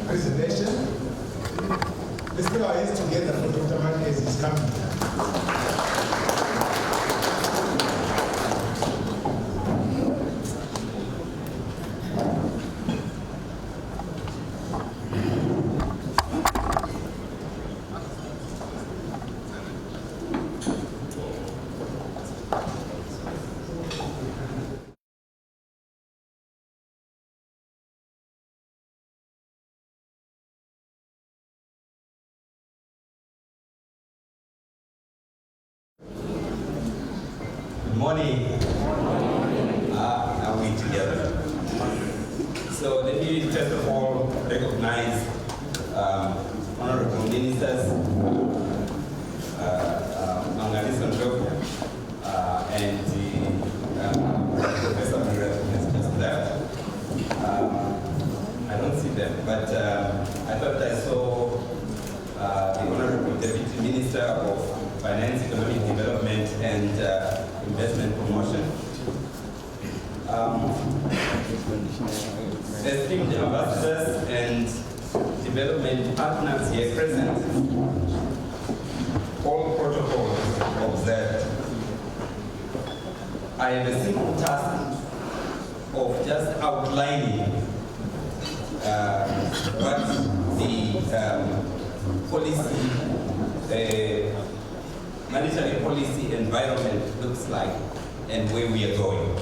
presentation. Let's put our hands together for Dr. Mani as he's coming. Morning. Are we together? So let me first of all recognize honorable ministers, Mnangagwa, and Professor Murapata is just there. I don't see them, but I thought I saw the honorable Deputy Minister of Finance, Economic Development, and Investment Promotion. Esteemed ambassadors and development partners here present, all protocols observed. I have a simple task of just outlining what the policy, monetary policy environment looks like and where we are going.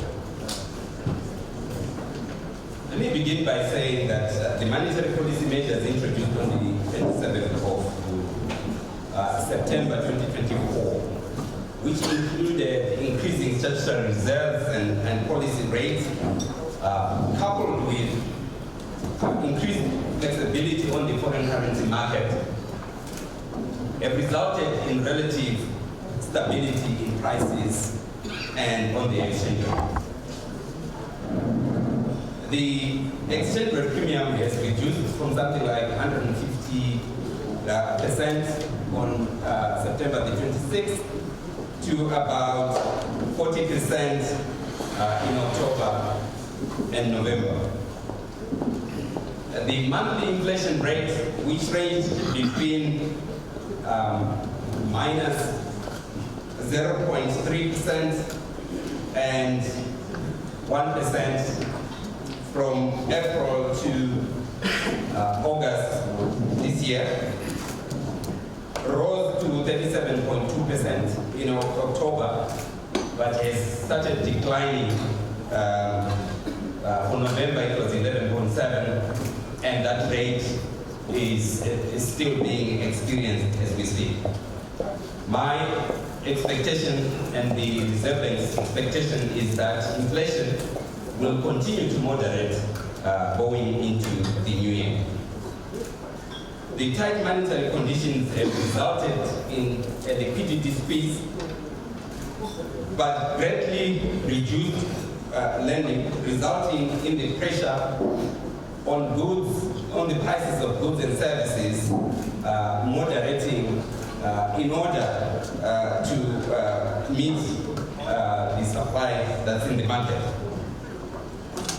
Let me begin by saying that the monetary policy measures introduced on the 27th of September 2024, which included increasing statutory reserves and policy rates, coupled with increased flexibility on the foreign currency market, have resulted in relative stability in prices and on the exchange rate. The exchange rate premium has reduced from something like 150% on September the 26th to about 40% in October and November. The monthly inflation rate, which ranged between minus 0.3% and 1% from April to August this year, rose to 37.2% in October, but has started declining. For November it was 11.7%, and that rate is still being experienced as we speak. My expectation and the Reserve Bank's expectation is that inflation will continue to moderate going into the new year. The tight monetary conditions have resulted in a liquidity squeeze, but greatly reduced lending, resulting in the pressure on goods, on the prices of goods and services, moderating in order to meet the supply that's in the market.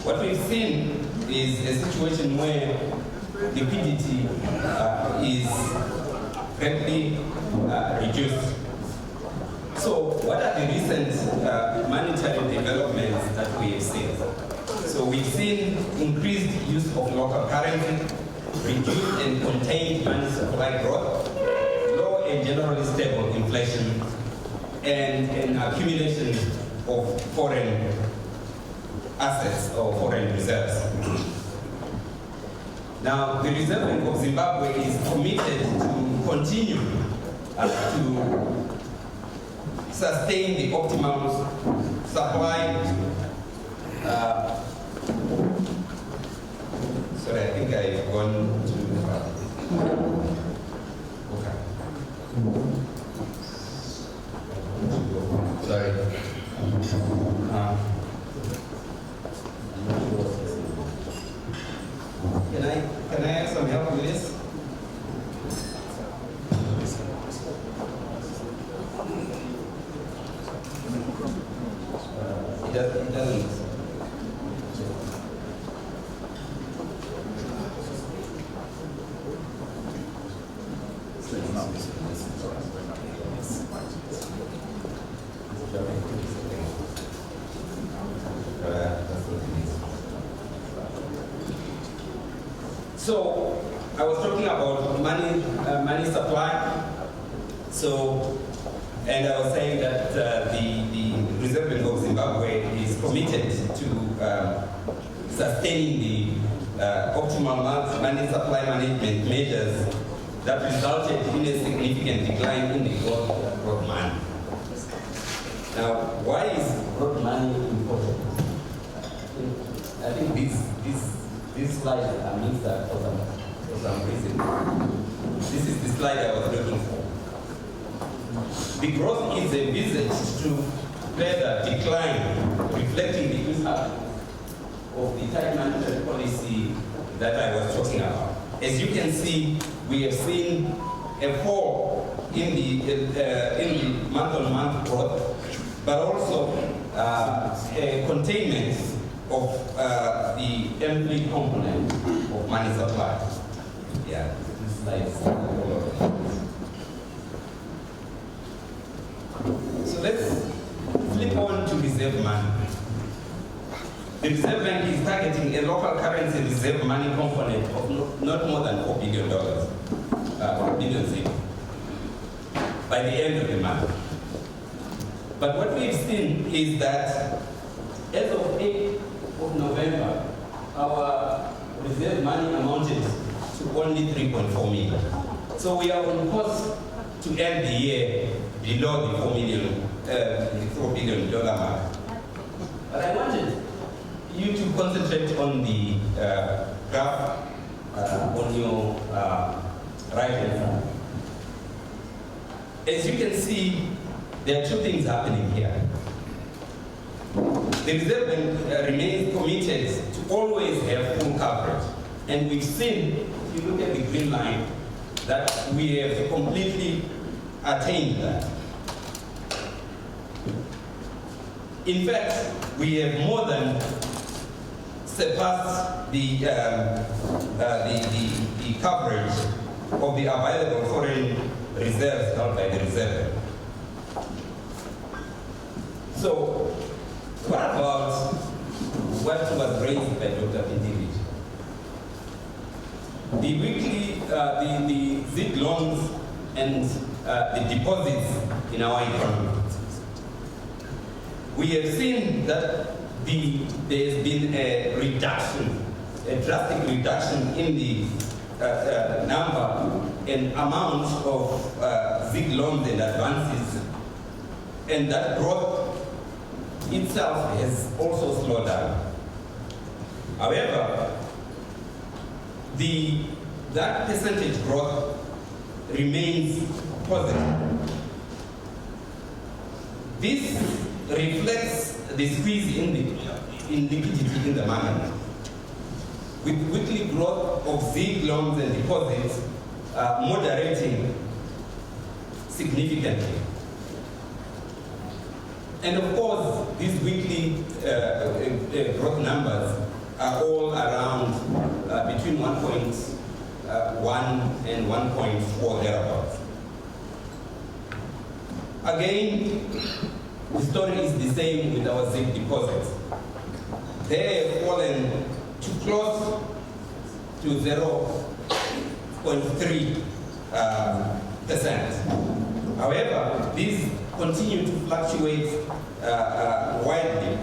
What we've seen is a situation where liquidity is greatly reduced. So what are the recent monetary developments that we have seen? So we've seen increased use of local currency, reduced and contained money supply growth, low and generally stable inflation, and an accumulation of foreign assets or foreign reserves. Now, the Reserve Bank of Zimbabwe is committed to continue to sustain the optimal supply. Sorry, I think I've gone too far. Okay. Sorry. Can I have some help with this? It doesn't. So I was talking about money supply. So, and I was saying that the Reserve Bank of Zimbabwe is committed to sustaining the optimal money supply management measures that resulted in a significant decline in the growth money. Now, why is growth money important? I think these slides are mixed up for some reason. This is the slide I was looking for. The growth is envisaged to further decline, reflecting the impact of the tight monetary policy that I was talking about. As you can see, we have seen a fall in the month-on-month growth, but also a containment of the empty component of money supply. Yeah, this slide is all over. So let's flip on to reserve money. The Reserve Bank is targeting a local currency reserve money component of not more than $4 billion, 4 billion by the end of the month. But what we've seen is that as of 8th of November, our reserve money amounted to only 3.4 million. So we are on course to end the year below the $4 billion mark. But I wanted you to concentrate on the graph on your right-hand side. As you can see, there are two things happening here. The Reserve Bank remains committed to always have full coverage. And we've seen, if you look at the green line, that we have completely attained that. In fact, we have more than surpassed the coverage of the available foreign reserves held by the Reserve Bank. So, what about what was raised by Dr. Tinashe? The weekly, the ZIG loans and the deposits in our economy. We have seen that there's been a reduction, a drastic reduction in the number and amount of ZIG loans and advances, and that growth itself has also slowed down. However, that percentage growth remains positive. This reflects the squeeze in liquidity in the market, with weekly growth of ZIG loans and deposits moderating significantly. And of course, these weekly growth numbers are all around between 1.1 and 1.4 thereabouts. Again, the story is the same with our ZIG deposits. They have fallen to close to 0.3%. However, these continue to fluctuate widely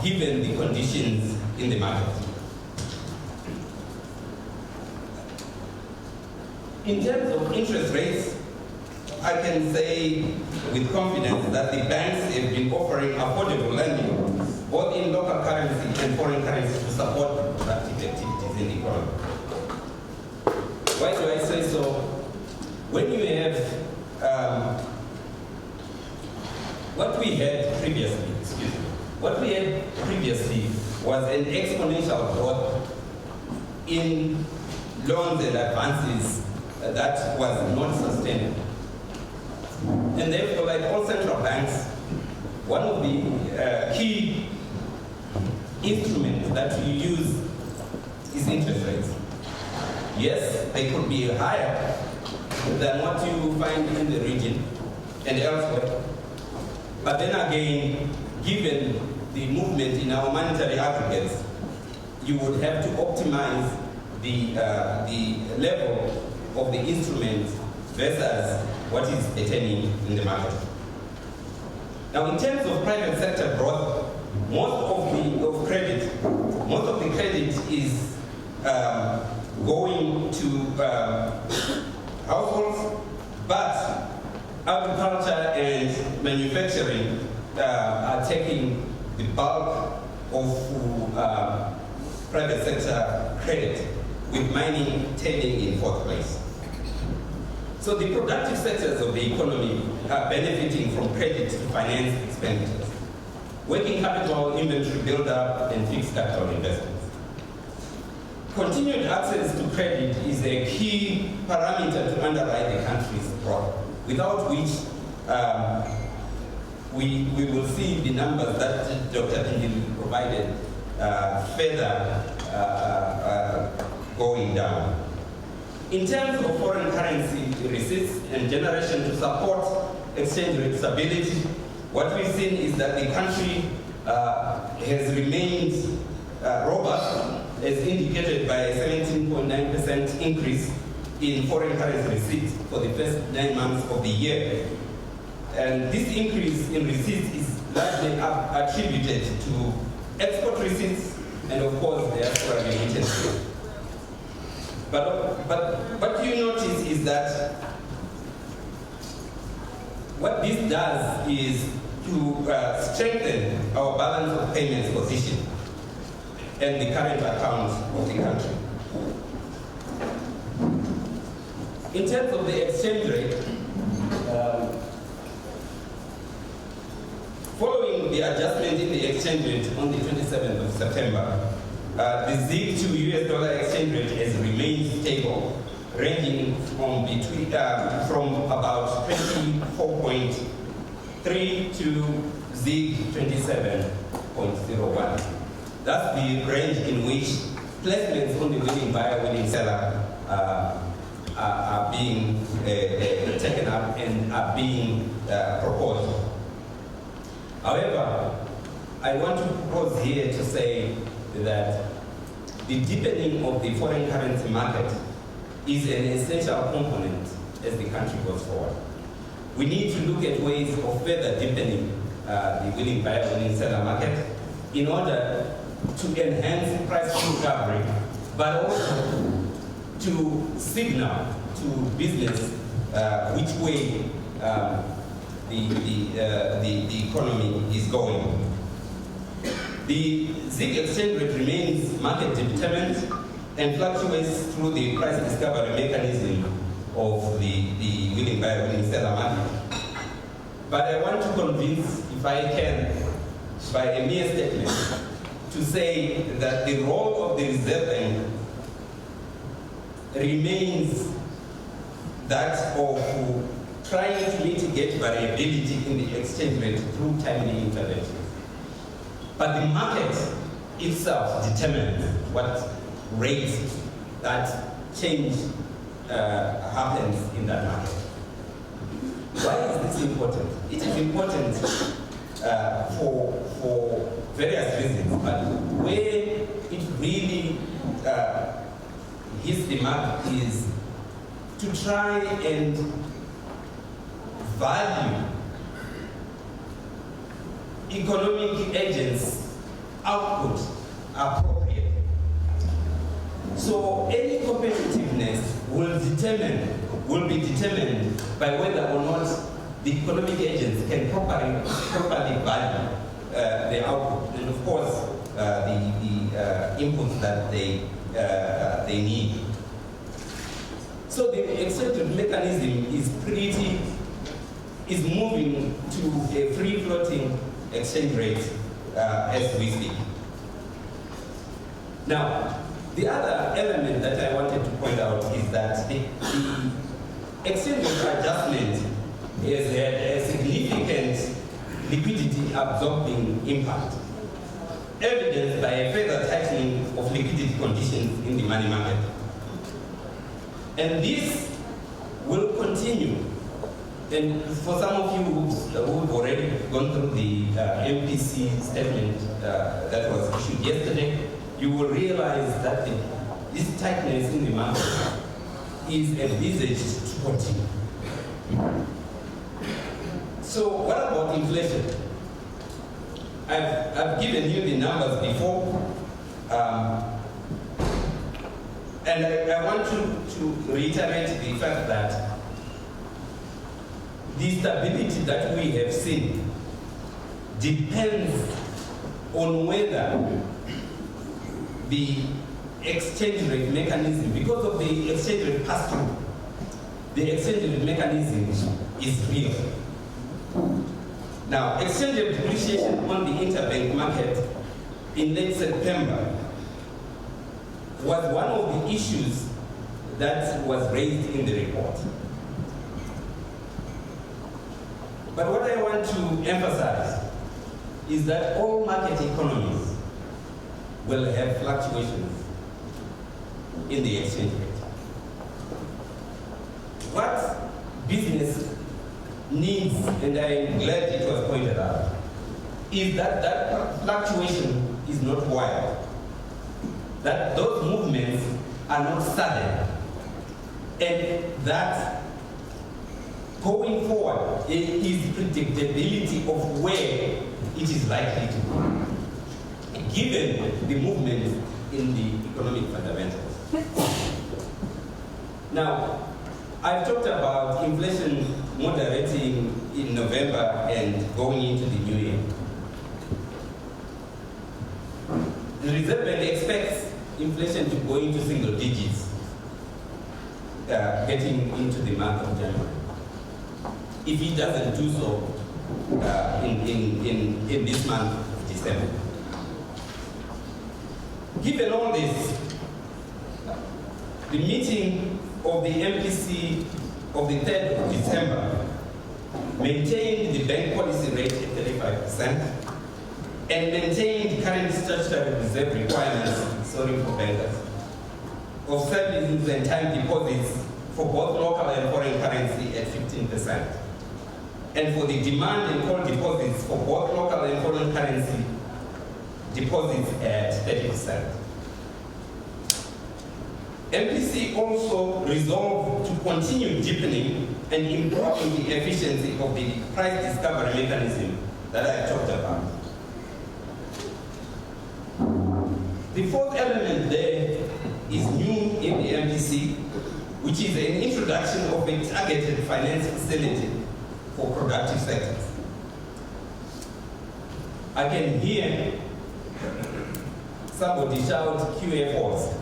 given the conditions in the market. In terms of interest rates, I can say with confidence that the banks have been offering affordable lending, both in local currency and foreign currency, to support productive activities in the economy. Why do I say so? When you have what we had previously was an exponential growth in loans and advances that was not sustainable. And therefore, like all central banks, one of the key instruments that you use is interest rates. Yes, they could be higher than what you find in the region and elsewhere. But then again, given the movement in our monetary aggregates, you would have to optimize the level of the instrument versus what is attaining in the market. Now, in terms of private sector growth, most of the credit is going to households, but agriculture and manufacturing are taking the bulk of private sector credit, with mining tailing in fourth place. So the productive sectors of the economy are benefiting from credit to finance expenditures, working capital, inventory build-up, and fixed capital investments. Continued access to credit is a key parameter to underwrite the country's growth, without which we will see the numbers that Dr. Pindili provided further going down. In terms of foreign currency receipts and generation to support exchange rate stability, what we've seen is that the country has remained robust, as indicated by a 17.9% increase in foreign currency receipts for the first 9 months of the year. And this increase in receipts is largely attributed to export receipts and, of course, the diaspora remittances. But what you notice is that what this does is to strengthen our balance of payments position and the current account of the country. In terms of the exchange rate, following the adjustment in the exchange rate on the 27th of September, the ZiG to US dollar exchange rate has remained stable, ranging from about 24.3 to ZiG 27.01. That's the range in which placements on the willing buyer, willing seller are being taken up and are being proposed. However, I want to propose here to say that the deepening of the foreign currency market is an essential component as the country goes forward. We need to look at ways of further deepening the willing buyer, willing seller market in order to enhance price recovery, but also to signal to business which way the economy is going. The ZiG exchange rate remains market determined and fluctuates through the price discovery mechanism of the willing buyer, willing seller market. But I want to convince, if I can, by a mere statement, to say that the role of the Reserve Bank remains that of trying to mitigate variability in the exchange rate through timely intervention. But the market itself determines what rate that change happens in that market. Why is this important? It is important for various reasons, but where it really hits the mark is to try and value economic agents' output appropriately. So any competitiveness will be determined by whether or not the economic agents can properly value the output, and of course the inputs that they need. So the exchange rate mechanism is moving to a free-floating exchange rate as we speak. Now, the other element that I wanted to point out is that the exchange rate adjustment has had a significant liquidity absorbing impact, evidenced by a further tightening of liquidity conditions in the money market. And this will continue. And for some of you who've already gone through the MPC statement that was issued yesterday, you will realize that the this tightness in the market is envisaged to continue. So what about inflation? I've given you the numbers before, and I want to reiterate the fact that the stability that we have seen depends on whether the exchange rate mechanism, because of the exchange rate pass-through, the exchange rate mechanism is real. Now, exchange rate depreciation on the interbank market in late September was one of the issues that was raised in the report. But what I want to emphasize is that all market economies will have fluctuations in the exchange rate. What business needs, and I'm glad it was pointed out, is that that fluctuation is not wild. That those movements are not sudden. And that going forward, it is predictability of where it is likely to go, given the movement in the economic fundamentals. Now, I've talked about inflation moderating in November and going into the new year. The Reserve Bank expects inflation to go into single digits getting into the month of January. If it doesn't do so in this month of December. Given all this, the meeting of the MPC of the 3rd of December maintained the bank policy rate at 35% and maintained current statutory reserve requirements, sorry for bankers, of savings and time deposits for both local and foreign currency at 15%. And for the demand and call deposits for both local and foreign currency deposits at 30%. MPC also resolved to continue deepening and improving the efficiency of the price discovery mechanism that I talked about. The fourth element there is new in the MPC, which is an introduction of a targeted finance facility for productive sectors. I can hear somebody shout QFOs.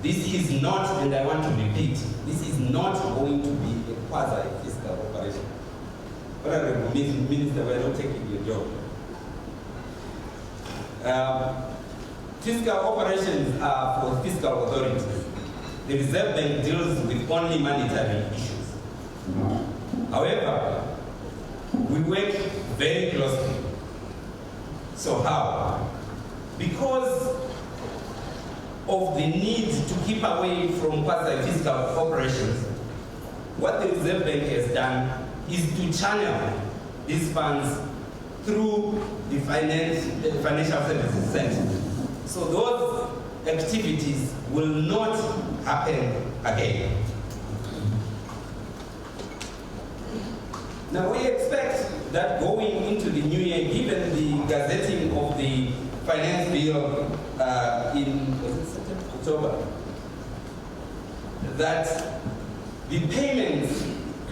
This is not, and I want to repeat, this is not going to be a quasi-fiscal operation. Honorable Minister, we're not taking your job. Fiscal operations are for fiscal authorities. The Reserve Bank deals with only monetary issues. However, we work very closely. So how? Because of the need to keep away from quasi-fiscal operations, what the Reserve Bank has done is to channel these funds through the Financial Services Center. So those activities will not happen again. Now we expect that going into the new year, given the gazetting of the finance bill in October, that the payments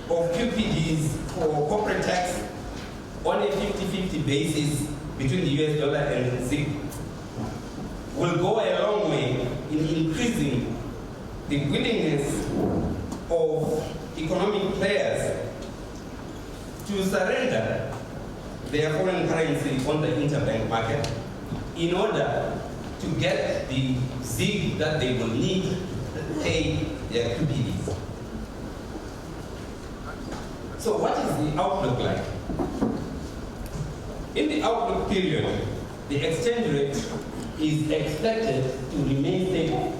of QPDs for corporate tax on a 50-50 basis between the US dollar and ZIG will go a long way in increasing the willingness of economic players to surrender their foreign currency on the interbank market in order to get the ZIG that they will need to pay their QPDs. So what is the outlook like? In the outlook period, the exchange rate is expected to remain stable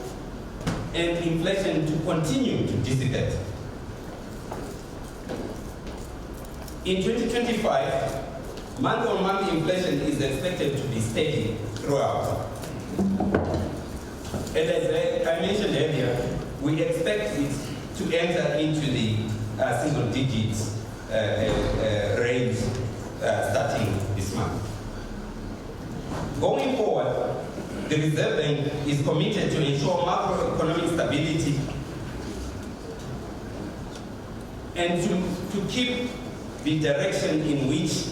and inflation to continue to dissipate. In 2025, month-on-month inflation is expected to be steady throughout. And as I mentioned earlier, we expect it to enter into the single digits range starting this month. Going forward, the Reserve Bank is committed to ensure macroeconomic stability and to keep the direction in which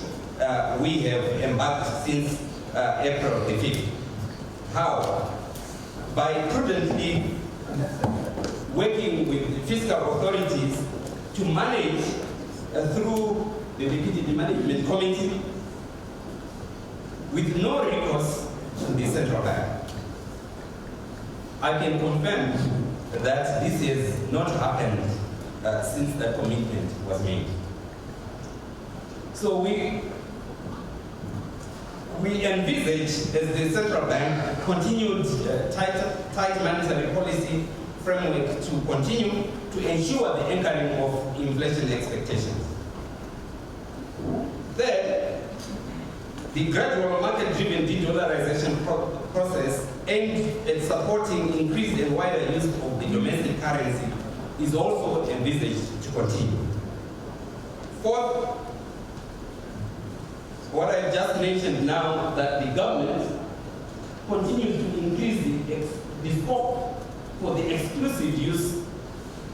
we have embarked since April the 5th. How? By prudently working with fiscal authorities to manage through the Liquidity Management Committee with no recourse to the central bank. I can confirm that this has not happened since that commitment was made. So we envisage, as the central bank continued tight monetary policy framework to continue to ensure the anchoring of inflation expectations. Third, the gradual market-driven de-dollarization process aimed at supporting increased and wider use of the domestic currency is also envisaged to continue. Fourth, what I just mentioned now, that the government continues to increase the scope for the exclusive use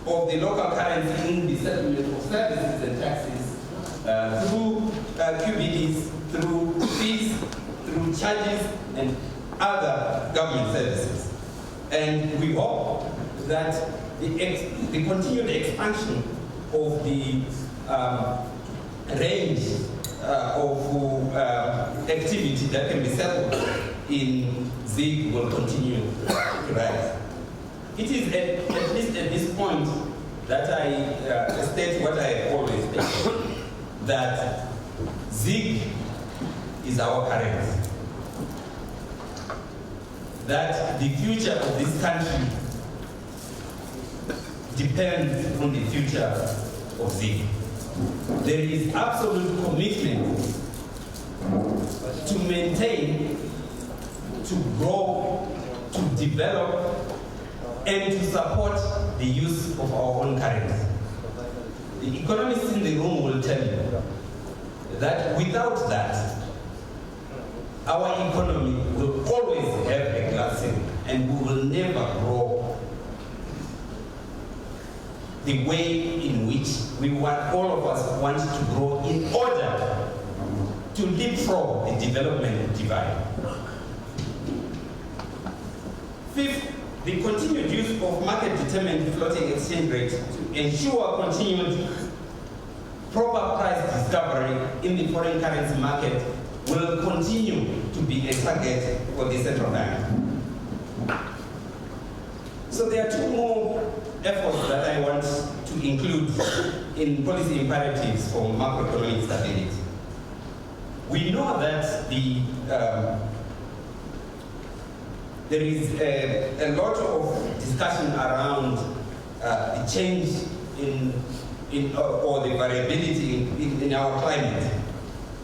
of the local currency in the settlement of services and taxes through QBDs, through fees, through charges, and other government services. And we hope that the continued expansion of the range of activity that can be settled in ZIG will continue to rise. It is at least at this point that I state what I have always stated, that ZIG is our currency. That the future of this country depends on the future of ZIG. There is absolute commitment to maintain, to grow, to develop, and to support the use of our own currency. The economists in the room will tell you that without that, our economy will always have a glass ceiling, and we will never grow the way in which all of us want to grow in order to leapfrog the development divide. Fifth, the continued use of market-determined floating exchange rate to ensure continued proper price discovery in the foreign currency market will continue to be a target for the central bank. So there are two more efforts that I want to include in policy imperatives for macroeconomic stability. We know that there is a lot of discussion around the change or the variability in our climate.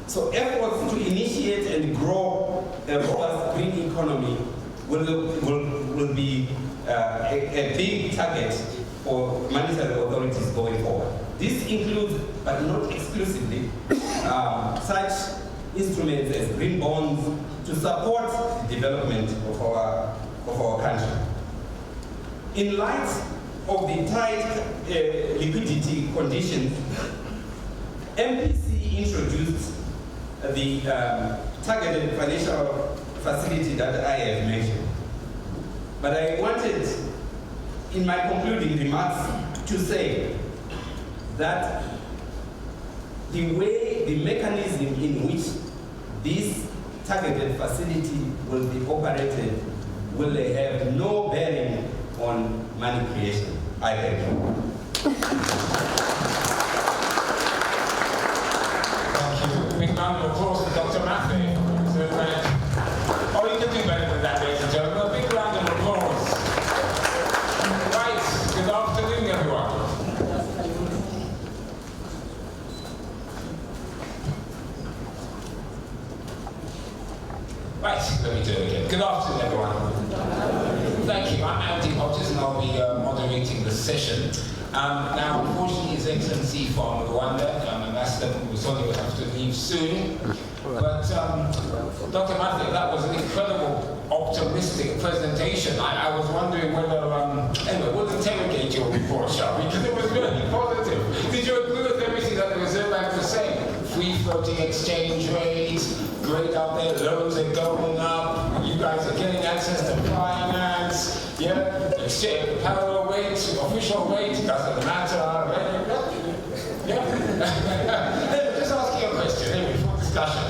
So efforts to initiate and grow a robust green economy will be a big target for monetary authorities going forward. This includes, but not exclusively, such instruments as green bonds to support the development of our country. In light of the tight liquidity conditions, MPC introduced the targeted financial facility that I have mentioned. But I wanted, in my concluding remarks, to say that the mechanism in which this targeted facility will be operated will have no bearing on money creation. I thank you. Thank you. Big round of applause for Dr. Maffei. Oh, you can do better than that, ladies and gentlemen. A big round of applause. Right, good afternoon, everyone. Right, let me do it again. Good afternoon, everyone. Thank you. I'm Andy Hodges, and I'll be moderating the session. Now, unfortunately, His Excellency from Rwanda, Ambassador Musoni, will have to leave soon. But Dr. Matthew, that was an incredible, optimistic presentation. I was wondering whether, anyway, we'll interrogate your report, shall we? Because it was really positive. Did you agree with everything that the Reserve Bank was saying? Free floating exchange rates, great out there, loans are going up, you guys are getting access to finance, yeah, exchange, parallel rates, official rates, doesn't matter, yeah. Just asking a question, anyway, for discussion.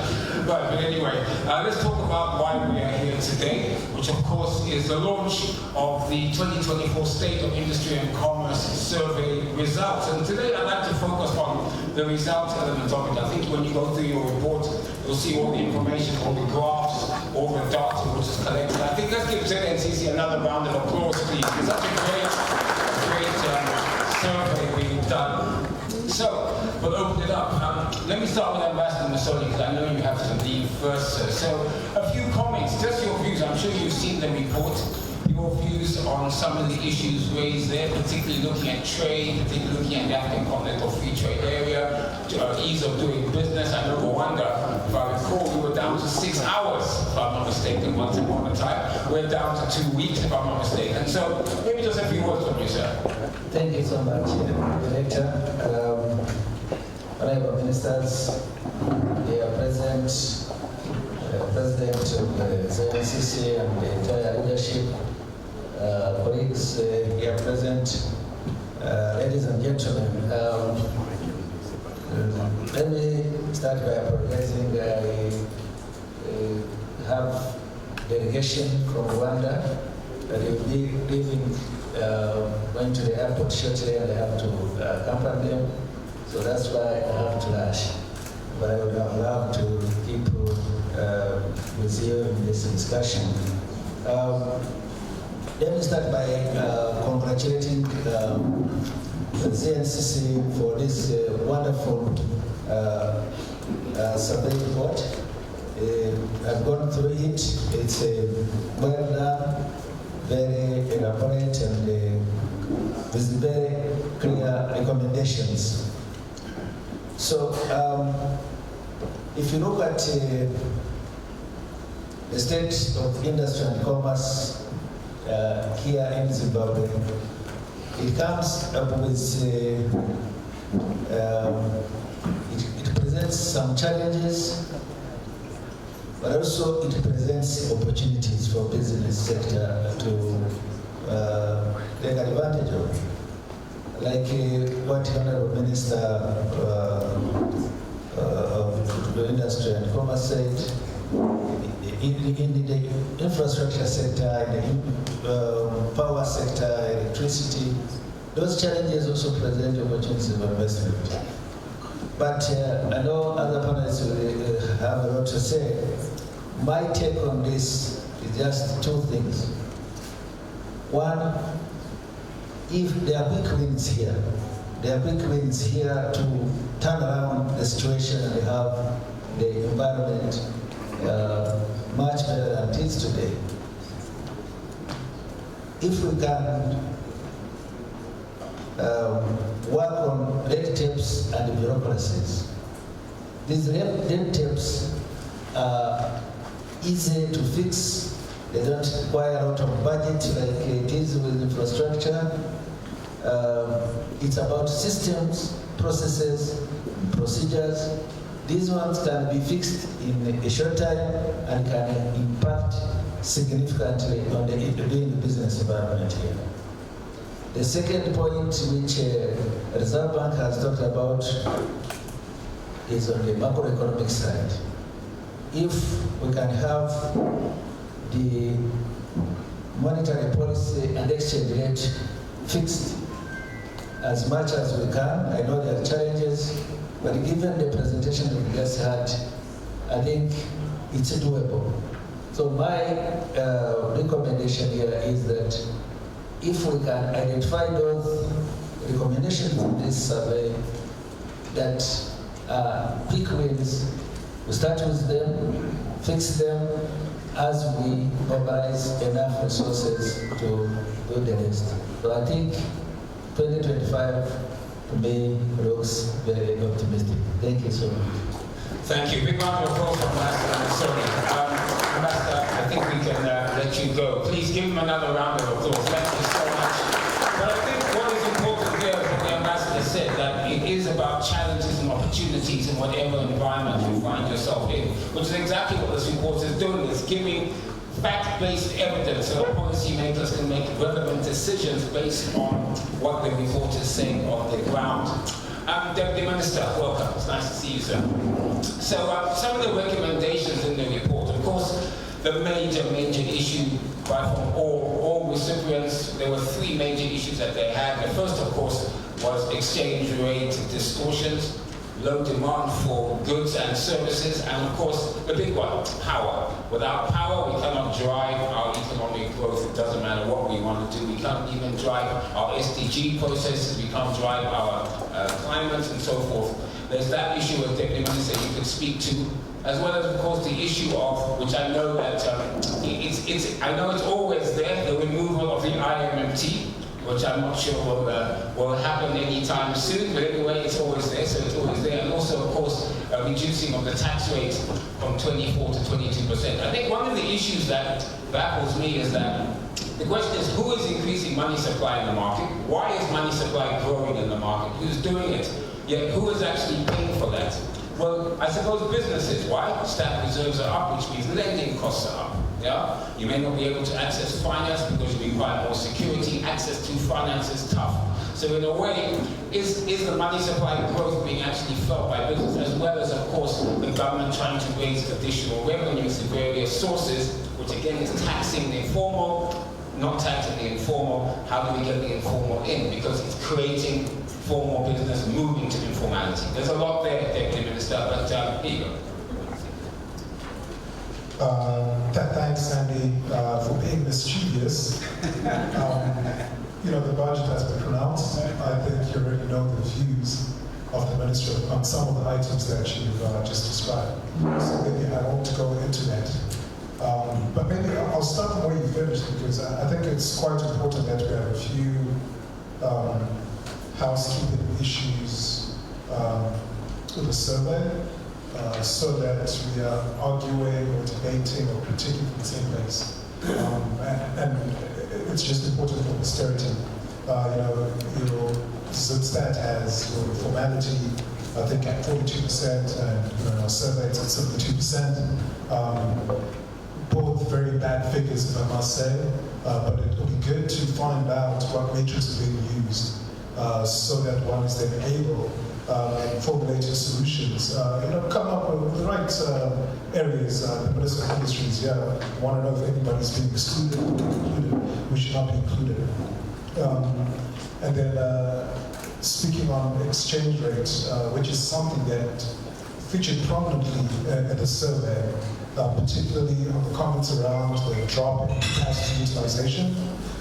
But anyway, let's talk about why we are here today, which of course is the launch of the 2024 State of Industry and Commerce Survey results. And today I'd like to focus on the results element of it. I think when you go through your report, you'll see all the information, all the graphs, all the data which is collected. I think let's give ZNCC another round of applause, please. It's such a great survey being done. So, we'll open it up. Let me start with Ambassador Musoni, because I know you have to leave first, sir. So, a few comments, just your views. I'm sure you've seen the report. Your views on some of the issues raised there, particularly looking at trade, particularly looking at the African Continental Free Trade Area, ease of doing business. I know Rwanda, if I recall, we were down to 6 hours, if I'm not mistaken, once upon a time. We're down to 2 weeks, if I'm not mistaken. So, maybe just a few words from you, sir. Thank you so much, Director. Honorable Ministers, dear President of the ZNCC and the entire leadership, colleagues here present, ladies and gentlemen. Let me start by apologizing. I have delegation from Rwanda that will be leaving, going to the airport shortly, and I have to accompany them. So that's why I have to rush. But I would have loved to keep with you in this discussion. Let me start by congratulating the ZNCC for this wonderful survey report. I've gone through it. It's well done, very elaborate, and with very clear recommendations. So, if you look at the state of industry and commerce here in Zimbabwe, it comes up with, it presents some challenges, but also it presents opportunities for business sector to take advantage of. Like what the Honorable Minister of the Industry and Commerce said, in the infrastructure sector, in the power sector, electricity, those challenges also present opportunities of investment. But I know other panelists will have a lot to say. My take on this is just two things. One, if there are quick wins here, there are quick wins here to turn around the situation and have the environment much better than it is today. If we can work on red tapes and bureaucracies, these red tapes are easy to fix. They don't require a lot of budget like it is with infrastructure. It's about systems, processes, procedures. These ones can be fixed in a short time and can impact significantly on doing the business environment here. The second point which Reserve Bank has talked about is on the macroeconomic side. If we can have the monetary policy and exchange rate fixed as much as we can. I know there are challenges, but given the presentation we just had, I think it's doable. So my recommendation here is that if we can identify those recommendations in this survey that quick wins, we start with them, fix them, as we mobilize enough resources to do the rest. So I think 2025 to me looks very optimistic. Thank you so much. Thank you. Big round of applause for Ambassador Musoni. Ambassador, I think we can let you go. Please give him another round of applause. Thank you so much. But I think what is important here, as the Ambassador said, that it is about challenges and opportunities in whatever environment you find yourself in, which is exactly what this report is doing. It's giving fact-based evidence so that policymakers can make relevant decisions based on what the report is saying on the ground. Deputy Minister, welcome. It's nice to see you, sir. So some of the recommendations in the report, of course, the major issue from all recipients, there were three major issues that they had. The first, of course, was exchange rate distortions, low demand for goods and services, and of course, the big one, power. Without power, we cannot drive our economic growth. It doesn't matter what we want to do. We can't even drive our SDG processes. We can't drive our climate and so forth. There's that issue, as Deputy Minister, you could speak to, as well as, of course, the issue of, which I know that I know it's always there, the removal of the IMMT, which I'm not sure will happen anytime soon, but anyway, it's always there, so it's always there. And also, of course, reducing of the tax rate from 24 to 22%. I think one of the issues that baffles me is that the question is, who is increasing money supply in the market? Why is money supply growing in the market? Who's doing it? Yet who is actually paying for that? Well, I suppose businesses. Why? Stat reserves are up, which means lending costs are up. Yeah? You may not be able to access finance because you require more security. Access to finance is tough. So in a way, is the money supply growth being actually felt by business, as well as, of course, the government trying to raise additional revenues through various sources, which again is taxing the informal, not taxing the informal. How do we get the informal in? Because it's creating formal business moving to informality. There's a lot there, Deputy Minister, but here you go. Thanks, Sandy, for being mischievous. You know, the budget has been pronounced. I think you already know the views of the Minister on some of the items that you've just described. So maybe I won't go into that. But maybe I'll start from where you finished, because I think it's quite important that we have a few housekeeping issues with the survey, so that we are arguing or debating or critiquing in the same place. And it's just important for posterity. Zipstat has formality, I think, at 42%, and our survey is at 72%. Both very bad figures, if I must say, but it would be good to find out what matrix is being used, so that one is then able formulating solutions, come up with the right areas. The Minister of Industries, want to know if anybody's being excluded or included. We should not be included. And then speaking on exchange rates, which is something that featured prominently at the survey, particularly on the comments around the drop in capacity utilization.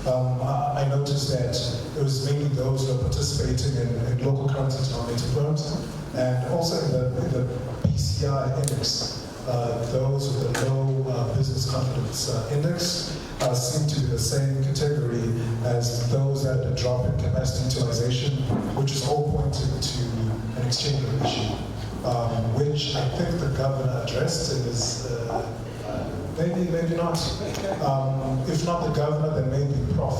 I noticed that it was mainly those who are participating in local currency denominated firms, and also in the PCI index, those with the low business confidence index seem to be the same category as those that had a drop in capacity utilization, which is all pointing to an exchange rate issue, which I think the governor addressed in his maybe not. If not the governor, then maybe Prof.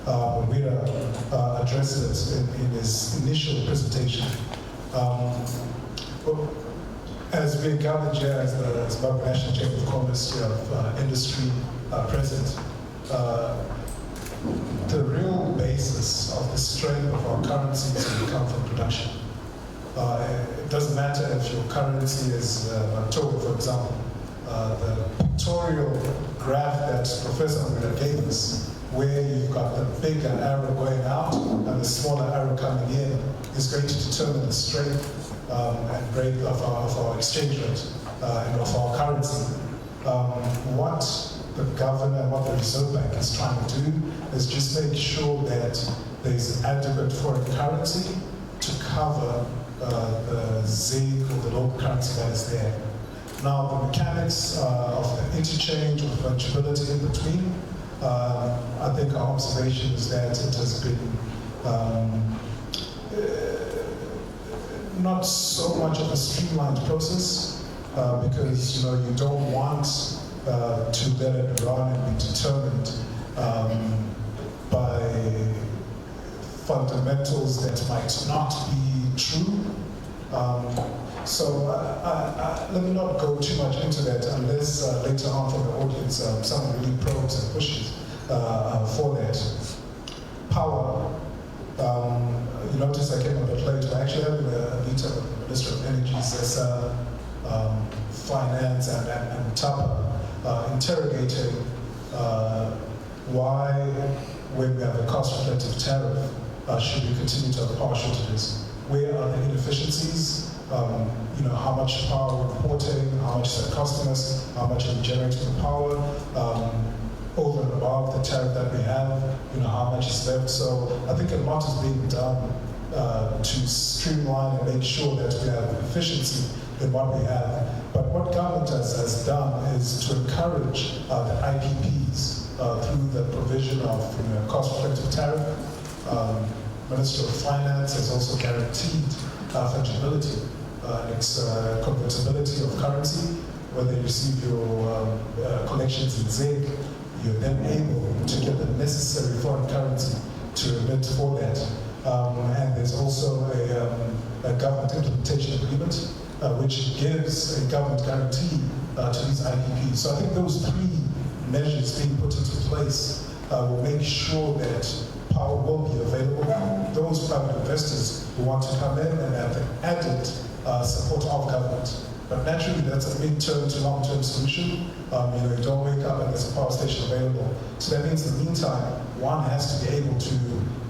Wira addressed it in his initial presentation. As we gathered here as the Zimbabwe National Chamber of Commerce of Industry present, the real basis of the strength of our currency is going to come from production. It doesn't matter if your currency is Mantoa, for example. The pictorial graph that Professor Wira gave us, where you've got the bigger arrow going out and the smaller arrow coming in, is going to determine the strength and breadth of our exchange rate and of our currency. What the governor, what the Reserve Bank is trying to do is just make sure that there's adequate foreign currency to cover the ZiG or the local currency that is there. Now, the mechanics of the interchange, of fungibility in between, I think our observation is that it has been not so much of a streamlined process, because you don't want to let it run and be determined by fundamentals that might not be true. So let me not go too much into that unless later on from the audience someone really probes and pushes for that. Power. You notice I came a bit late. We're actually having a meeting with the Minister of Energy, CESA, Finance, and TAPA, interrogating why, when we have a cost-reflective tariff, should we continue to have power shortages? Where are the inefficiencies? How much power we're importing, how much is that costing us, how much are we generating the power, over and above the tariff that we have, how much is left. So I think a lot is being done to streamline and make sure that we have efficiency in what we have. But what government has done is to encourage the IPPs through the provision of cost-reflective tariff. Minister of Finance has also guaranteed fungibility, its convertibility of currency. Whether you receive your collections in ZiG, you're then able to get the necessary foreign currency to remit for that. And there's also a government implementation agreement, which gives a government guarantee to these IPPs. So I think those three measures being put into place will make sure that power will be available. Those private investors who want to come in and have the added support of government. But naturally, that's a mid-term to long-term solution. You don't wake up and there's a power station available. So that means in the meantime, one has to be able to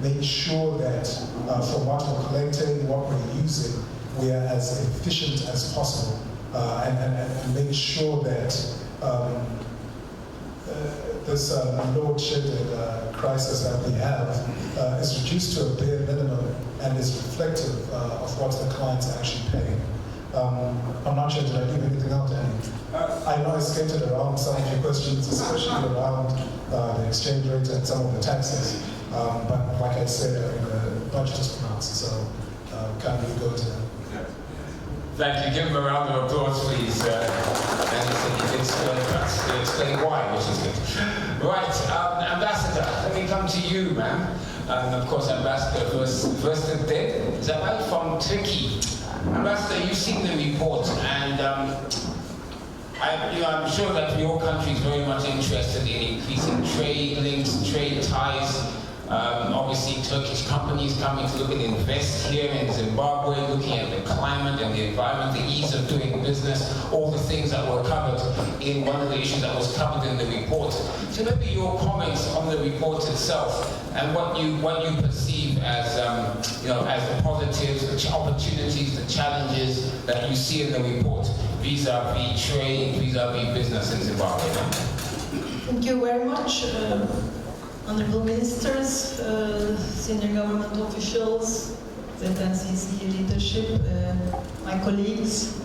make sure that from what we're collecting, what we're using, we are as efficient as possible, and make sure that this load shedding crisis that we have is reduced to a bare minimum and is reflective of what the clients are actually paying. I'm not sure, did I leave anything out, Danny? I know I skated around some of your questions, especially around the exchange rate and some of the taxes. But like I said, the budget is pronounced, so can't really go to that. Thank you. Give him a round of applause, please. And he said he did explain why, which is good. Right, Ambassador, let me come to you, man. And of course, Ambassador Versteden, is that right? From Turkey. Ambassador, you've seen the report, and I'm sure that your country is very much interested in increasing trade links, trade ties. Obviously, Turkish companies coming to look and invest here in Zimbabwe, looking at the climate and the environment, the ease of doing business, all the things that were covered in one of the issues that was covered in the report. So maybe your comments on the report itself and what you perceive as as the positives, the opportunities, the challenges that you see in the report vis-a-vis trade, vis-a-vis business in Zimbabwe. Thank you very much. Honorable Ministers, senior government officials, ZNCC leadership, my colleagues,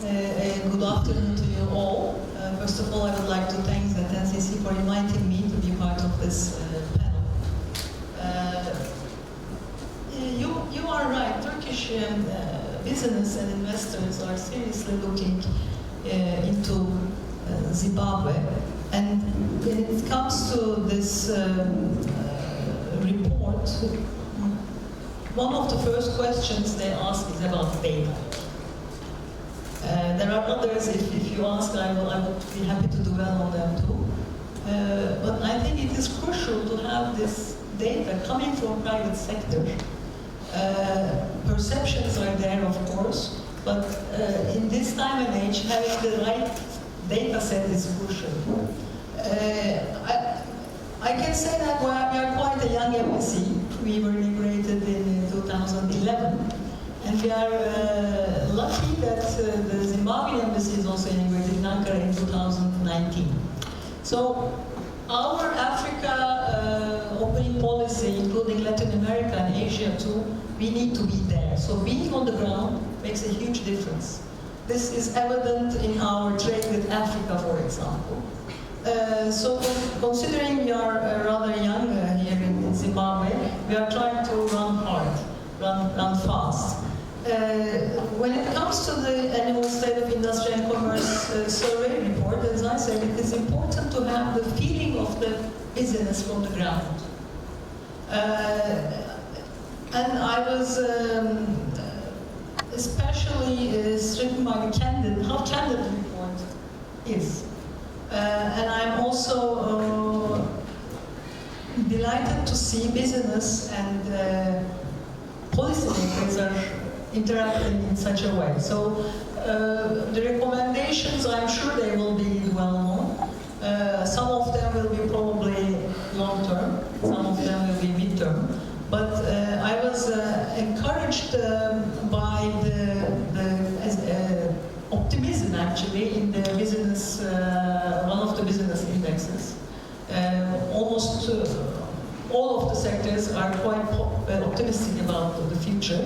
good afternoon to you all. First of all, I would like to thank ZNCC for inviting me to be part of this panel. You are right, Turkish business and investors are seriously looking into Zimbabwe. And when it comes to this report, one of the first questions they ask is about data. There are others, if you ask, I would be happy to dwell on them too. But I think it is crucial to have this data coming from private sector. Perceptions are there, of course, but in this time and age, having the right data set is crucial. I can say that we are quite a young embassy. We were integrated in 2011, and we are lucky that the Zimbabwean embassy is also integrated in Ankara in 2019. So our Africa opening policy, including Latin America and Asia too, we need to be there. So being on the ground makes a huge difference. This is evident in our trade with Africa, for example. So considering we are rather young here in Zimbabwe, we are trying to run hard, run fast. When it comes to the annual State of Industry and Commerce survey report, as I said, it is important to have the feeling of the business from the ground. And I was especially stricken by how candid the report is. And I'm also delighted to see business and policymakers are interacting in such a way. So the recommendations, I'm sure they will be well known. Some of them will be probably long term, some of them will be mid-term. But I was encouraged by the optimism actually in the business, one of the business indexes. Almost all of the sectors are quite optimistic about the future.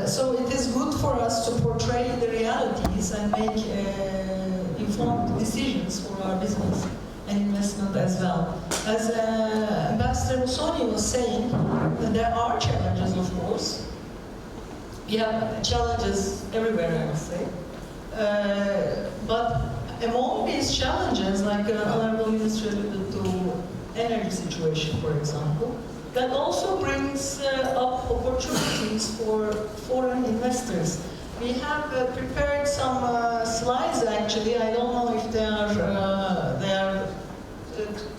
So it is good for us to portray the realities and make informed decisions for our business and investment as well. As Ambassador Musoni was saying, there are challenges, of course. We have challenges everywhere, I must say. But among these challenges, like Honorable Minister alluded to energy situation, for example, that also brings up opportunities for foreign investors. We have prepared some slides, actually. I don't know if they are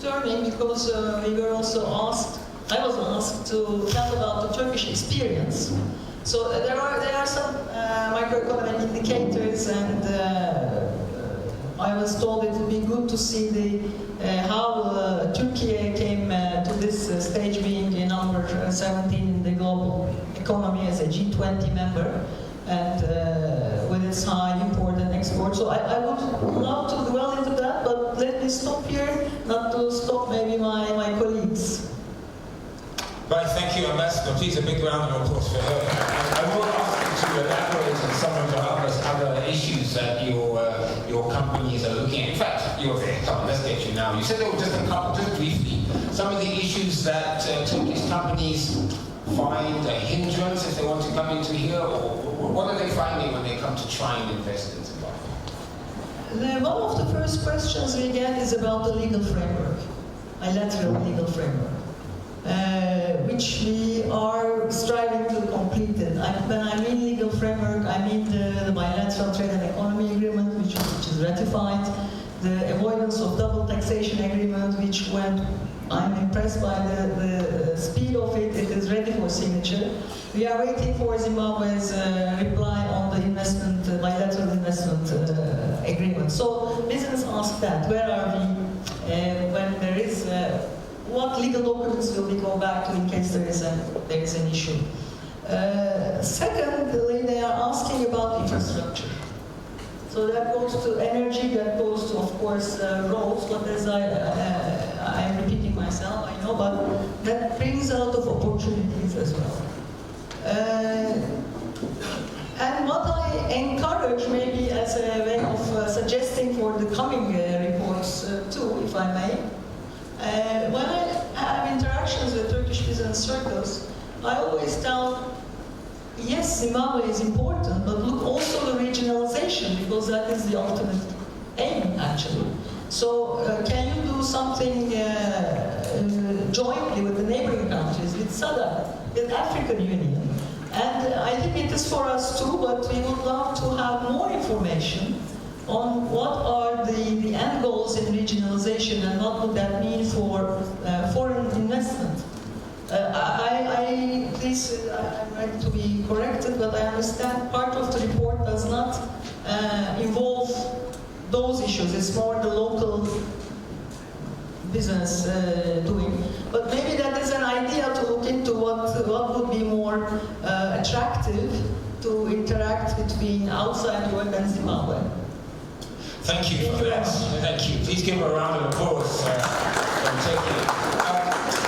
turning, because we were also asked, I was asked to tell about the Turkish experience. So there are some microeconomic indicators, and I was told it would be good to see how Turkiye came to this stage, being number 17 in the global economy as a G20 member, and with its high import and export. So I would love to dwell into that, but let me stop here, not to stop maybe my colleagues. Right, thank you, Ambassador. Please, a big round of applause for her. I will ask you to elaborate on some of the other issues that your companies are looking at. In fact, you're there. Come on, let's get you now. You said there were just a couple, just briefly, some of the issues that Turkish companies find a hindrance if they want to come into here, or what are they finding when they come to try and invest in Zimbabwe? One of the first questions we get is about the legal framework, bilateral legal framework. Which we are striving to complete it. When I mean legal framework, I mean the bilateral trade and economy agreement, which is ratified, the avoidance of double taxation agreement, which when I'm impressed by the speed of it, it is ready for signature. We are waiting for Zimbabwe's reply on the bilateral investment agreement. So business asks that, where are we when there is what legal documents will we go back to in case there is an issue? Secondly, they are asking about infrastructure. So that goes to energy, that goes to, of course, roads, but as I am repeating myself, I know, but that brings a lot of opportunities as well. And what I encourage, maybe as a way of suggesting for the coming reports too, if I may, when I have interactions with Turkish business circles, I always tell, yes, Zimbabwe is important, but look also the regionalization, because that is the ultimate aim, actually. So can you do something jointly with the neighboring countries, with SADC, with African Union? And I think it is for us too, but we would love to have more information on what are the end goals in regionalization and what would that mean for foreign investment. I'm ready to be corrected, but I understand part of the report does not involve those issues. It's more the local business doing. But maybe that is an idea to look into what would be more attractive to interact between outside world and Zimbabwe. Thank you for that. Thank you. Please give a round of applause for taking it.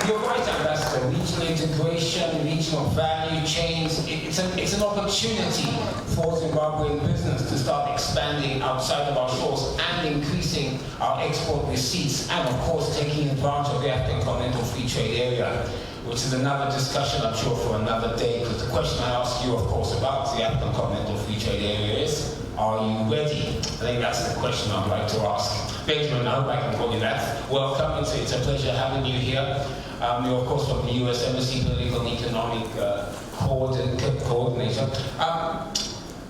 you're right, Ambassador. Regional integration, regional value chains, it's an opportunity for Zimbabwean business to start expanding outside of our shores and increasing our export receipts, and of course taking advantage of the African Continental Free Trade Area, which is another discussion, I'm sure, for another day, because the question I ask you, of course, about the African Continental Free Trade Area is, are you ready? I think that's the question I'd like to ask. Benjamin, I hope I can call you that. Welcome, it's a pleasure having you here. You're, of course, from the US Embassy Political and Economic Coordinator.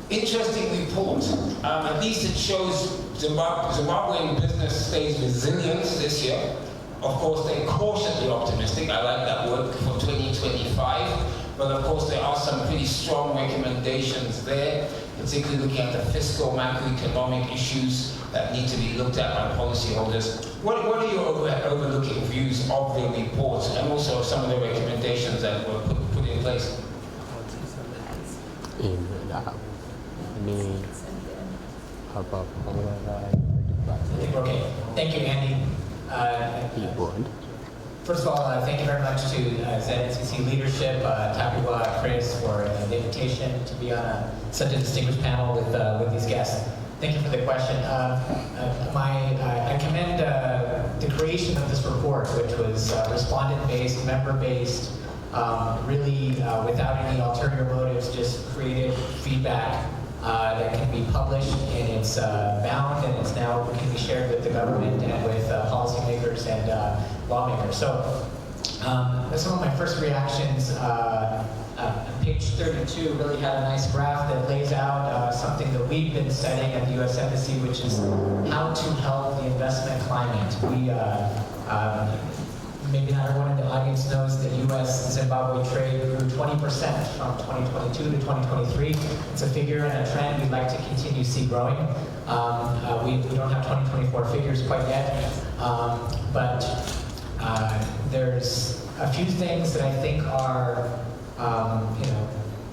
Interesting report. At least it shows Zimbabwean business stays resilient this year. Of course, they're cautiously optimistic. I like that word for 2025. But of course, there are some pretty strong recommendations there, particularly looking at the fiscal, macroeconomic issues that need to be looked at by policyholders. What are your overlooking views of the report and also some of the recommendations that were put in place? Okay, thank you, Andy. First of all, thank you very much to ZNCC leadership, Tapiwa, Chris, for the invitation to be on such a distinguished panel with these guests. Thank you for the question. I commend the creation of this report, which was respondent-based, member-based, really without any ulterior motives, just created feedback that can be published, and it's bound, and it's now can be shared with the government and with policymakers and lawmakers. So some of my first reactions, page 32 really had a nice graph that lays out something that we've been studying at the U.S. Embassy, which is how to help the investment climate. We maybe not everyone in the audience knows that U.S.-Zimbabwe trade grew 20% from 2022 to 2023. It's a figure and a trend we'd like to continue to see growing. We don't have 2024 figures quite yet, but there's a few things that I think are,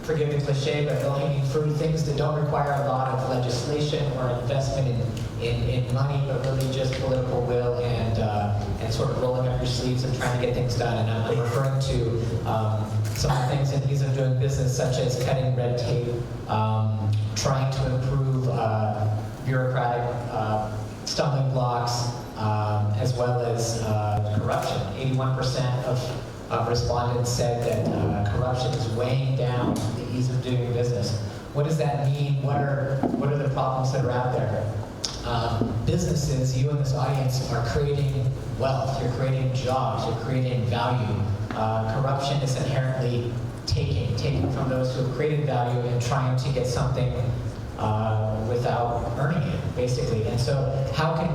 forgive the cliche, but low-hanging fruit, things that don't require a lot of legislation or investment in money, but really just political will and sort of rolling up your sleeves and trying to get things done. And I'm referring to some of the things in ease of doing business, such as cutting red tape, trying to improve bureaucratic stumbling blocks, as well as corruption. 81% of respondents said that corruption is weighing down the ease of doing business. What does that mean? What are the problems that are out there? Businesses, you in this audience, are creating wealth, you're creating jobs, you're creating value. Corruption is inherently taking from those who have created value and trying to get something without earning it, basically. And so how can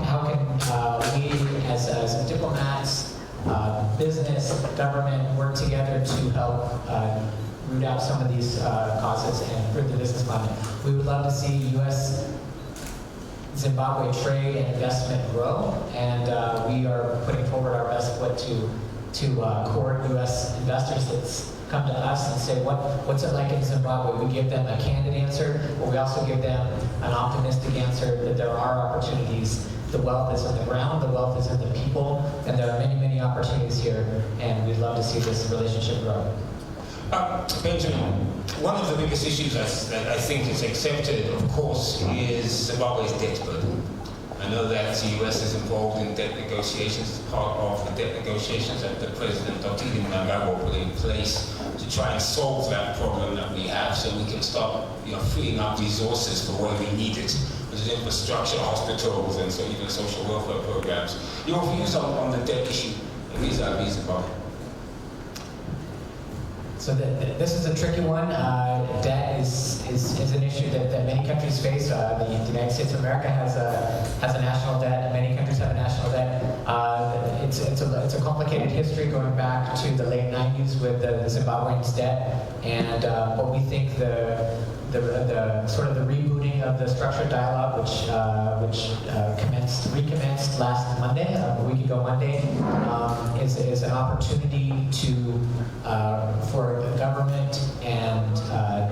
we as diplomats, business, government, work together to help root out some of these causes and improve the business climate? We would love to see U.S.-Zimbabwe trade and investment grow, and we are putting forward our best foot to court U.S. investors that come to us and say, what's it like in Zimbabwe? We give them a candid answer, but we also give them an optimistic answer that there are opportunities. The wealth is on the ground, the wealth is in the people, and there are many, many opportunities here, and we'd love to see this relationship grow. Benjamin, one of the biggest issues that I think is accepted, of course, is Zimbabwe's debt burden. I know that the US is involved in debt negotiations as part of the debt negotiations that the President Dr. Mnangagwa put in place to try and solve that problem that we have, so we can start freeing up resources for where we need it, which is infrastructure, hospitals, and so even social welfare programs. Your views on the debt issue vis-a-vis Zimbabwe? So this is a tricky one. Debt is an issue that many countries face. The United States of America has a national debt. Many countries have a national debt. It's a complicated history going back to the late 90s with the Zimbabweans' debt, and what we think the sort of the rebooting of the structured dialogue, which recommenced last Monday, a week ago Monday, is an opportunity for the government and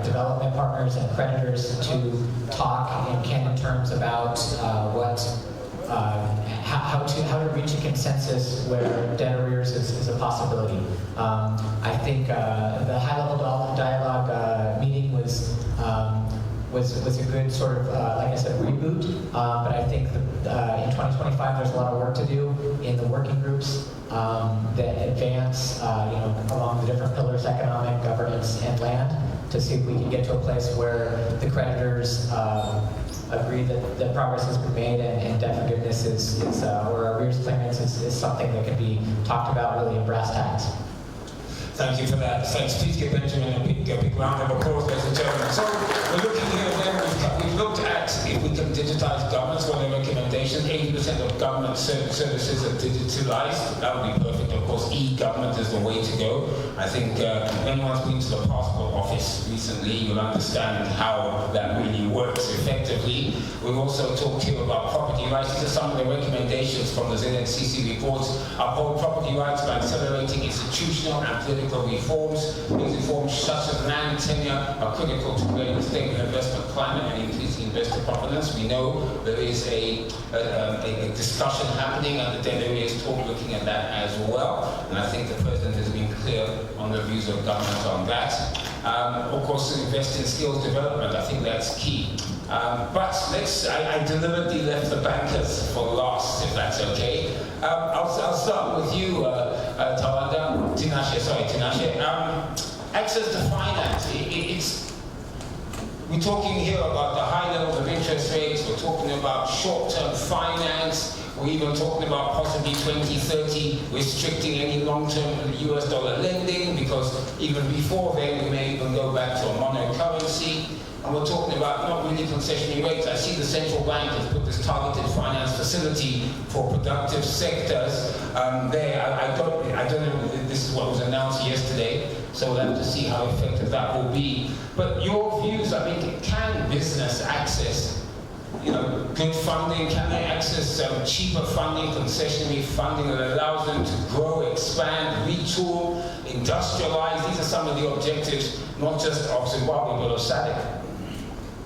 development partners and creditors to talk in candid terms about how to reach a consensus where debt arrears is a possibility. I think the high-level dialogue meeting was a good sort of, like I said, reboot. But I think in 2025 there's a lot of work to do in the working groups that advance, along the different pillars: economic, governance, and land, to see if we can get to a place where the creditors agree that progress has been made and debt forgiveness or arrears payments is something that can be talked about really in brass tacks. Thank you for that. Thanks. Please give Benjamin a big round of applause, ladies and gentlemen. So we're looking here then, we've looked at if we can digitize governments, what are the recommendations. 80% of government services are digitalized. That would be perfect. Of course, e-government is the way to go. I think anyone's been to the passport office recently, you'll understand how that really works effectively. We've also talked here about property rights. These are some of the recommendations from the ZNCC reports. Uphold property rights by accelerating institutional and political reforms. These reforms, such as land tenure, are critical to creating a stable investment climate and increasing investor confidence. We know there is a discussion happening at the debt arrears talk looking at that as well. And I think the President has been clear on the views of government on that. Of course, invest in skills development. I think that's key. But I deliberately left the bankers for last, if that's okay. I'll start with you, Tinashe. Access to finance. We're talking here about the high levels of interest rates. We're talking about short-term finance. We're even talking about possibly 2030 restricting any long-term US dollar lending, because even before then we may even go back to a mono currency. And we're talking about not really concessionary rates. I see the central bank has put this targeted finance facility for productive sectors there. I don't know if this is what was announced yesterday, so we'll have to see how effective that will be. But your views, I mean, can business access good funding? Can they access cheaper funding, concessionary funding that allows them to grow, expand, retool, industrialize? These are some of the objectives, not just of Zimbabwe, but of SADC.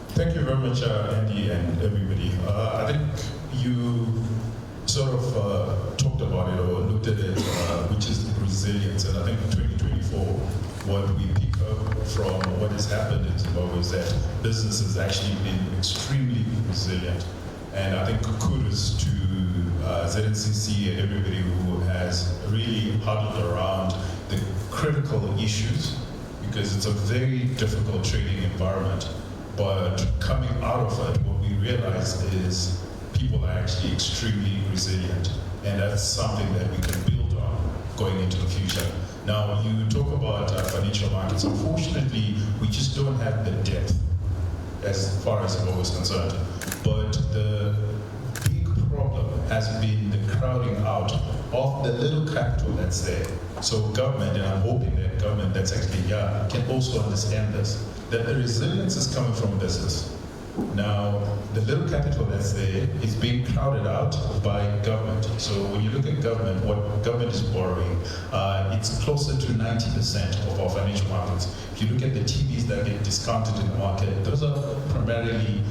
Thank you very much, Andy and everybody. I think you sort of talked about it or looked at it, which is the resilience. And I think in 2024, what we pick up from what has happened in Zimbabwe is that business has actually been extremely resilient. And I think kudos to ZNCC and everybody who has really huddled around the critical issues, because it's a very difficult trading environment. But coming out of it, what we realize is people are actually extremely resilient. And that's something that we can build on going into the future. Now, you talk about financial markets. Unfortunately, we just don't have the depth as far as Zimbabwe is concerned. But the big problem has been the crowding out of the little capital that's there. So government, and I'm hoping that government that's actually here can also understand this, that the resilience is coming from business. Now, the little capital that's there is being crowded out by government. So when you look at government, what government is borrowing, it's closer to 90% of our financial markets. If you look at the TVs that get discounted in the market, those are primarily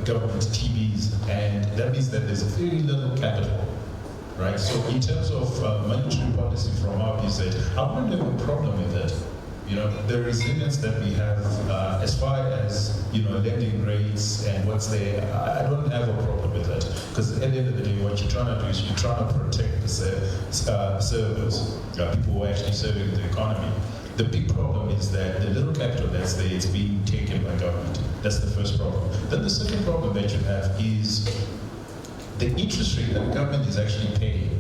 government TVs, and that means that there's very little capital. Right? So in terms of monetary policy from our piece, I wouldn't have a problem with it. The resilience that we have as far as, lending rates and what's there, I don't have a problem with it. Because at the end of the day, what you're trying to do is you're trying to protect the servers, people who are actually serving the economy. The big problem is that the little capital that's there is being taken by government. That's the first problem. Then the second problem that you have is the interest rate that the government is actually paying.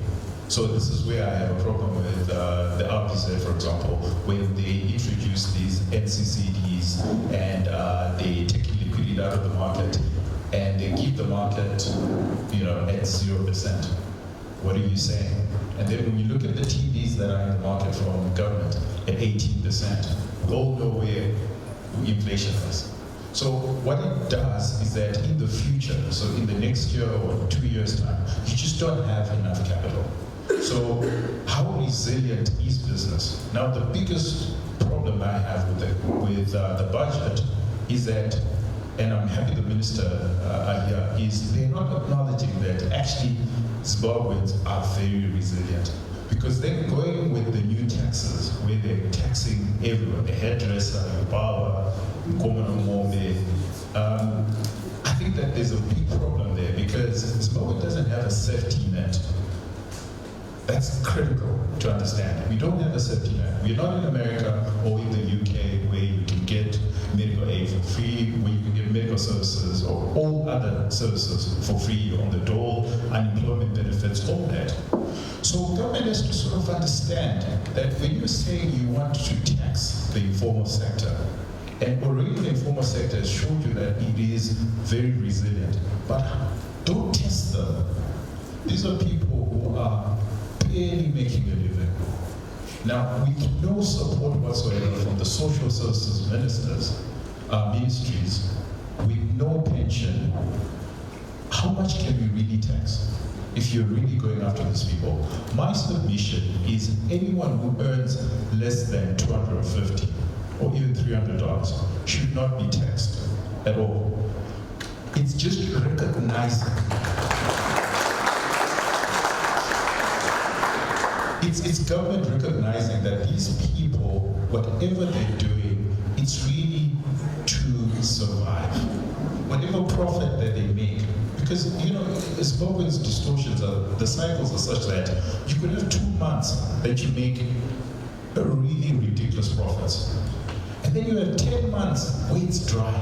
So this is where I have a problem with the RPZ, for example, when they introduce these NCCDs and they take liquidity out of the market and they keep the market, at 0%. What are you saying? And then when you look at the TVs that are in the market from government at 18%, go nowhere inflation is. So what it does is that in the future, so in the next year or 2 years' time, you just don't have enough capital. So how resilient is business? Now the biggest problem I have with the budget is that, and I'm happy the minister here, is they're not acknowledging that actually Zimbabweans are very resilient. Because they're going with the new taxes, where they're taxing everyone, the hairdresser, the barber, the common mombe. I think that there's a big problem there because Zimbabwe doesn't have a safety net. That's critical to understand. We don't have a safety net. We're not in America or in the UK where you can get medical aid for free, where you can get medical services or all other services for free on the dole, unemployment benefits, all that. So government has to sort of understand that when you're saying you want to tax the informal sector, and already the informal sector has showed you that it is very resilient, but don't test them. These are people who are barely making a living. Now, with no support whatsoever from the social services ministries, with no pension, how much can we really tax if you're really going after these people? My submission is anyone who earns less than $250 or even $300 should not be taxed at all. It's just recognizing. It's government recognizing that these people, whatever they're doing, it's really to survive. Whatever profit that they make, because Zimbabwe's distortions the cycles are such that you could have 2 months that you make a really ridiculous profits, and then you have 10 months where it's dry.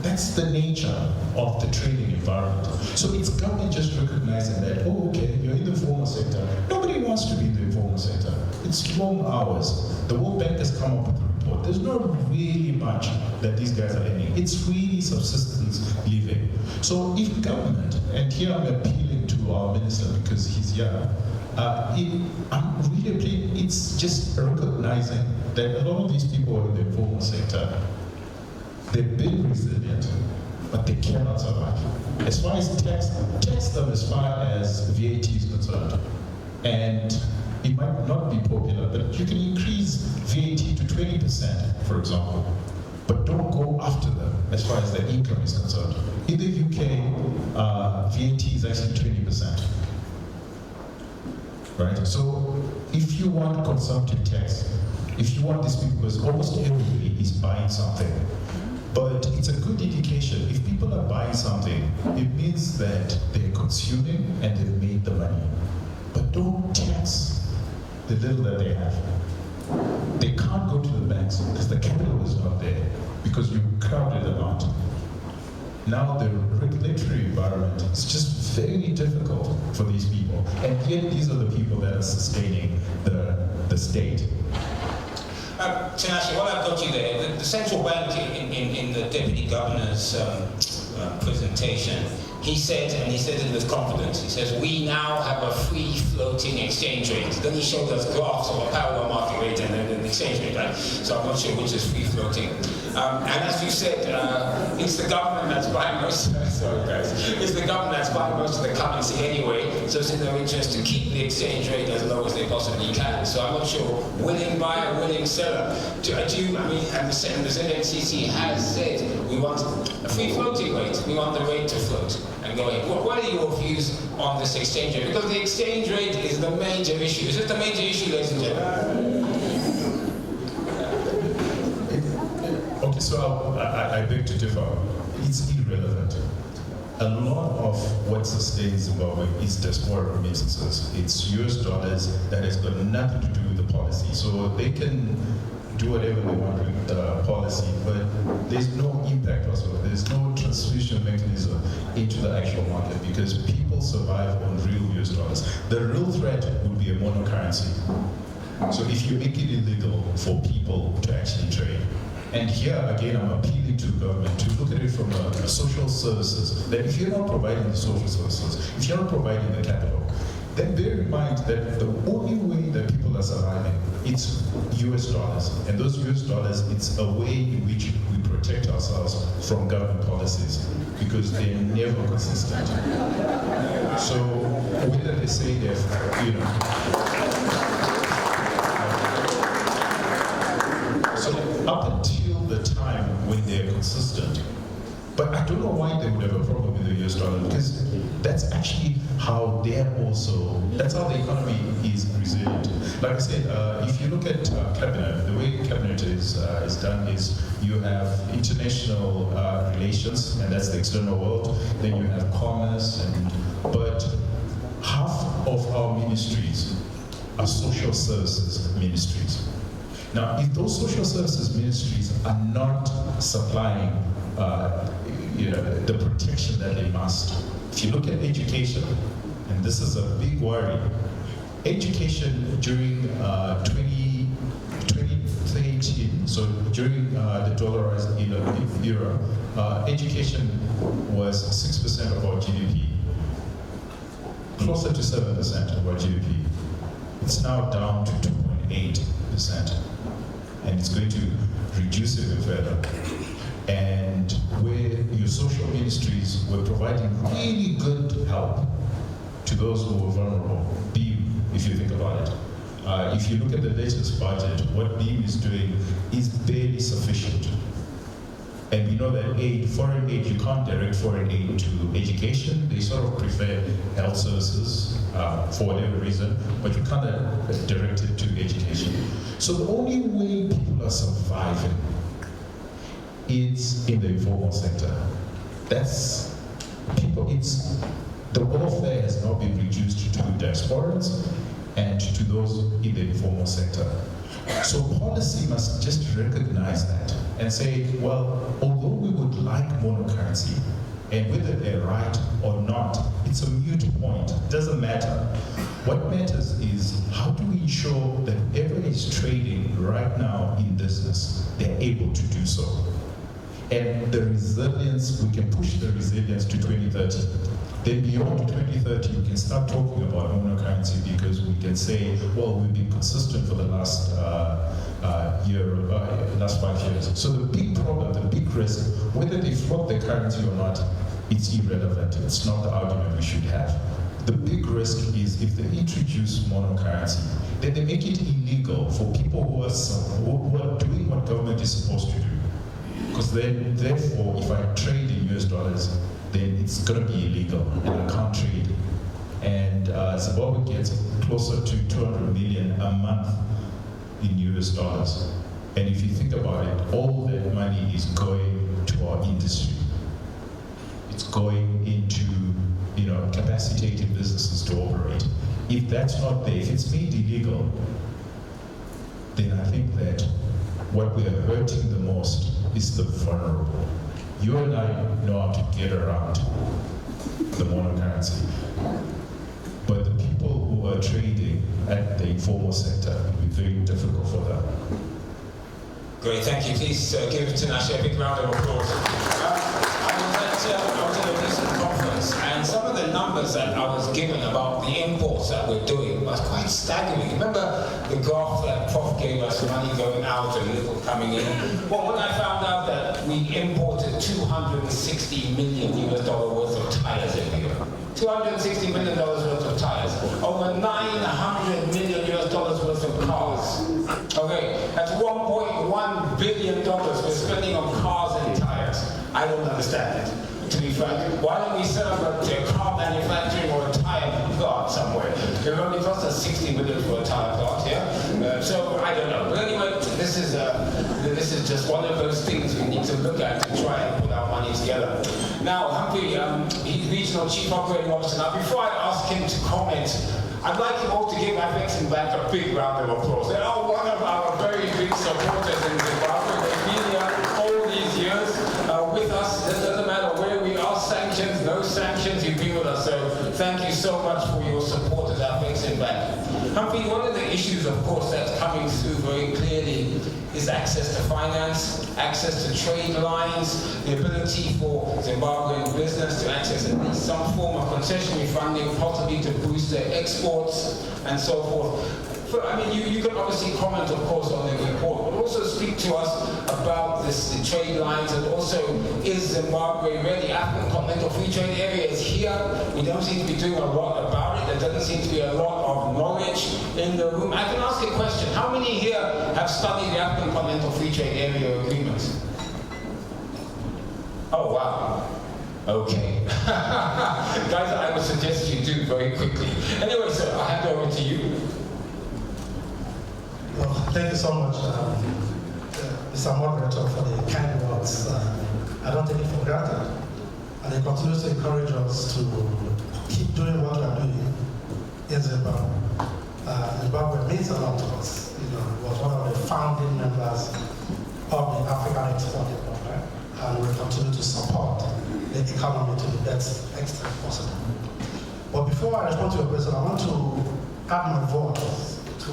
That's the nature of the trading environment. So it's government just recognizing that, oh, okay, you're in the informal sector. Nobody wants to be in the informal sector. It's long hours. The World Bank has come up with a report. There's not really much that these guys are earning. It's really subsistence living. So if government, and here I'm appealing to our minister because he's here, I'm really appealing, it's just recognizing that a lot of these people are in the informal sector. They've been resilient, but they cannot survive. As far as tax them as far as VAT is concerned. And it might not be popular, but you can increase VAT to 20%, for example. But don't go after them as far as their income is concerned. In the UK, VAT is actually 20%. Right? So if you want consumptive tax, if you want this people, because almost everybody is buying something. But it's a good indication. If people are buying something, it means that they're consuming and they've made the money. But don't tax the little that they have. They can't go to the banks because the capital is not there, because you crowded them out. Now the regulatory environment is just very difficult for these people. And yet these are the people that are sustaining the state. Tinashe, while I've got you there, the central bank in the deputy governor's presentation, he said, and he said it with confidence, he says, we now have a free-floating exchange rate. Then he showed us graphs of a parallel market rate and then an exchange rate, right? So I'm not sure which is free-floating. And as you said, it's the government that's buying most, sorry guys, it's the government that's buying most of the currency anyway, so it's in their interest to keep the exchange rate as low as they possibly can. So I'm not sure, willing buyer, willing seller. And the ZNCC has said, we want a free-floating rate, we want the rate to float and go ahead. What are your views on this exchange rate? Because the exchange rate is the major issue. Is it the major issue, ladies and gentlemen? Okay, so I beg to differ. It's irrelevant. A lot of what sustains Zimbabwe is diaspora remittances. It's US dollars that has got nothing to do with the policy. So they can do whatever they want with the policy, but there's no impact whatsoever. There's no transmission mechanism into the actual market because people survive on real US dollars. The real threat would be a monocurrency. So if you make it illegal for people to actually trade, and here again I'm appealing to the government to look at it from a social services, that if you're not providing the social services, if you're not providing the capital, then bear in mind that the only way that people are surviving, it's US dollars. And those US dollars, it's a way in which we protect ourselves from government policies because they're never consistent. So whether they say they're, so up until the time when they're consistent, but I don't know why they would have a problem with the US dollar how they're also, that's how the economy is resilient. Like I said, if you look at cabinet, the way cabinet is done is you have international relations, and that's the external world. Then you have commerce, but half of our ministries are social services ministries. Now, if those social services ministries are not supplying the protection that they must, if you look at education, and this is a big worry, education during 2018, so during the dollarized era, education was 6% of our GDP, closer to 7% of our GDP. It's now down to 2.8%, and it's going to reduce even further. And where your social ministries were providing really good help to those who were vulnerable, BEAM, if you think about it. If you look at the latest budget, what BEAM is doing is barely sufficient. And we know that foreign aid, you can't direct foreign aid to education. They sort of prefer health services for whatever reason, but you can't direct it to education. So the only way people are surviving is in the informal sector. That's people, the welfare has now been reduced to diasporans and to those in the informal sector. So policy must just recognize that and say, well, although we would like monocurrency, and whether they're right or not, it's a moot point, it doesn't matter. What matters is how do we ensure that whoever is trading right now in business, they're able to do so. And the resilience, we can push the resilience to 2030. Then beyond 2030, we can start talking about monocurrency because we can say, well, we've been consistent for the last last 5 years. So the big problem, the big risk, whether they float their currency or not, it's irrelevant. It's not the argument we should have. The big risk is if they introduce monocurrency, then they make it illegal for people who are doing what government is supposed to do. Because then, therefore, if I trade in US dollars, then it's going to be illegal and I can't trade. And Zimbabwe gets closer to 200 million a month in US dollars. And if you think about it, all that money is going to our industry. It's going into capacitating businesses to operate. If that's not there, if it's made illegal, then I think that what we are hurting the most is the vulnerable. You and I know how to get around the monocurrency, but the people who are trading at the informal sector, it will be very difficult for them. Great, thank you. Please give Tinashe a big round of applause. I was at a recent conference, and some of the numbers that I was given about the imports that we're doing was quite staggering. Remember the graph that Prof gave us, money going out and little coming in? Well, when I found out that we imported $260 million worth of tires every year. $260 million worth of tires. Over $900 million worth of cars. Okay, that's $1.1 billion we're spending on cars and tires. I don't understand it, to be frank. Why don't we set up a car manufacturing or a tire plant somewhere? It only costs us $60 million for a tire plant, yeah? So I don't know. But anyway, this is just one of those things we need to look at to try and put our money together. Now, Humphrey, he's Regional Chief Operating Officer. Now, before I ask him to comment, I'd like you all to give Afreximbank a big round of applause. They are one of our very big supporters in Zimbabwe. They've been here all these years with us. It doesn't matter where we are, sanctions, no sanctions, you've been with us. So thank you so much for your support at Afreximbank. Humphrey, one of the issues, of course, that's coming through very clearly is access to finance, access to trade lines, the ability for Zimbabwean business to access at least some form of concessionary funding, possibly to boost their exports and so forth. I mean, you can obviously comment, of course, on the report, but also speak to us about the trade lines, and also, is Zimbabwe ready? African Continental Free Trade Area is here. We don't seem to be doing a lot about it. There doesn't seem to be a lot of knowledge in the room. I can ask a question. How many here have studied the African Continental Free Trade Area agreements? Oh, wow. Okay. Guys, I would suggest you do very quickly. Anyway, sir, I'll hand over to you. Well, thank you so much, Mr. Moderator, for the kind words. I don't take it for granted. And it continues to encourage us to keep doing what we are doing in Zimbabwe. Zimbabwe means a lot to us. You know, it was one of the founding members of the African Exporting Program, and we continue to support the economy to the best extent possible. But before I respond to your question, I want to add my voice to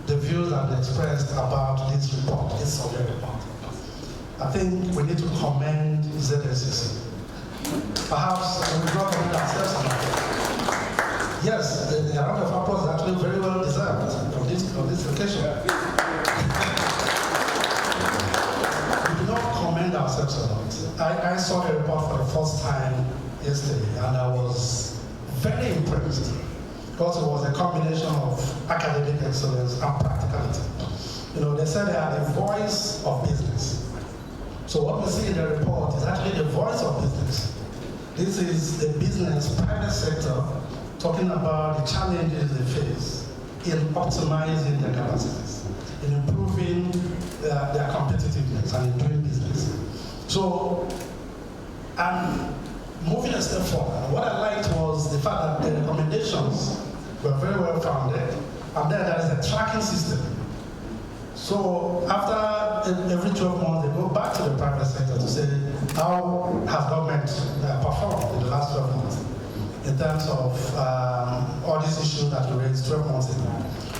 the views that are expressed about this report, this survey report. I think we need to commend ZSCC. Perhaps we will not commend ourselves enough. Yes, the round of applause is actually very well deserved on this occasion. We do not commend ourselves a lot. I saw the report for the first time yesterday, and I was very impressed because it was a combination of academic excellence and practicality. You know, they said they are the voice of business. So what we see in the report is actually the voice of business. This is the business, private sector, talking about the challenges they face in optimizing their capacities, in improving their competitiveness and in doing business. So, I'm moving a step forward. What I liked was the fact that the recommendations were very well founded, and then there is a tracking system. So after every 12 months, they go back to the private sector to say, how has government performed in the last 12 months in terms of all these issues that we raised 12 months ago.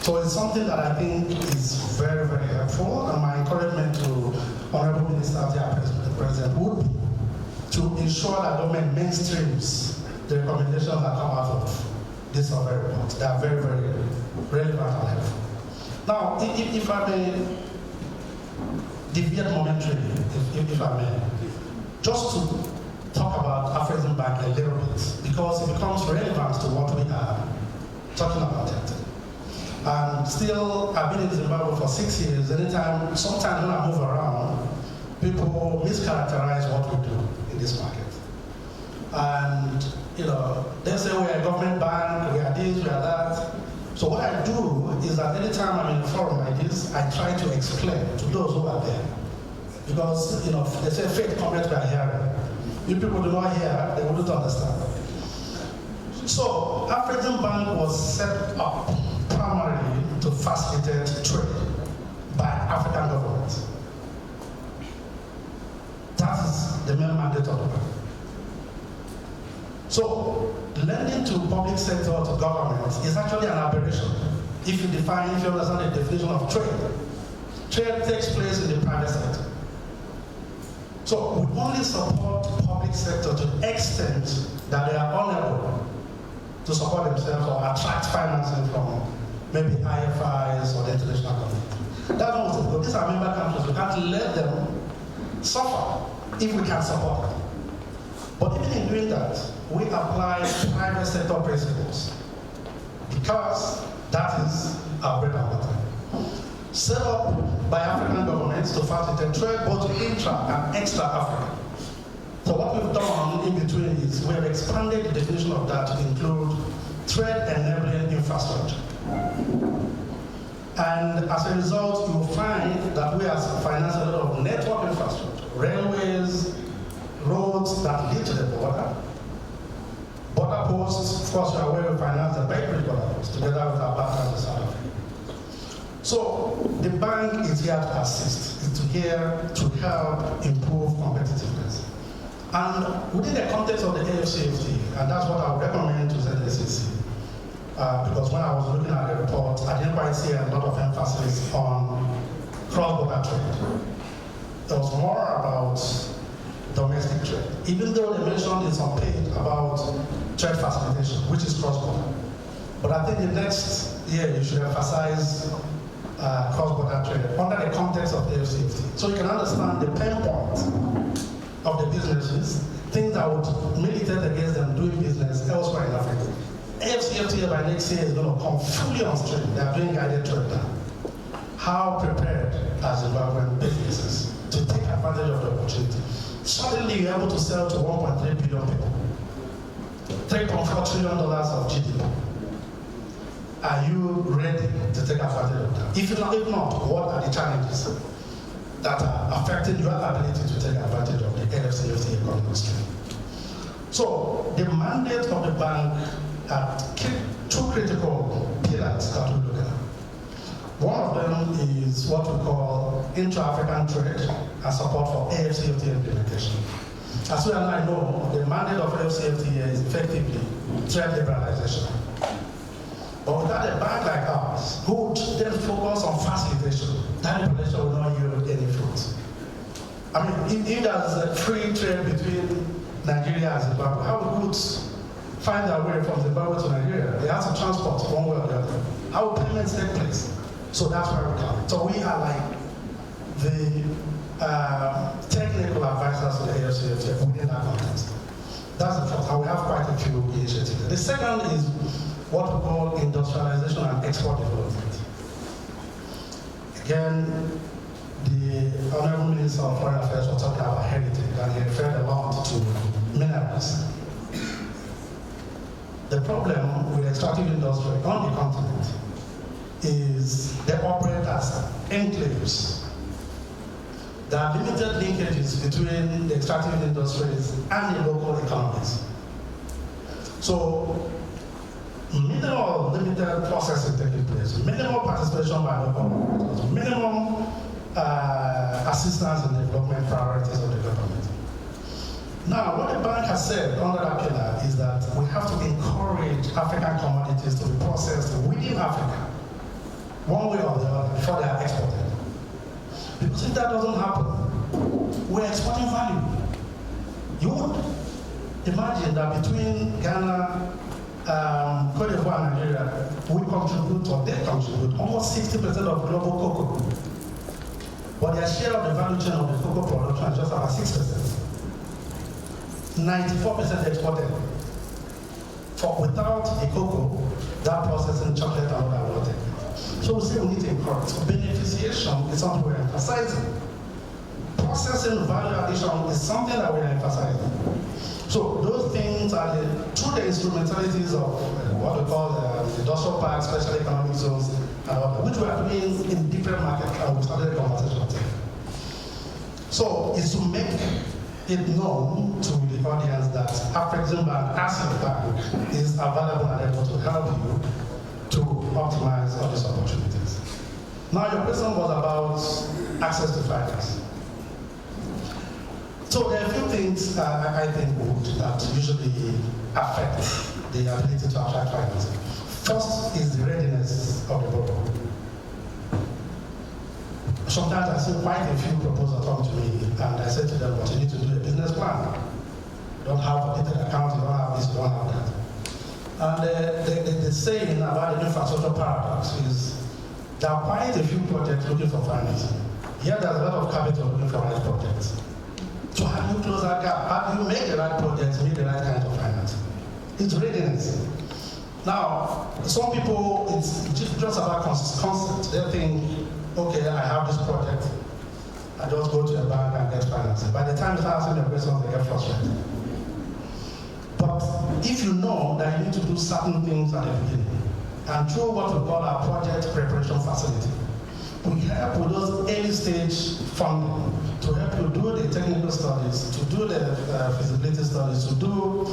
So it's something that I think is very, very helpful, and my encouragement to Honorable Minister, the President, would be to ensure that government mainstreams the recommendations that come out of this survey report. They are very, very relevant and helpful. Now, if I may deviate momentarily, if I may, just to talk about Afreximbank a little bit, because it becomes relevant to what we are talking about it. And still, I've been in Zimbabwe for 6 years. Sometimes when I move around, people mischaracterize what we do in this market. And, you know, they say we're a government bank, we are this, we are that. So what I do is that anytime I'm in a forum like this, I try to explain to those who are there. Because, you know, they say faith cometh by hearing. If people do not hear, they wouldn't understand. So, Afreximbank was set up primarily to facilitate trade by African governments. That is the main mandate of the bank. So, lending to public sector, to government, is actually an aberration. If you understand the definition of trade. Trade takes place in the private sector. So, we only support public sector to the extent that they are unable to support themselves or attract financing from maybe IFIs or the international community. That's what we do. These are member countries. We can't let them suffer if we can support them. But even in doing that, we apply private sector principles because that is our bread and butter. Set up by African governments to facilitate trade both intra and extra-Africa. So what we've done in between is we have expanded the definition of that to include trade-enabling infrastructure. And as a result, you will find that we have financed a lot of network infrastructure, railways, roads that lead to the border posts. Of course, you are aware we finance the bakery border posts together with our partners in South Africa. So the bank is here to assist, is here to help improve competitiveness. And within the context of the AFCFT, and that's what I would recommend to ZSCC, because when I was looking at the report, I didn't quite see a lot of emphasis on cross-border trade. It was more about domestic trade, even though they mentioned in some page about trade facilitation, which is cross-border. But I think the next year you should emphasize cross-border trade under the context of the AFCFT. So you can understand the pain point of the businesses, things that would militate against them doing business elsewhere in Africa. AFCFTA by next year is going to come fully on stream. They are doing guided trade now. How prepared are Zimbabwean businesses to take advantage of the opportunity? Suddenly you're able to sell to 1.3 billion people, $3.4 trillion of GDP. Are you ready to take advantage of that? If not, what are the challenges that are affecting your ability to take advantage of the LFCFTA economic stream? So the mandate of the bank are two critical pillars that we look at. One of them is what we call intra-African trade and support for AFCFTA implementation. As well as I know, the mandate of AFCFTA is effectively trade liberalization. But without a bank like ours, who would then focus on facilitation, that liberalization will not yield any fruit. I mean, if there's a free trade between Nigeria and Zimbabwe, how would goods find their way from Zimbabwe to Nigeria? They have to transport one way or the other. How will payments take place? So that's where we come. So we are like the technical advisors to the AFCFTA within that context. That's the first, and we have quite a few initiatives. The second is what we call industrialization and export development. Again, the Honorable Minister of Foreign Affairs was talking about heritage, and he referred a lot to minerals. The problem with extractive industry on the continent is they operate as enclaves. There are limited linkages between the extractive industries and the local economies. So, minimal limited processing taking place, minimal participation by local operators, minimum assistance in development priorities of the government. Now, what the bank has said under that pillar is that we have to encourage African commodities to be processed within Africa, one way or the other, before they are exported. Because if that doesn't happen, we're exporting value. You would imagine that between Ghana, Cote d'Ivoire, and Nigeria, we contribute, or they contribute, almost 60% of global cocoa. But their share of the value chain of the cocoa production is just about 6%. 94% exported. For without the cocoa, that processing chocolate and all that will take. So we say we need to encourage. So beneficiation is something we're emphasizing. Processing value addition is something that we're emphasizing. So those things are through the instrumentalities of what we call the industrial parks, special economic zones, and all that, which we are doing in different markets, and we started the conversation today. So it's to make it known to the audience that Afreximbank as a bank is available and able to help you to optimize all these opportunities. Now your question was about access to finance. So there are a few things I think that usually affect the ability to attract financing. First is the readiness of the borrower. Sometimes I see quite a few proposals come to me, and I say to them, but you need to do a business plan. You don't have a detailed account, you don't have this, you don't have that. And the saying about the infrastructure paradox is there are quite a few projects looking for financing. Here there's a lot of capital looking for right projects. So how do you close that gap? How do you make the right projects, make the right kind of financing? It's readiness. Now, some people, it's just about concept. They think, okay, I have this project. I just go to a bank and get financing. By the time you start asking the questions, they get frustrated. But if you know that you need to do certain things at the beginning, and through what we call our project preparation facility, we help with those early stage funding to help you do the technical studies, to do the feasibility studies, to do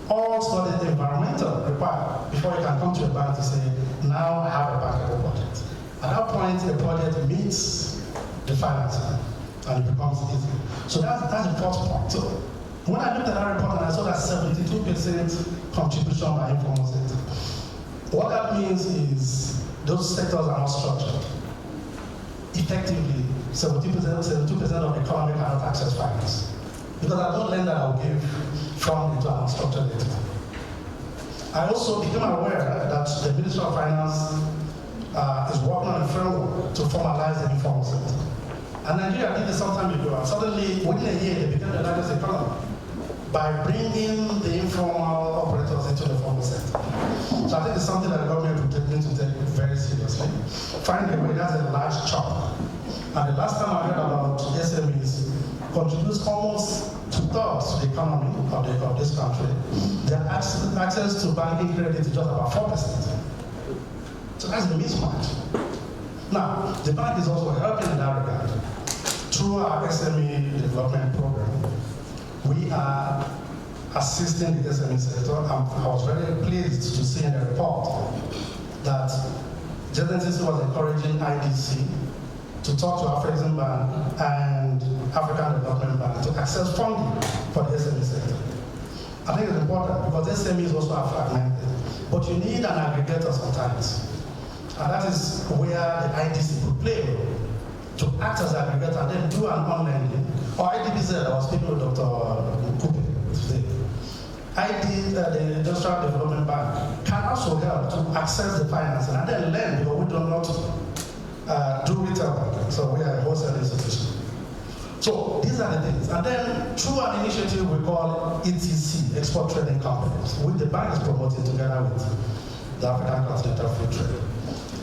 all studies environmental required before you can come to a bank to say, now I have a bankable project. At that point, the project meets the financing and it becomes easy. So that's the first point. So when I looked at that report and I saw that 72% contribution by informal sector, what that means is those sectors are not structured. Effectively, 72% of the economy cannot access finance. Because I don't lender that will give funding to an unstructured entity. I also became aware that the Ministry of Finance is working on a framework to formalize the informal sector. And Nigeria did this some time ago, and suddenly, within a year, they became the largest economy by bringing the informal operators into the formal sector. So I think it's something that the government will need to take very seriously. Find a way, that's a large chunk. And the last time I heard about SMEs, contributes almost 20% of this country, their access to banking credit is just about 4%. So that's a mismatch. Now, the bank is also helping in that regard. Through our SME development program, we are assisting the SME sector. I was very pleased to see in the report that JNCC was encouraging IDC to talk to Afreximbank and African Development Bank to access funding for the SME sector. I think it's important because SMEs also are fragmented, but you need an aggregator sometimes. And that is where the IDC could play a role, to act as an aggregator and then do an on-lending. Or IDBZ, I was speaking with Dr. Kuda today. The Industrial Development Bank can also help to access the financing and then lend, because we do not do retail banking, so we are a wholesale institution. So these are the things. And then through an initiative we call ETC, Export Trading Companies, which the bank is promoting together with the African Continental Free Trade,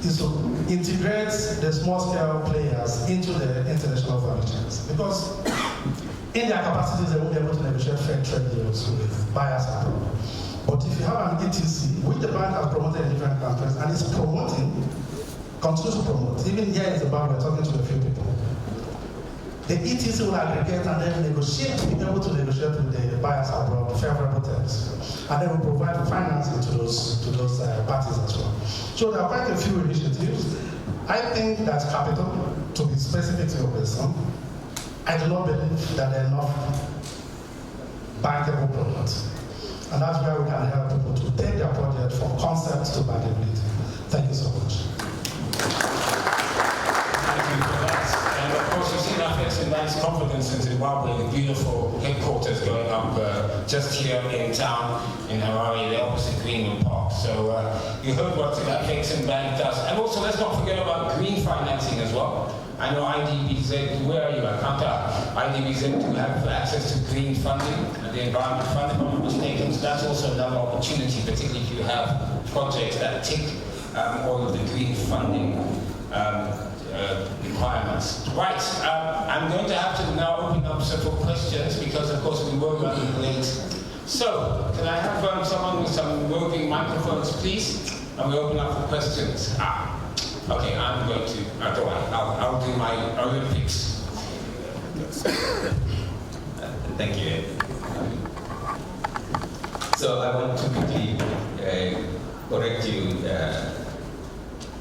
is to integrate the small-scale players into the international value chains. Because in their capacities, they won't be able to negotiate fair trade deals with buyers abroad. But if you have an ETC, which the bank has promoted in different countries, and is promoting, continues to promote, even here in Zimbabwe, we're talking to a few people, the ETC will aggregate and then negotiate, be able to negotiate with the buyers abroad, favorable terms. And then we provide financing to those parties as well. So there are quite a few initiatives. I think that's capital, to be specific to your question. I do not believe that there are enough bankable products. And that's where we can help people to take their project from concept to bankability. Thank you so much. Thank you for that. And of course, you've seen Afreximbank's confidence in Zimbabwe, the beautiful headquarters going up just here in town in Harare, the opposite Greenwood Park. So you heard what Afreximbank does. And also, let's not forget about green financing as well. I know IDBZ, where are you? I can't tell. IDBZ do have access to green funding, the environment fund, if I'm not mistaken. So that's also another opportunity, particularly if you have projects that tick all of the green funding requirements. Right, I'm going to have to now open up several questions because, of course, we were running late. So, can I have someone with some roving microphones, please? And we open up for questions. Okay, I'm going to, don't worry, I'll do my Olympics. Thank you. So I want to quickly correct you.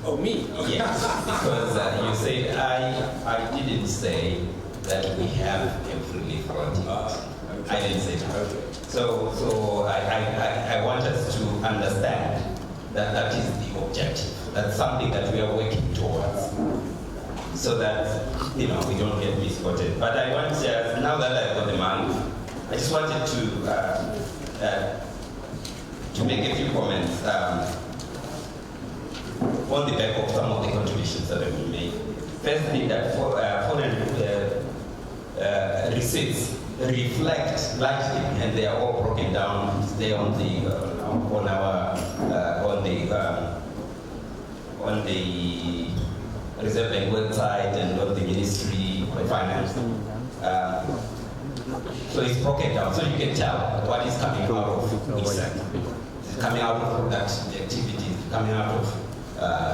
Oh, me? Okay. Yes, because you said I didn't say that we have a fully fronted. I didn't say that. Okay. So I want us to understand that that is the objective. That's something that we are working towards, so that we don't get misquoted. But I want now that I've got the money, I just wanted to make a few comments on the back of some of the contributions that have been made. Firstly, that foreign receipts reflect largely, and they are all broken down. They on the Reserve Bank website and on the Ministry of Finance. So it's broken down, so you can tell what is coming out of each sector. It's coming out of production activities, coming out of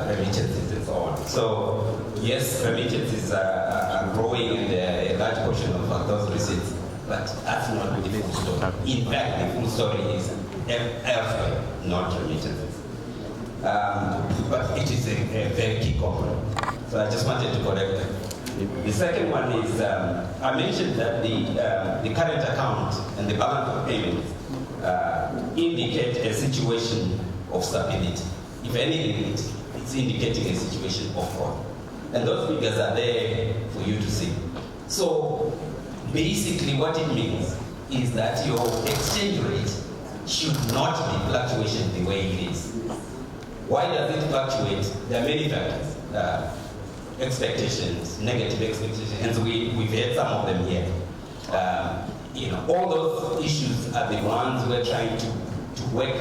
remittances and so on. So yes, remittances are growing, and a large portion of those receipts, but that's not the full story. In fact, the full story is elsewhere, not remittances. But it is a very key component. So I just wanted to correct that. The second one is, I mentioned that the current account and the balance of payments indicate a situation of stability. If anything, it's indicating a situation of fraud. And those figures are there for you to see. So basically what it means is that your exchange rate should not be fluctuating the way it is. Why does it fluctuate? There are many factors. Expectations, negative expectations, and we've had some of them here. All those issues are the ones we're trying to work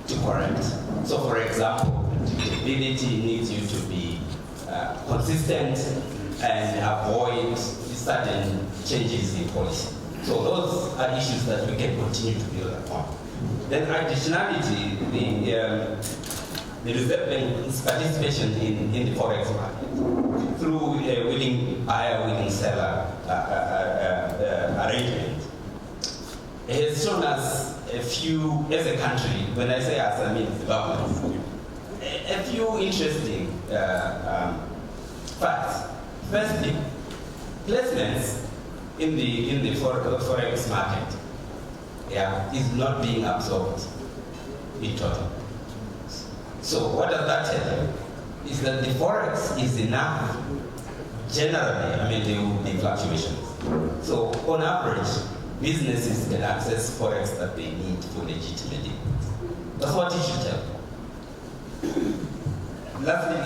to correct. So for example, predictability needs you to be consistent and avoid sudden changes in policy. So those are issues that we can continue to build upon. Then additionality, the Reserve Bank's participation in the forex market through a willing buyer, willing seller arrangement has shown us a few, as a country, when I say us, I mean Zimbabwe, a few interesting facts. Firstly, placements in the forex market is not being absorbed in total. So what does that tell you? Is that the forex is enough. Generally, I mean, there will be fluctuations. So on average, businesses can access forex that they need for legitimate needs. That's what it should tell you. Lastly,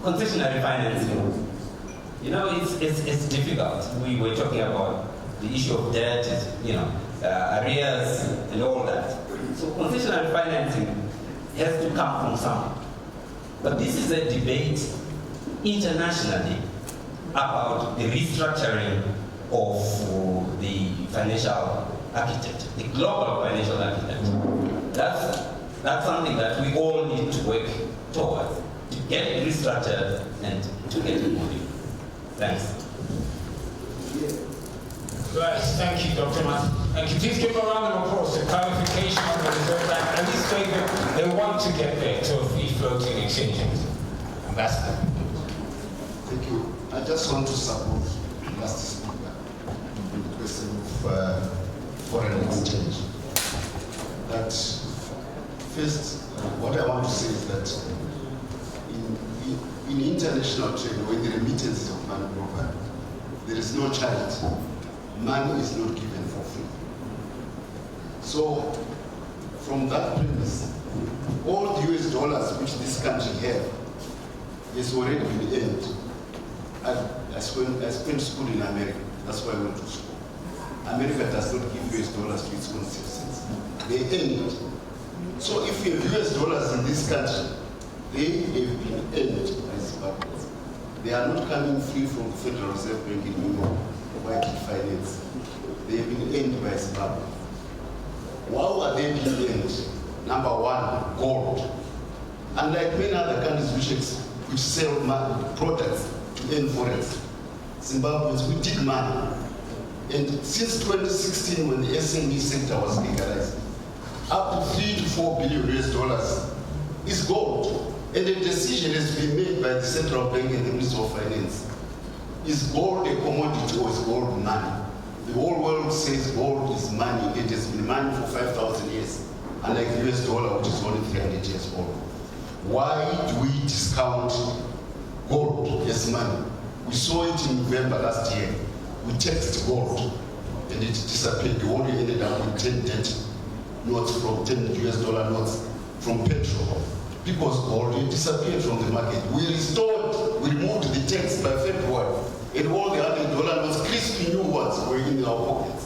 concessionary financing. You know, it's difficult. We were talking about the issue of debt, arrears and all that. So concessionary financing has to come from somewhere. But this is a debate internationally about the restructuring of the financial architecture, the global financial architecture. That's something that we all need to work towards, to get it restructured and to get it moving. Thanks. Right, thank you, Dr. Martin. And can you please give a round of applause to clarification on the Reserve Bank? At least they want to get there to a free floating exchange. Ambassador. Thank you. I just want to support the last speaker on the question of foreign exchange. That first, what I want to say is that in international trade, when the remittances of money provided, there is no charity. Money is not given for free. So, from that premise, all the US dollars which this country have has already been earned. I spent school in America. That's why I went to school. America does not give US dollars to its own citizens. They earn it. So if you have US dollars in this country, they have been earned by Zimbabweans. They are not coming free from the Federal Reserve Bank in Nwungo or by finance. They have been earned by Zimbabwe. How are they being earned? Number one, gold. Unlike many other countries which sell products to earn forex, Zimbabweans, we dig money. And since 2016, when the SME sector was legalized, up to $3 to $4 billion is gold. And a decision has been made by the central bank and the Ministry of Finance. Is gold a commodity or is gold money? The whole world says gold is money. It has been money for 5,000 years, unlike the US dollar, which is only 300 years old. Why do we discount gold as money? We saw it in November last year. We taxed gold and it disappeared. We only ended up with 10 US dollar notes from petrol. Because gold disappeared from the market. We removed the tax by February, and all the $100 notes, crispy new ones, were in our pockets.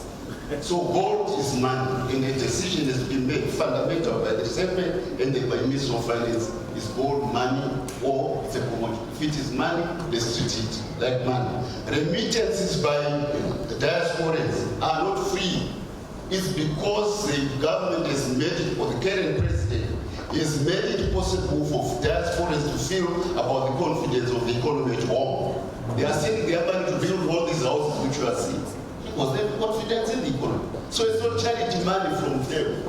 So gold is money, and a decision has been made fundamental by the Reserve Bank and by the Ministry of Finance. Is gold money or it's a commodity? If it is money, let's treat it like money. Remittances by the diasporans are not free. It's because the government has made it, or the current president has made it possible for diasporans to feel about the confidence of the economy at home. They are sending their money to build all these houses which you are seeing, because they have confidence in the economy. So it's not charity money from them.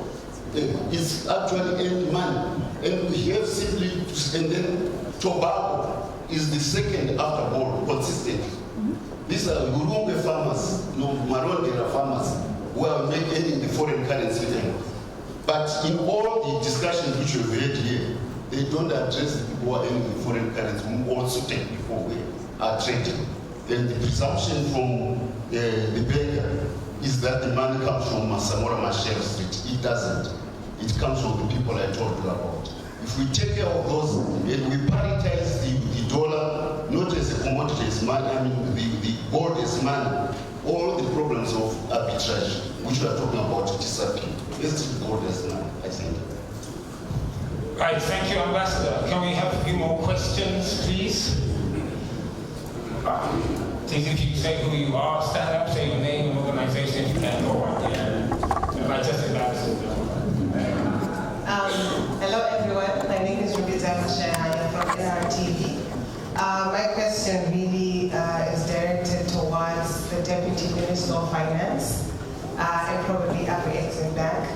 It's actually earned money. And we have simply, and then tobacco is the second after gold, consistently. These are Urunga farmers, Marondera farmers, who are earning the foreign currency then. But in all the discussions which we've had here, they don't address the people who are earning the foreign currency, who also take before we are trading. Then the presumption from the banker is that the money comes from Samora Machel Street. It doesn't. It comes from the people I told you about. If we take care of those and we prioritize the dollar, not as a commodity, as money, I mean the gold as money, all the problems of arbitrage, which we are talking about, disappear. Let's take gold as money, I think. Right, thank you, Ambassador. Can we have a few more questions, please? Please, if you say who you are, stand up, say your name and organization if you can go on. Hello everyone, my name is Tinashe. I am from RTV. My question really is directed towards the Deputy Minister of Finance and probably Afreximbank.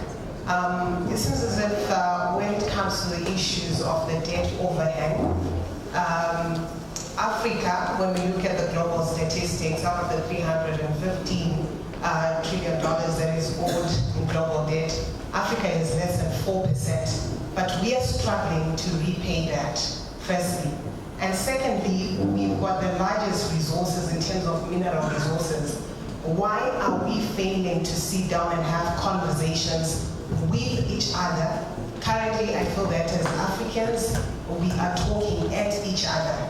It seems as if when it comes to the issues of the debt overhang, Africa, when we look at the global statistics, out of the $315 trillion that is owed in global debt, Africa is less than 4%. But we are struggling to repay that, firstly. And secondly, we've got the largest resources in terms of mineral resources. Why are we failing to sit down and have conversations with each other? Currently, I feel that as Africans, we are talking at each other.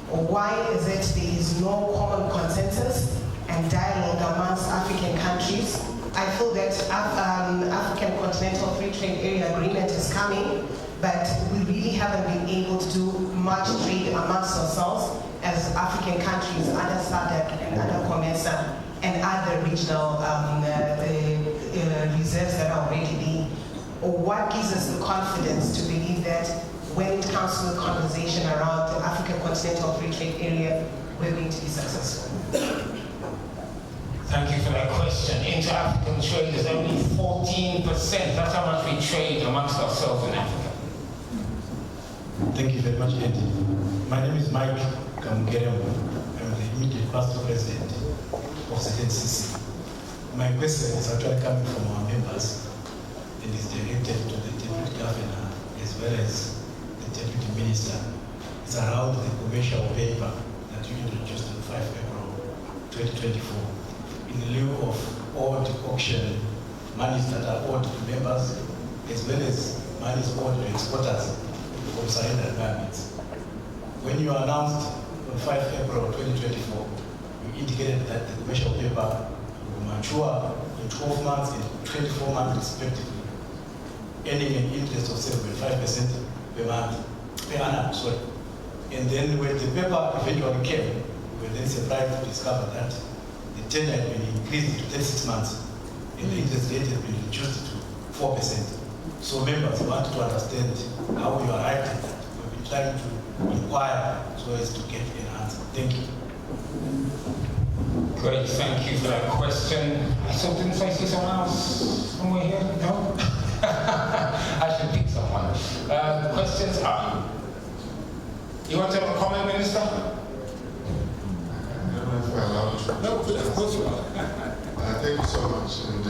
Why is it there is no common consensus and dialogue amongst African countries? I feel that African Continental Free Trade Area Agreement is coming, but we really haven't been able to do much trade amongst ourselves as African countries, other SADC and other COMESA and other regional reserves that are already being. Or what gives us the confidence to believe that when it comes to the conversation around the African Continental Free Trade Area, we're going to be successful? Thank you for that question. Inter-African trade is only 14%. That's how much we trade amongst ourselves in Africa. Thank you very much, Andy. My name is Mike Kamugeremu. I'm the immediate past president of the NCC. My question is actually coming from our members and is directed to the Deputy Governor as well as the Deputy Minister. It's around the commercial paper that you introduced on 5 April 2024. In lieu of owed auction monies that are owed to members, as well as monies owed to exporters from surrender garments. When you announced on 5 April 2024, you indicated that the commercial paper will mature in 12 months and 24 months respectively, earning an interest of 7.5% per month, per annum, sorry. And then when the paper eventually came, we were then surprised to discover that the tenure had been increased to 36 months and the interest rate had been reduced to 4%. So members want to understand how you arrived at that. We've been trying to inquire so as to get an answer. Thank you. Great, thank you for that question. I still didn't I see someone else somewhere here? No? I should pick someone. Questions are. You want to have a comment, Minister? I don't know if we're allowed to. No, of course you are. Thank you so much, and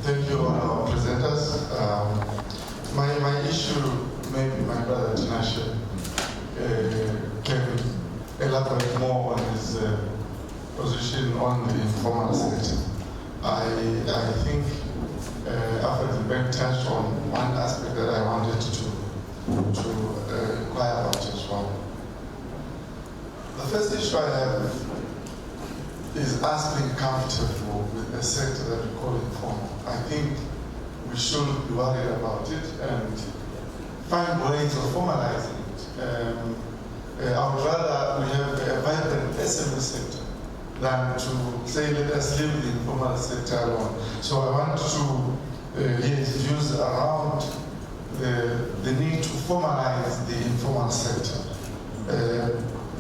thank you all our presenters. My issue, maybe my brother Tinashe can elaborate more on his position on the informal sector. I think Afreximbank touched on one aspect that I wanted to inquire about as well. The first issue I have is us being comfortable with the sector that we call informal. I think we should be worried about it and find ways of formalizing it. I would rather we have a vibrant SME sector than to say let us leave the informal sector alone. So I want to hear his views around the need to formalize the informal sector.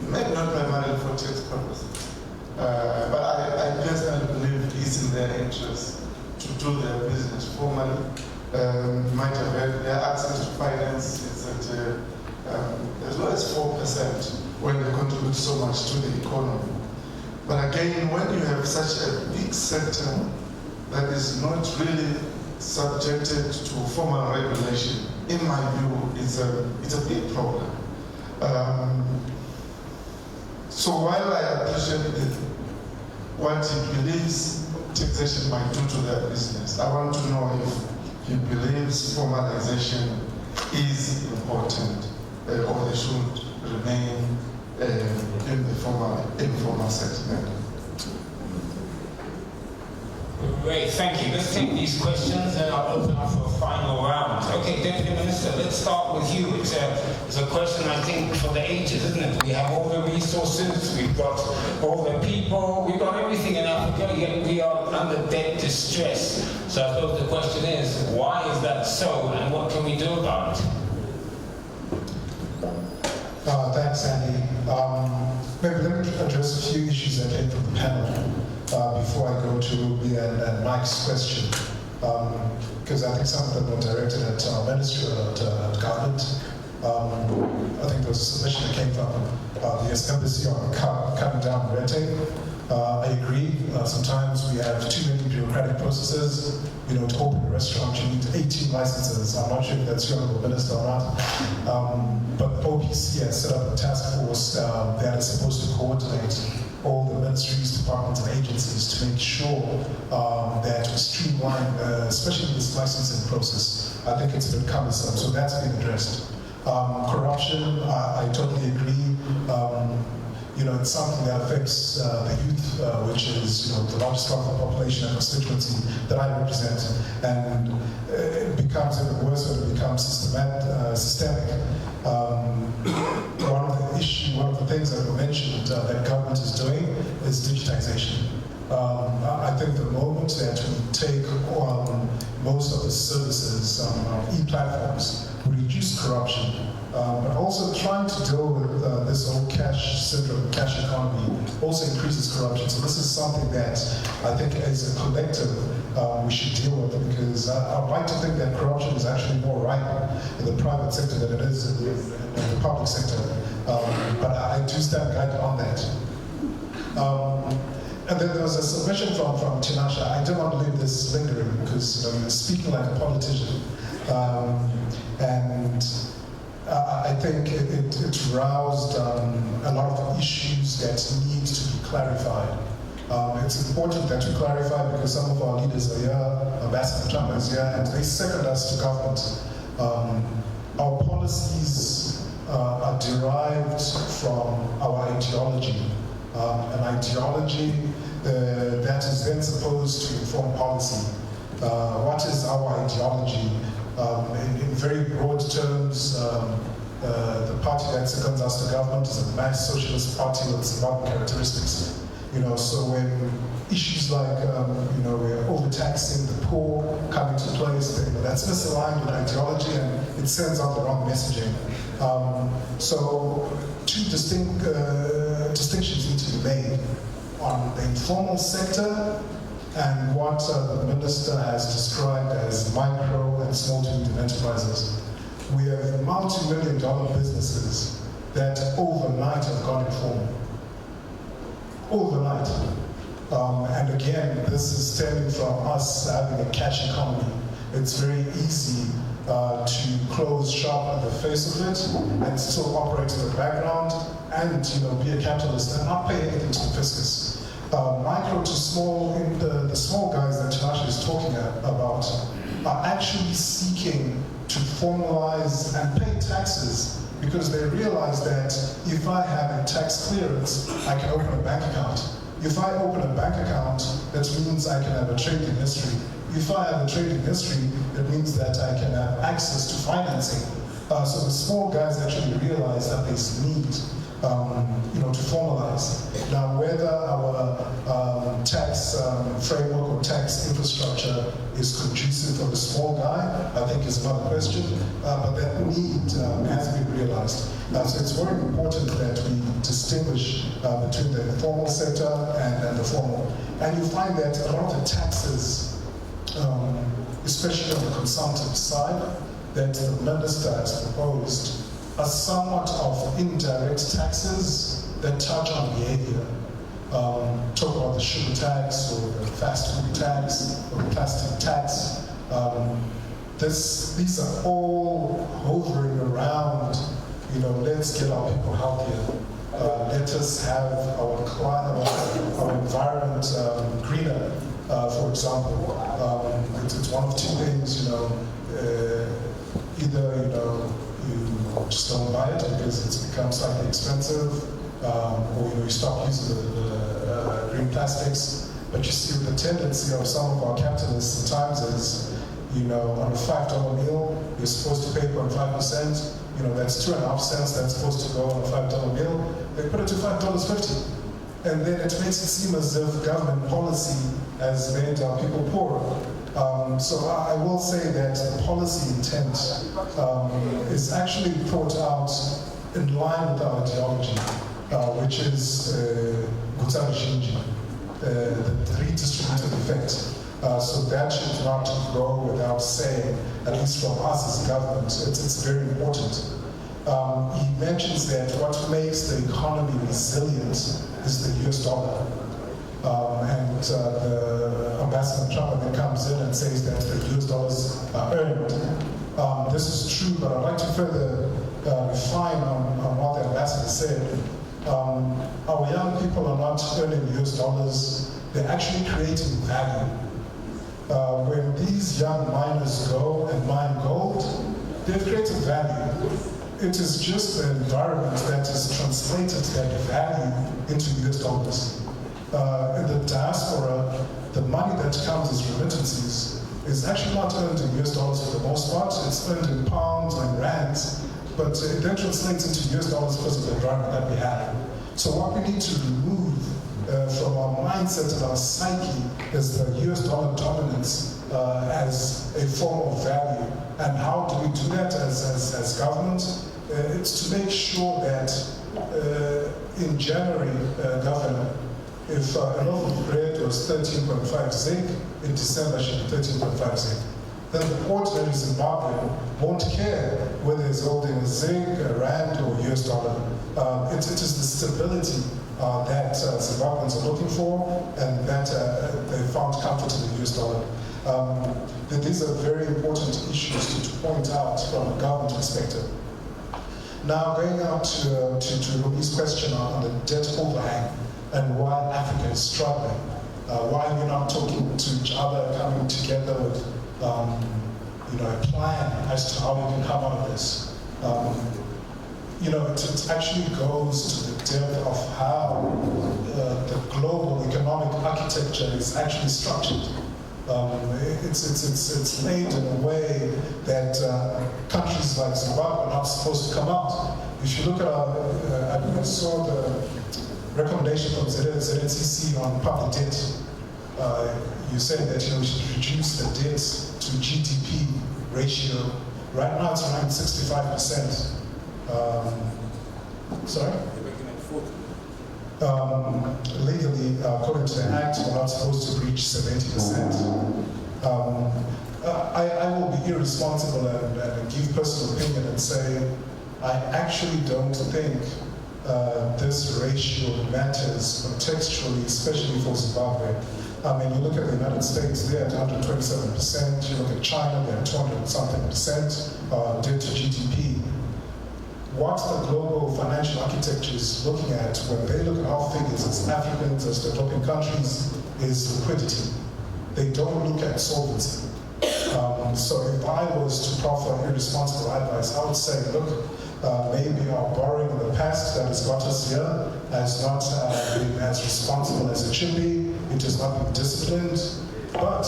Maybe not primarily for tax purposes. But I personally believe it's in their interest to do their business formally. You might have heard their access to finance is at as low as 4% when they contribute so much to the economy. But again, when you have such a big sector that is not really subjected to formal regulation, in my view, it's a big problem. So while I appreciate what he believes taxation might do to their business, I want to know if he believes formalization is important or they should remain in the informal segment. Great, thank you. Let's take these questions and I'll open up for a final round. Okay, Deputy Minister, let's start with you. It's a question, I think, for the ages, isn't it? We have all the resources, we've got all the people, we've got everything in Africa, yet we are under debt distress. So I suppose the question is, why is that so, and what can we do about it? Thanks, Andy. Maybe let me address a few issues that came from the panel before I go to Ruby and Mike's question. Because I think some of them were directed at our ministry or at government. I think there was a submission that came from the US Embassy on cutting down red tape. I agree. Sometimes we have too many bureaucratic processes. You know, to open a restaurant, you need 18 licenses. I'm not sure if that's your Honourable Minister or not. But OPC has set up a task force that is supposed to coordinate all the ministries, departments, and agencies to make sure that we streamline, especially this licensing process. I think it's a bit cumbersome, so that's been addressed. Corruption, I totally agree. You know, it's something that affects the youth, which is, you know, the largest part of the population and constituency that I represent, and it becomes even worse when it becomes systemic. One of the things that were mentioned that government is doing is digitization. I think the moment that we take on most of the services on e-platforms, we reduce corruption. But also trying to deal with this whole cash syndrome, cash economy, also increases corruption. So this is something that I think as a collective we should deal with, because I'd like to think that corruption is actually more ripe in the private sector than it is in the public sector. But I do stand guided on that. And then there was a submission from Tinashe. I didn't want to leave this lingering because, you know, you're speaking like a politician. And I think it roused a lot of issues that need to be clarified. It's important that we clarify because some of our leaders are here, Ambassador Trump is here, and they second us to government. Our policies are derived from our ideology. An ideology that is then supposed to inform policy. What is our ideology? In very broad terms, the party that seconds us to government is a mass socialist party with Zimbabwean characteristics. You know, so when issues like, you know, we're overtaxing the poor come into place, you know, that's misaligned with ideology and it sends out the wrong messaging. So two distinctions need to be made on the informal sector and what the Minister has described as micro and small to medium enterprises. We have multi-million-dollar businesses that overnight have gone informal. Overnight. And again, this is stemming from us having a cash economy. It's very easy to close shop at the face of it and still operate in the background and, you know, be a capitalist and not pay anything to the fiscus. Micro to small, the small guys that Tinashe is talking about are actually seeking to formalize and pay taxes because they realize that if I have a tax clearance, I can open a bank account. If I open a bank account, that means I can have a trading history. If I have a trading history, it means that I can have access to financing. So the small guys actually realize that there's need you know, to formalize. Now, whether our tax framework or tax infrastructure is conducive for the small guy, I think is another question, but that need has been realized. So it's very important that we distinguish between the informal sector and the formal. And you find that a lot of the taxes, especially on the consumptive side, that the Minister has proposed are somewhat of indirect taxes that touch on behavior. Talk about the sugar tax or the fast food tax or the plastic tax. These are all hovering around, you know, let's get our people healthier. Let us have our climate, our environment greener, for example. It's one of two things, you know, either, you know, you just don't buy it because it's become slightly expensive, or, you know, you stop using the green plastics. But you see, the tendency of some of our capitalists sometimes is, on a $5 meal, you're supposed to pay 0.5%. That's 2.5 cents that's supposed to go on a $5 meal. They put it to $5.50. And then it makes it seem as if government policy has made our people poorer. So I will say that the policy intent is actually thought out in line with our ideology, which is the redistributive effect. So that should not go without saying, at least from us as government. It's very important. He mentions that what makes the economy resilient is the US dollar. And the Ambassador Trump then comes in and says that the US dollars are earned. This is true, but I'd like to further refine on what the ambassador said. Our young people are not earning US dollars, they're actually creating value. When these young miners go and mine gold, they've created value. It is just the environment that has translated that value into US dollars. In the diaspora, the money that comes as remittances is actually not earned in US dollars for the most part. It's earned in pounds and rands, but it then translates into US dollars because of the environment that we have. So what we need to remove from our mindset and our psyche is the US dollar dominance as a form of value. And how do we do that as government? It's to make sure that in January, Governor, if a loaf of bread was 13.5 zinc, in December it should be 13.5 zinc. Then the ordinary Zimbabwean won't care whether he's holding a zinc, a rand, or US dollar. It is the stability that Zimbabweans are looking for, and that they found comfort in the US dollar. These are very important issues to point out from a government perspective. Now, going out to Ruby's question on the debt overhang and why Africa is struggling, why we're not talking to each other, coming together with a plan as to how we can come out of this. It actually goes to the depth of how the global economic architecture is actually structured. It's made in a way that countries like Zimbabwe are not supposed to come out. If you look at I saw the recommendation from ZNCC on public debt. You said that we should reduce the debt to GDP ratio. Right now it's around 65%. Sorry? Legally, according to the Act, we're not supposed to reach 70%. I will be irresponsible and give personal opinion and say, I actually don't think this ratio matters contextually, especially for Zimbabwe. I mean, you look at the United States, they're at 127%. You look at China, they're at 200-something% debt to GDP. What the global financial architecture is looking at when they look at our figures as Africans, as developing countries, is liquidity. They don't look at solvency. So if I was to proffer irresponsible advice, I would say, look, maybe our borrowing in the past that has got us here has not been as responsible as it should be. It has not been disciplined. But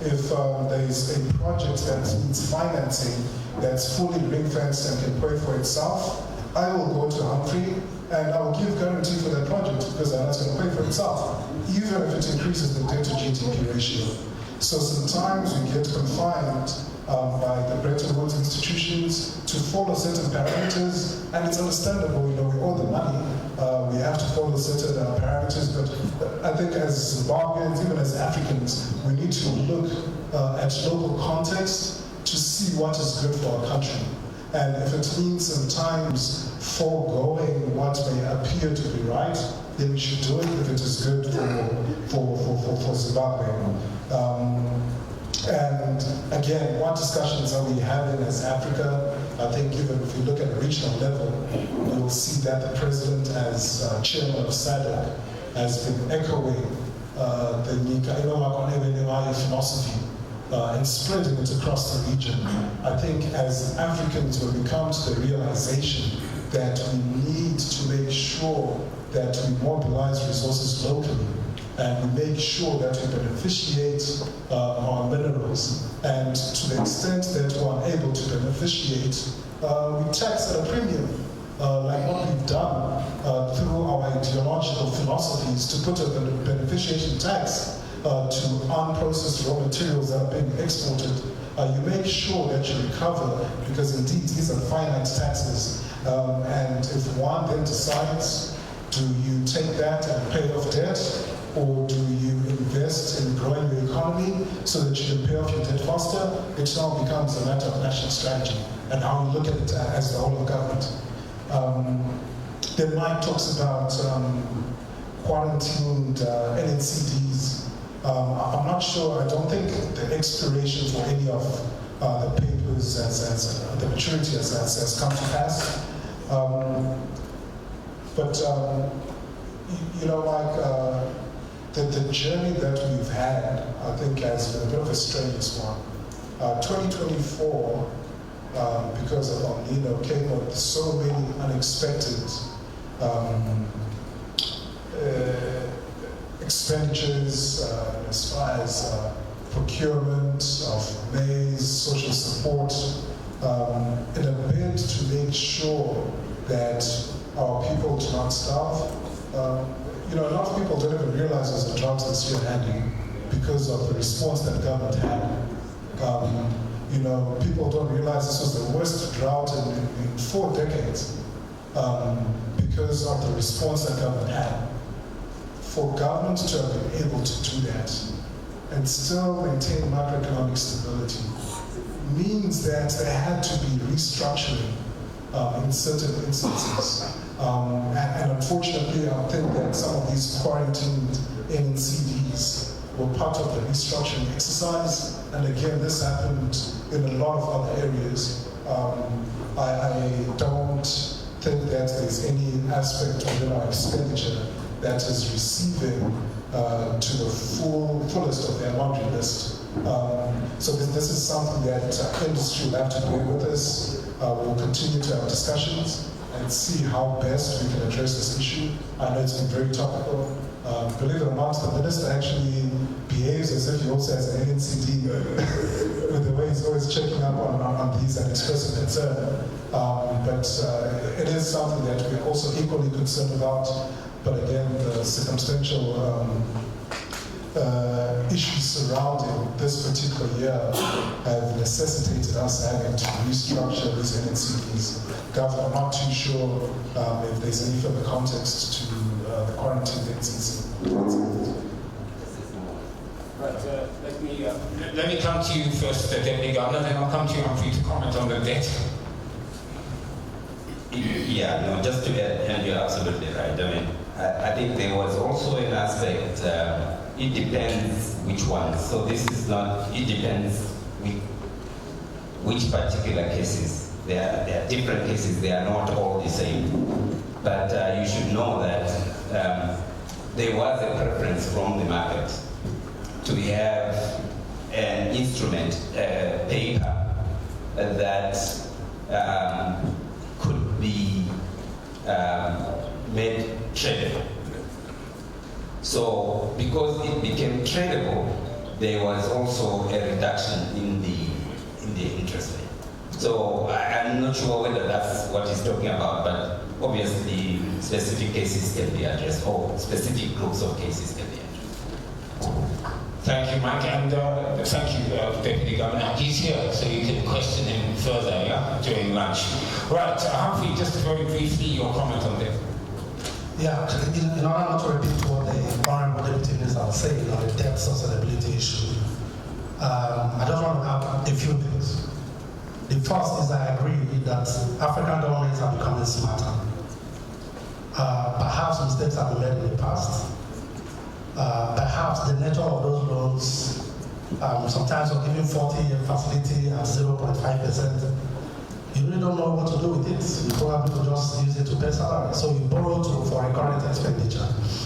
if there's a project that needs financing that's fully ring-fenced and can pay for itself, I will go to Humphrey and I will give guarantee for that project because I know it's going to pay for itself, even if it increases the debt to GDP ratio. So sometimes we get confined by the Bretton Woods institutions to follow certain parameters, and it's understandable, we owe the money, we have to follow certain parameters, but I think as Zimbabweans, even as Africans, we need to look at local context to see what is good for our country. And if it means sometimes foregoing what may appear to be right, then we should do it if it is good for Zimbabwe. And again, what discussions are we having as Africa? I think even if you look at a regional level, you'll see that the president, as chairman of SADC, has been echoing the Nika philosophy and spreading it across the region. I think as Africans, when we come to the realization that we need to make sure that we mobilize resources locally, and we make sure that we beneficiate our minerals. And to the extent that we are able to beneficiate, we tax at a premium, like what we've done through our ideological philosophies to put a beneficiation tax to unprocessed raw materials that are being exported. You make sure that you recover, because indeed these are finite taxes. And if one then decides, do you take that and pay off debt, or do you invest in growing your economy so that you can pay off your debt faster? It now becomes a matter of national strategy and how you look at it as the whole of government. Then Mike talks about quarantined NNCDs. I'm not sure, I don't think the expiration for any of the papers as the maturity has come to pass. You know, like the journey that we've had, I think, has been a bit of a strenuous one. 2024, because of El Nino, came with so many unexpected expenditures as far as procurement of maize, social support, in a bid to make sure that our people do not starve. You know, a lot of people don't even realize there's the drought this year handling because of the response that government had. You know, people don't realize this was the worst drought in 4 decades because of the response that government had. For government to have been able to do that and still maintain macroeconomic stability means that there had to be restructuring in certain instances. And unfortunately, I think that some of these quarantined NNCDs were part of the restructuring exercise. And again, this happened in a lot of other areas. I don't think that there's any aspect within our expenditure that is receiving to the fullest of their laundry list. So this is something that industry will have to bear with us. We'll continue to have discussions and see how best we can address this issue. I know it's been very topical. Believe it or not, the minister actually behaves as if he also has an NNCD with the way he's always checking up on these and expressing concern. But it is something that we're also equally concerned about. But again, the circumstantial issues surrounding this particular year have necessitated us having to restructure these NNCDs. Governor, I'm not too sure if there's any further context to the quarantine NNCD. Right, let me come to you first, Deputy Governor, then I'll come to you, Humphrey, to comment on the debt. Yeah, no, just to get, and you're absolutely right. I mean, I think there was also an aspect, it depends which one. So this is not, it depends which particular cases. There are different cases, they are not all the same. But you should know that there was a preference from the market to have an instrument, paper, that could be made tradable. So because it became tradable, there was also a reduction in the interest rate. So I'm not sure whether that's what he's talking about, but obviously specific cases can be addressed, or specific groups of cases can be addressed. Thank you, Mike, and thank you, Deputy Governor. He's here, so you can question him further, yeah, during lunch. Right, Humphrey, just very briefly, your comment on that. Yeah, in order not to repeat what the Honourable Deputy Minister was saying on the debt sustainability issue, I just want to add a few things. The first is I agree that African governments are becoming smarter. Perhaps mistakes have been made in the past. Perhaps the nature of those loans, sometimes you're giving 40-year facility at 0.5%. You really don't know what to do with it. You probably could just use it to pay salary. So you borrow for a current expenditure.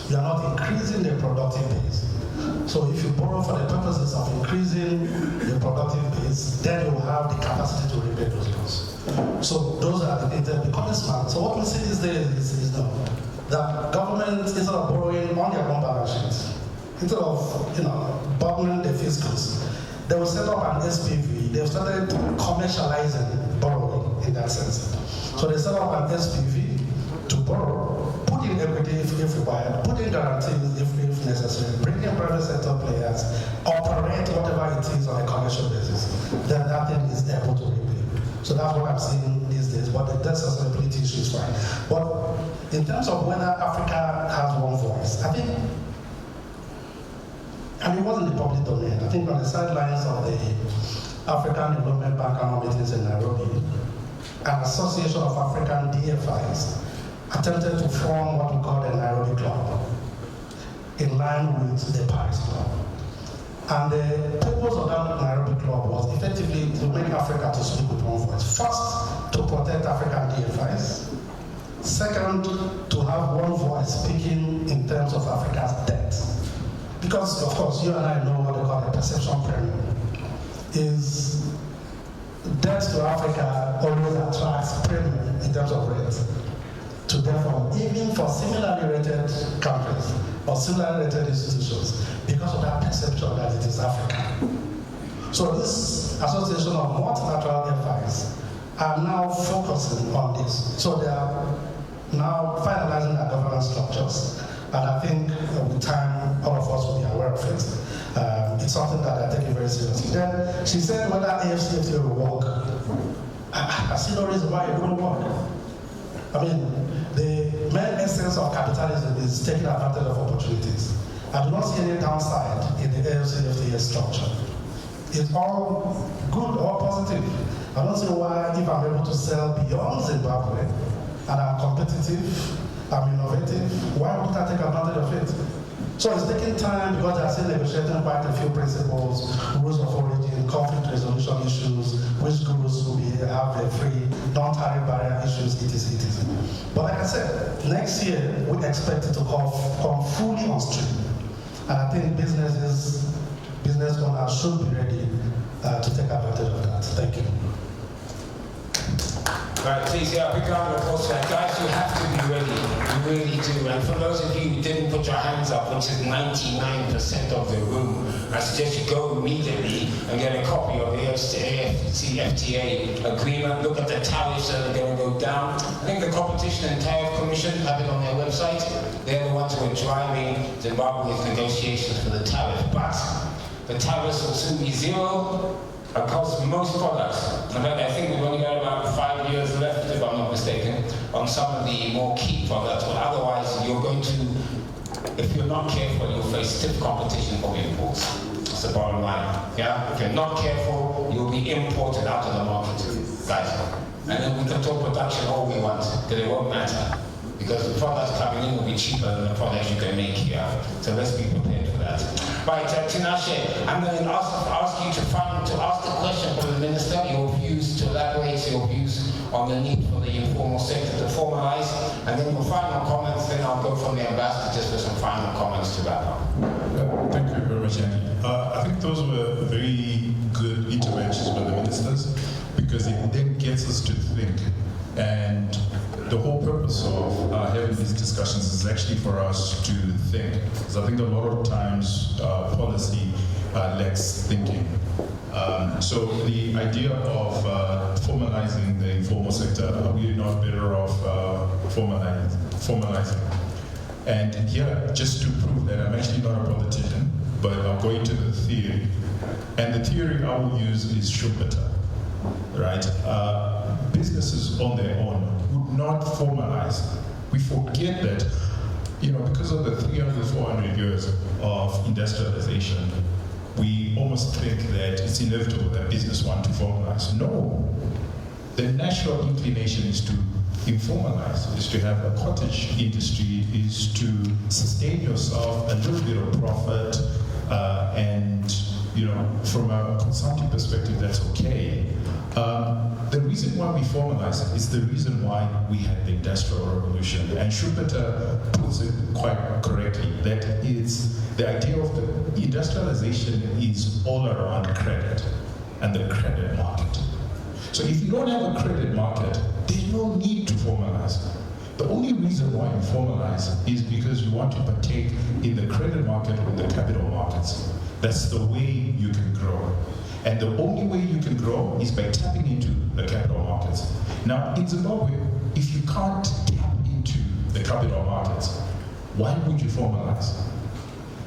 You are not increasing the productive base. So if you borrow for the purposes of increasing the productive base, then you will have the capacity to repay those loans. So those are they're becoming smart. So what we see these days is that government, instead of borrowing on their own balance sheets, instead of, burdening the fiscals, they will set up an SPV. They've started commercializing borrowing in that sense. So they set up an SPV to borrow, put in equity if required, put in guarantees if necessary, bring in private sector players, operate whatever it is on a commercial basis. Then that thing is able to repay. So that's what I'm seeing these days. But the debt sustainability issue is fine. But in terms of whether Africa has one voice, I think, and it wasn't the public domain. I think on the sidelines of the African Development Bank annual meetings in Nairobi, an association of African DFIs attempted to form what we call the Nairobi Club, in line with the Paris Club. And the purpose of that Nairobi Club was effectively to make Africa to speak with one voice. First, to protect African DFIs. Second, to have one voice speaking in terms of Africa's debt. Because, of course, you and I know what they call a perception premium. Is debt to Africa always attracts premium in terms of rates. To therefore, even for similarly rated countries or similarly rated institutions, because of that perception that it is Africa. So this association of multilateral FIs are now focusing on this. So they are now finalizing their governance structures. And I think with time, all of us will be aware of it. It's something that I take very seriously. Then she said whether AFCFTA will work. I see no reason why it wouldn't work. I mean, the main essence of capitalism is taking advantage of opportunities. I do not see any downside in the AFCFTA structure. It's all good or positive. I don't see why, if I'm able to sell beyond Zimbabwe and I'm competitive, I'm innovative, why wouldn't I take advantage of it? So it's taking time because they're still negotiating quite a few principles, rules of origin, conflict resolution issues, which goods will have a free, non-tariff barrier issues, etc. But like I said, next year we expect it to come fully on stream. And I think business owners should be ready to take advantage of that. Thank you. Right, please, big round of applause for that. Guys, you have to be ready. You really do. And for those of you who didn't put your hands up, which is 99% of the room, I suggest you go immediately and get a copy of the AFCFTA agreement. Look at the tariffs that are going to go down. I think the Competition and Tariff Commission have it on their website. They're the ones who are driving Zimbabwe's negotiations for the tariff. But the tariffs will soon be zero across most products. In fact, I think we've only got about 5 years left, if I'm not mistaken, on some of the more key products. But otherwise, you're going to, if you're not careful, you'll face stiff competition from imports. That's the bottom line. Yeah? If you're not careful, you'll be imported out of the market, guys. And then we can talk production all we want, because it won't matter. Because the products coming in will be cheaper than the products you can make here. So let's be prepared for that. Right, Tinashe, I'm going to ask you to ask the question for the Minister, your views, to elaborate your views on the need for the informal sector to formalize, and then your final comments, then I'll go from the Ambassador just for some final comments to wrap up. Thank you very much, Andy. I think those were very good interventions by the ministers, because it then gets us to think. And the whole purpose of having these discussions is actually for us to think. Because I think a lot of times policy lacks thinking. So the idea of formalizing the informal sector, are we not better off formalizing? And here, just to prove that I'm actually not a politician, but I'll go into the theory. And the theory I will use is Schumpeter, right? Businesses on their own would not formalize. We forget that, because of the 300, 400 years of industrialization, we almost think that it's inevitable that business want to formalize. No, the natural inclination is to informalize, is to have a cottage industry, is to sustain yourself, a little bit of profit, and from a consumptive perspective, that's okay. The reason why we formalize it is the reason why we had the Industrial Revolution. And Schumpeter puts it quite correctly, that it's the idea of the industrialization is all around credit and the credit market. So if you don't have a credit market, there's no need to formalize. The only reason why you formalize is because you want to partake in the credit market or the capital markets. That's the way you can grow. And the only way you can grow is by tapping into the capital markets. Now, in Zimbabwe, if you can't tap into the capital markets, why would you formalize?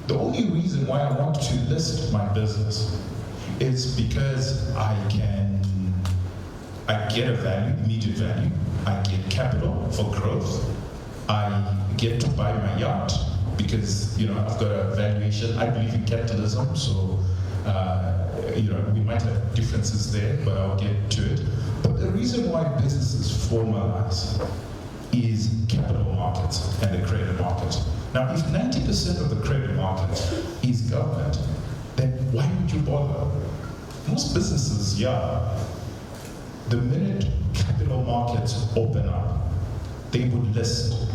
The only reason why I want to list my business is because I get a value, immediate value. I get capital for growth. I get to buy my yacht because I've got a valuation. I believe in capitalism, so we might have differences there, but I'll get to it. But the reason why businesses formalize is capital markets and the credit market. Now, if 90% of the credit market is government, then why would you bother? Most businesses, the minute capital markets open up, they would list.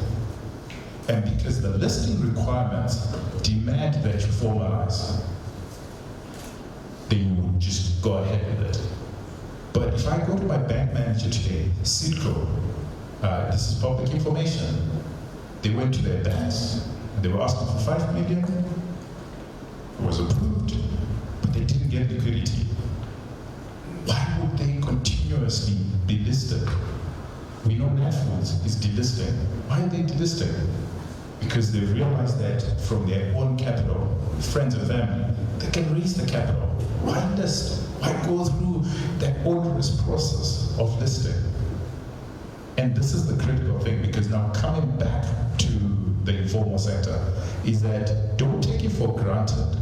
And because the listing requirements demand that you formalize, they would just go ahead with it. But if I go to my bank manager today, Citco, this is public information, they went to their banks, and they were asking for 5 million, it was approved, but they didn't get liquidity. Why would they continuously be listed? We know Netflix is delisting. Why are they delisting? Because they realize that from their own capital, friends and family, they can raise the capital. Why list? Why go through that onerous process of listing? And this is the critical thing, because now coming back to the informal sector, is that don't take it for granted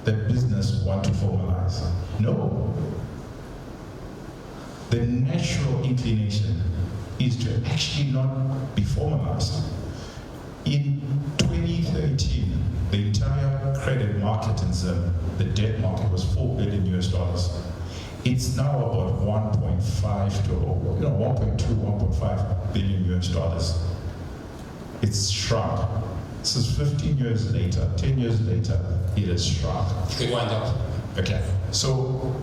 that business want to formalize. No. The natural inclination is to actually not be formalized. In 2013, the entire credit market in Zim, the debt market, was $4 billion. It's now about 1.5 to 1.2, 1.5 billion US. It's shrunk. This is 15 years later, 10 years later, it has shrunk. You could wind up. Okay, so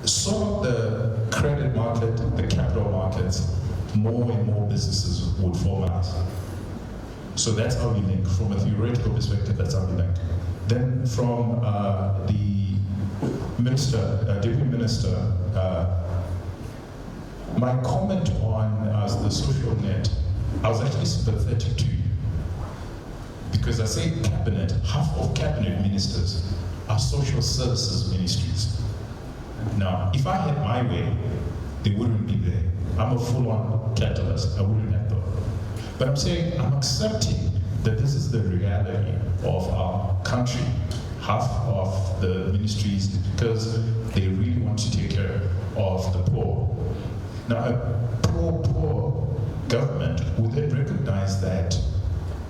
some of the credit market, the capital markets, more and more businesses would formalize. So that's how we link. From a theoretical perspective, that's how we link. Then from the minister, deputy minister, my comment on the social net, I was actually sympathetic to you. Because I say cabinet, half of cabinet ministers are social services ministries. Now, if I had my way, they wouldn't be there. I'm a full-on capitalist, I wouldn't have them. But I'm saying I'm accepting that this is the reality of our country. Half of the ministries, because they really want to take care of the poor. Now, a poor government would then recognize that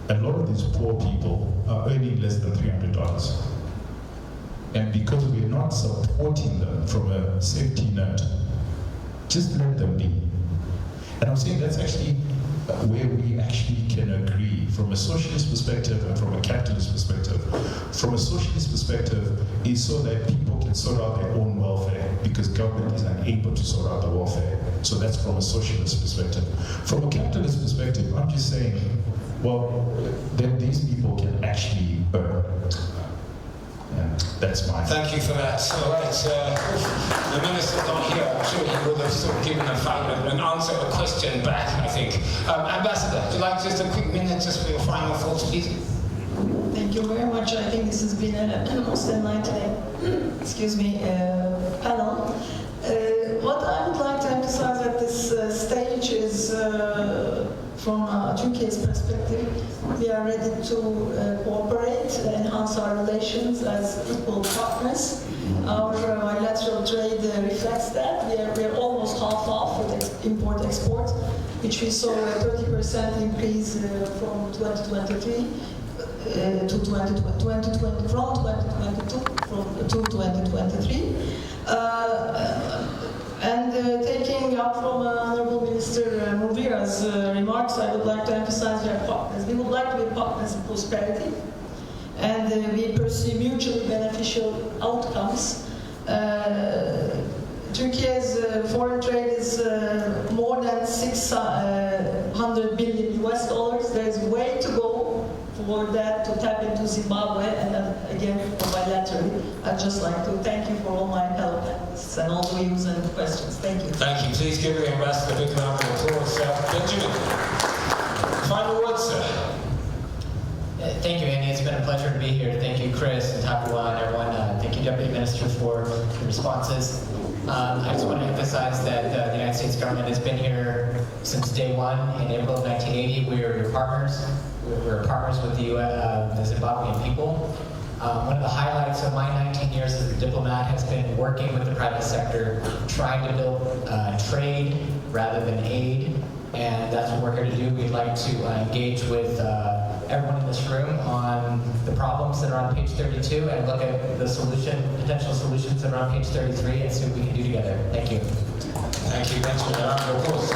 a lot of these poor people are earning less than $300. And because we're not supporting them from a safety net, just let them be. And I'm saying that's actually where we actually can agree from a socialist perspective and from a capitalist perspective. From a socialist perspective is so that people can sort out their own welfare because government is unable to sort out the welfare. So that's from a socialist perspective. From a capitalist perspective, I'm just saying, well, then these people can actually earn. And that's my... Thank you for that. All right, the minister's not here. I'm sure he would have sort of given an answer, a question back, I think. Ambassador, would you like just a quick minute just for your final thoughts, please? Thank you very much. I think this has been a most enlightening, panel. What I would like to emphasize at this stage is, from Turkiye's perspective, we are ready to cooperate, enhance our relations as equal partners. Our bilateral trade reflects that. We are almost half off with import-export, which we saw a 30% increase from 2023 to 2020, from 2022 to 2023. And taking up from Honorable Minister Muvira's remarks, I would like to emphasize we are partners. We would like to be partners in prosperity, and we pursue mutually beneficial outcomes. Turkey's foreign trade is more than 600 billion for that to tap into Zimbabwe, and again, bilaterally. I'd just like to thank you for all my help and all the views and questions. Thank you. Thank you. Please give the ambassador a big round of applause. Benjamin, final words, sir. Thank you, Andy. It's been a pleasure to be here. Thank you, Chris and Tapua and everyone. Thank you, Deputy Minister, for the responses. I just want to emphasize that the United States government has been here since day one. In April of 1980, we were your partners. We were partners with the Zimbabwean people. One of the highlights of my 19 years as a diplomat has been working with the private sector, trying to build trade rather than aid, and that's what we're here to do. We'd like to engage with everyone in this room on the problems that are on page 32 and look at the potential solutions that are on page 33 and see what we can do together. Thank you. Thank you, Benjamin. Of course,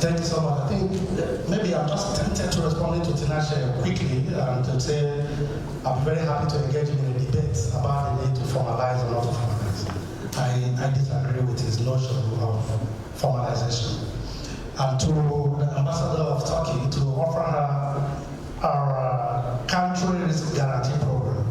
Thank you so much. I think maybe I'm just tempted to respond to Tinashe quickly and to say I'm very happy to engage in a debate about the need to formalize or not to formalize. I disagree with his notion of formalization. And to the ambassador of Turkey to offer her our country risk guarantee program.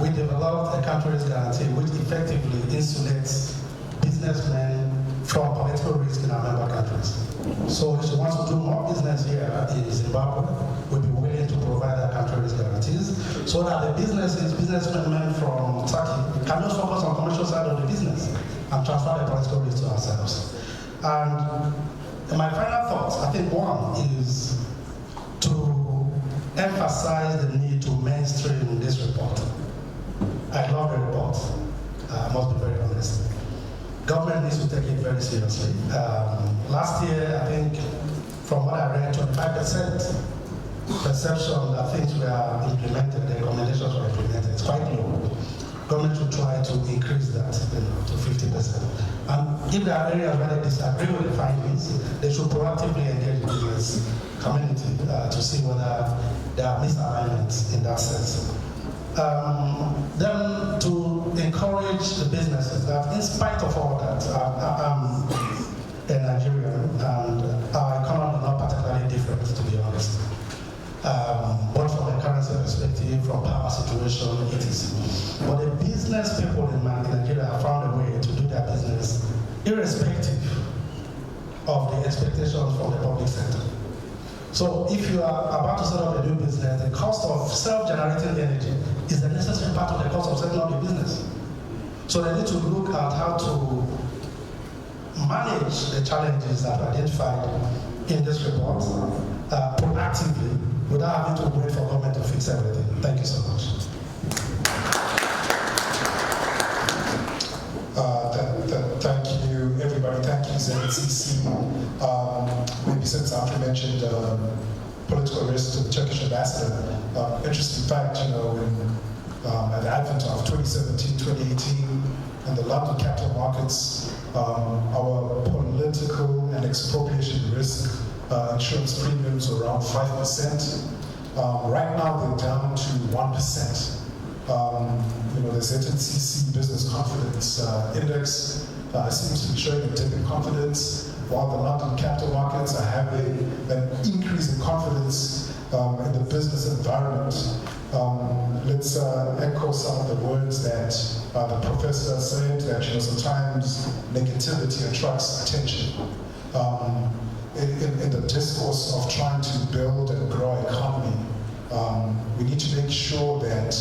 We developed a country risk guarantee which effectively insulates businessmen from political risk in our member countries. So if she wants to do more business here in Zimbabwe, we'll be willing to provide that country risk guarantees so that the businessmen from Turkey can just focus on the commercial side of the business and transfer the political risk to ourselves. And my final thoughts, I think one is to emphasize the need to mainstream this report. I love the report, I must be very honest. Government needs to take it very seriously. Last year, I think, from what I read, 25% perception that things were implemented, the recommendations were implemented. It's quite low. Government should try to increase that to 50%. And if there are areas where they disagree with the findings, they should proactively engage the business community to see whether there are misalignments in that sense. Then to encourage the businesses that in spite of all that, I'm a Nigerian and our economy is not particularly different, to be honest. Both from a currency perspective, from power situation, etc. But the business people in Nigeria have found a way to do their business irrespective of the expectations from the public sector. So if you are about to set up a new business, the cost of self-generating energy is the necessary part of the cost of setting up a business. So they need to look at how to manage the challenges that are identified in this report proactively without having to wait for government to fix everything. Thank you so much. Thank you, everybody. Thank you, ZCC. Maybe since Humphrey mentioned political risk to the Turkish ambassador, interesting fact, you know, at the advent of 2017, 2018, in the London capital markets, our political and expropriation risk insurance premiums were around 5%. Right now, they're down to 1%. You know, the ZCC Business Confidence Index seems to be showing a dip in confidence, while the London capital markets are having an increase in confidence in the business environment. Let's echo some of the words that the professor said, that, you know, sometimes negativity attracts attention. In the discourse of trying to build and grow an economy, we need to make sure that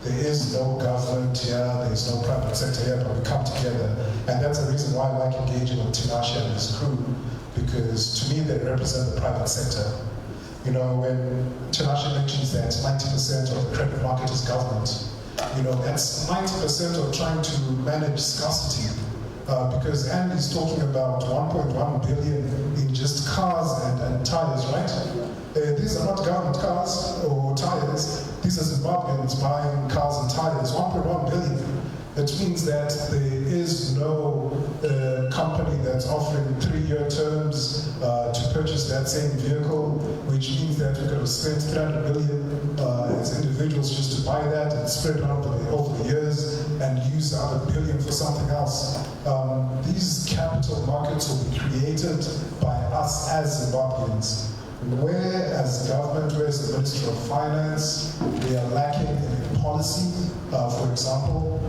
there is no government here, there is no private sector here, but we come together. And that's the reason why I like engaging with Tinashe and his crew, because to me they represent the private sector. You know, when Tinashe mentions that 90% of the credit market is government, you know, that's 90% of trying to manage scarcity. Because Andy's talking about 1.1 billion in just cars and tires, right? These are not government cars or tires. These are Zimbabweans buying cars and tires. 1.1 billion. It means that there is no company that's offering 3-year terms to purchase that same vehicle, which means that we're going to spend 300 billion as individuals just to buy that and spread it out over the years and use the other billion for something else. These capital markets will be created by us as Zimbabweans. where as government, where as the Ministry of Finance, we are lacking in policy, for example,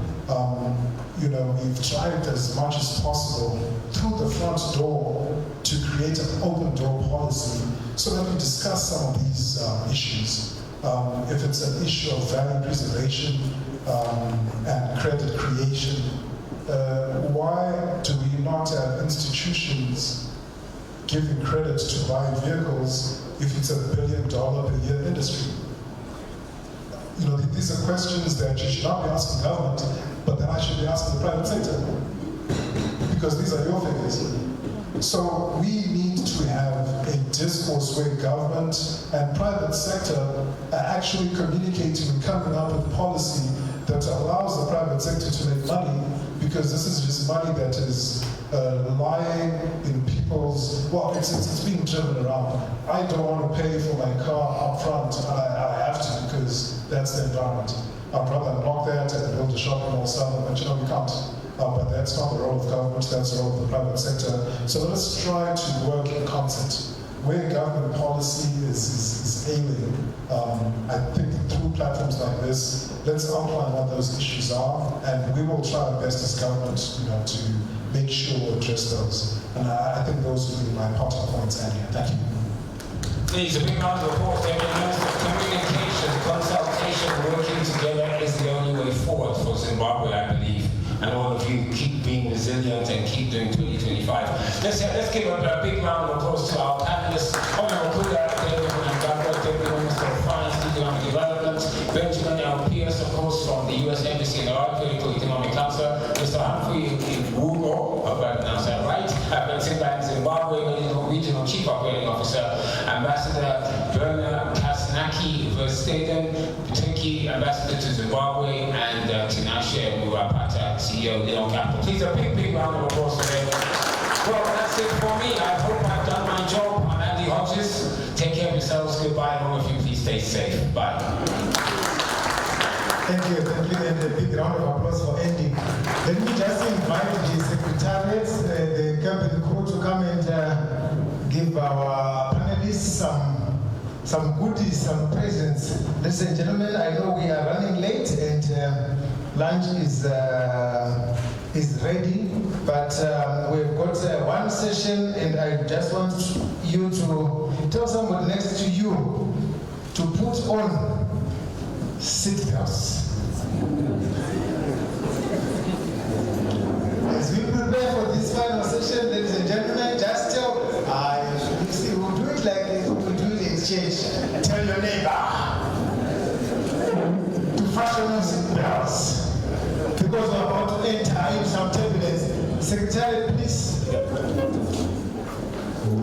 we've tried as much as possible through the front door to create an open door policy so that we discuss some of these issues. If it's an issue of value preservation and credit creation, why do we not have institutions giving credit to buy vehicles if it's $1 billion per year industry? These are questions that you should not be asking government, but then I should be asking the private sector, because these are your figures. So we need to have a discourse where government and private sector are actually communicating and coming up with policy that allows the private sector to make money, because this is just money that is lying in people's, it's being driven around. I don't want to pay for my car up front, and I have to because that's the environment. I'd rather block that and build a shopping mall somewhere, but we can't. But that's not the role of government, that's the role of the private sector. So let's try to work in concert. Where government policy is ailing, I think through platforms like this, let's outline what those issues are, and we will try our best as government, to make sure we address those. And I think those will be my parting points, Andy. Thank you. Please, a big round of applause. Communication, consultation, working together is the only way forward for Zimbabwe, I believe. And all of you keep being resilient and keep doing 2025. Let's give a big round of applause to our panelists. Kuda, Mnangagwa, Deputy Minister of Finance, Economic Development, Benjamin L. Pierce, of course, from the U.S. Embassy in Harare, Political Economic Counsellor, Mr. Humphrey Nwungo, I hope I pronounced that right, Afreximbank Zimbabwe, Regional Chief Operating Officer, Ambassador Berna, Kasnaki, Versteden, Turkiye, Ambassador to Zimbabwe, and Tinashe, Murapata, CEO of Little Capital. Please, a big round of applause for them. Well, that's it for me. I hope I've done my job. I'm Andy Hodges. Take care of yourselves. Goodbye, and all of you, please stay safe. Bye. Thank you, and a big round of applause for Andy. Let me just invite the secretariat, the cabinet crew, to come and give our panelists some goodies, some presents. Ladies and gentlemen, I know we are running late and lunch is ready, but we've got one session, and I just want you to tell somebody next to you to put on seatbelts. As we prepare for this final session, ladies and gentlemen, just tell, we'll do it like this, we'll do it in exchange. Tell your neighbor to fasten on seatbelts, because we're about to enter into some turbulence. Secretary, please.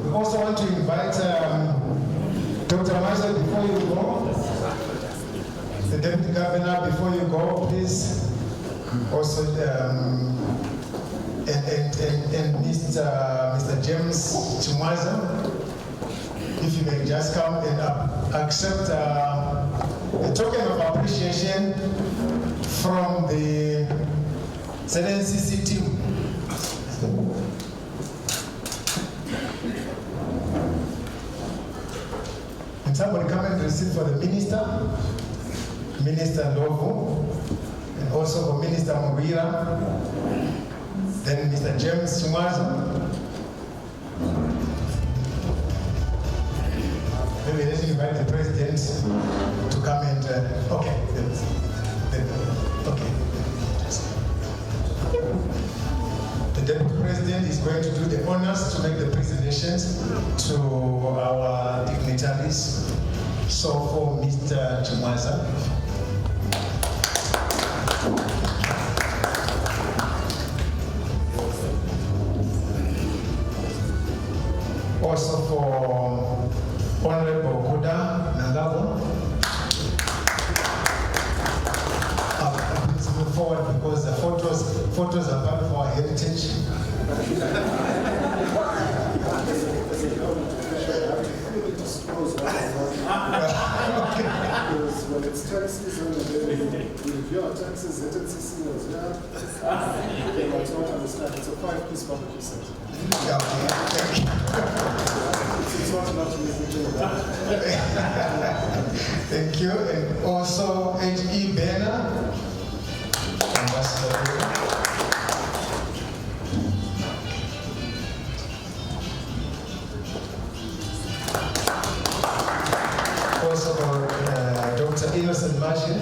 We also want to invite Dr. Mazo before you go. The Deputy Governor, before you go, please. Also, and Mr. James Chimwaza, if you may just come and accept a token of appreciation from the ZNCC team. And somebody come and receive for the Minister Lovo, and also for Minister Murira, then Mr. James Chimwaza. Maybe let's invite the President to come and, okay. The Deputy President is going to do the honors to make the presentations to our dignitaries. So for Mr. Chimwaza. Also for Honorable Kuda Mnangagwa. Please move forward because the photos are part of our heritage. When it's tax season and then we review our taxes, ZNCC as well, they might not understand. It's a 5-piece barbecue set. Yeah, okay. Thank you. effort not to make mention of that. Thank you. And also H.E. Berna, Ambassador. Also Dr. Innocent Martin.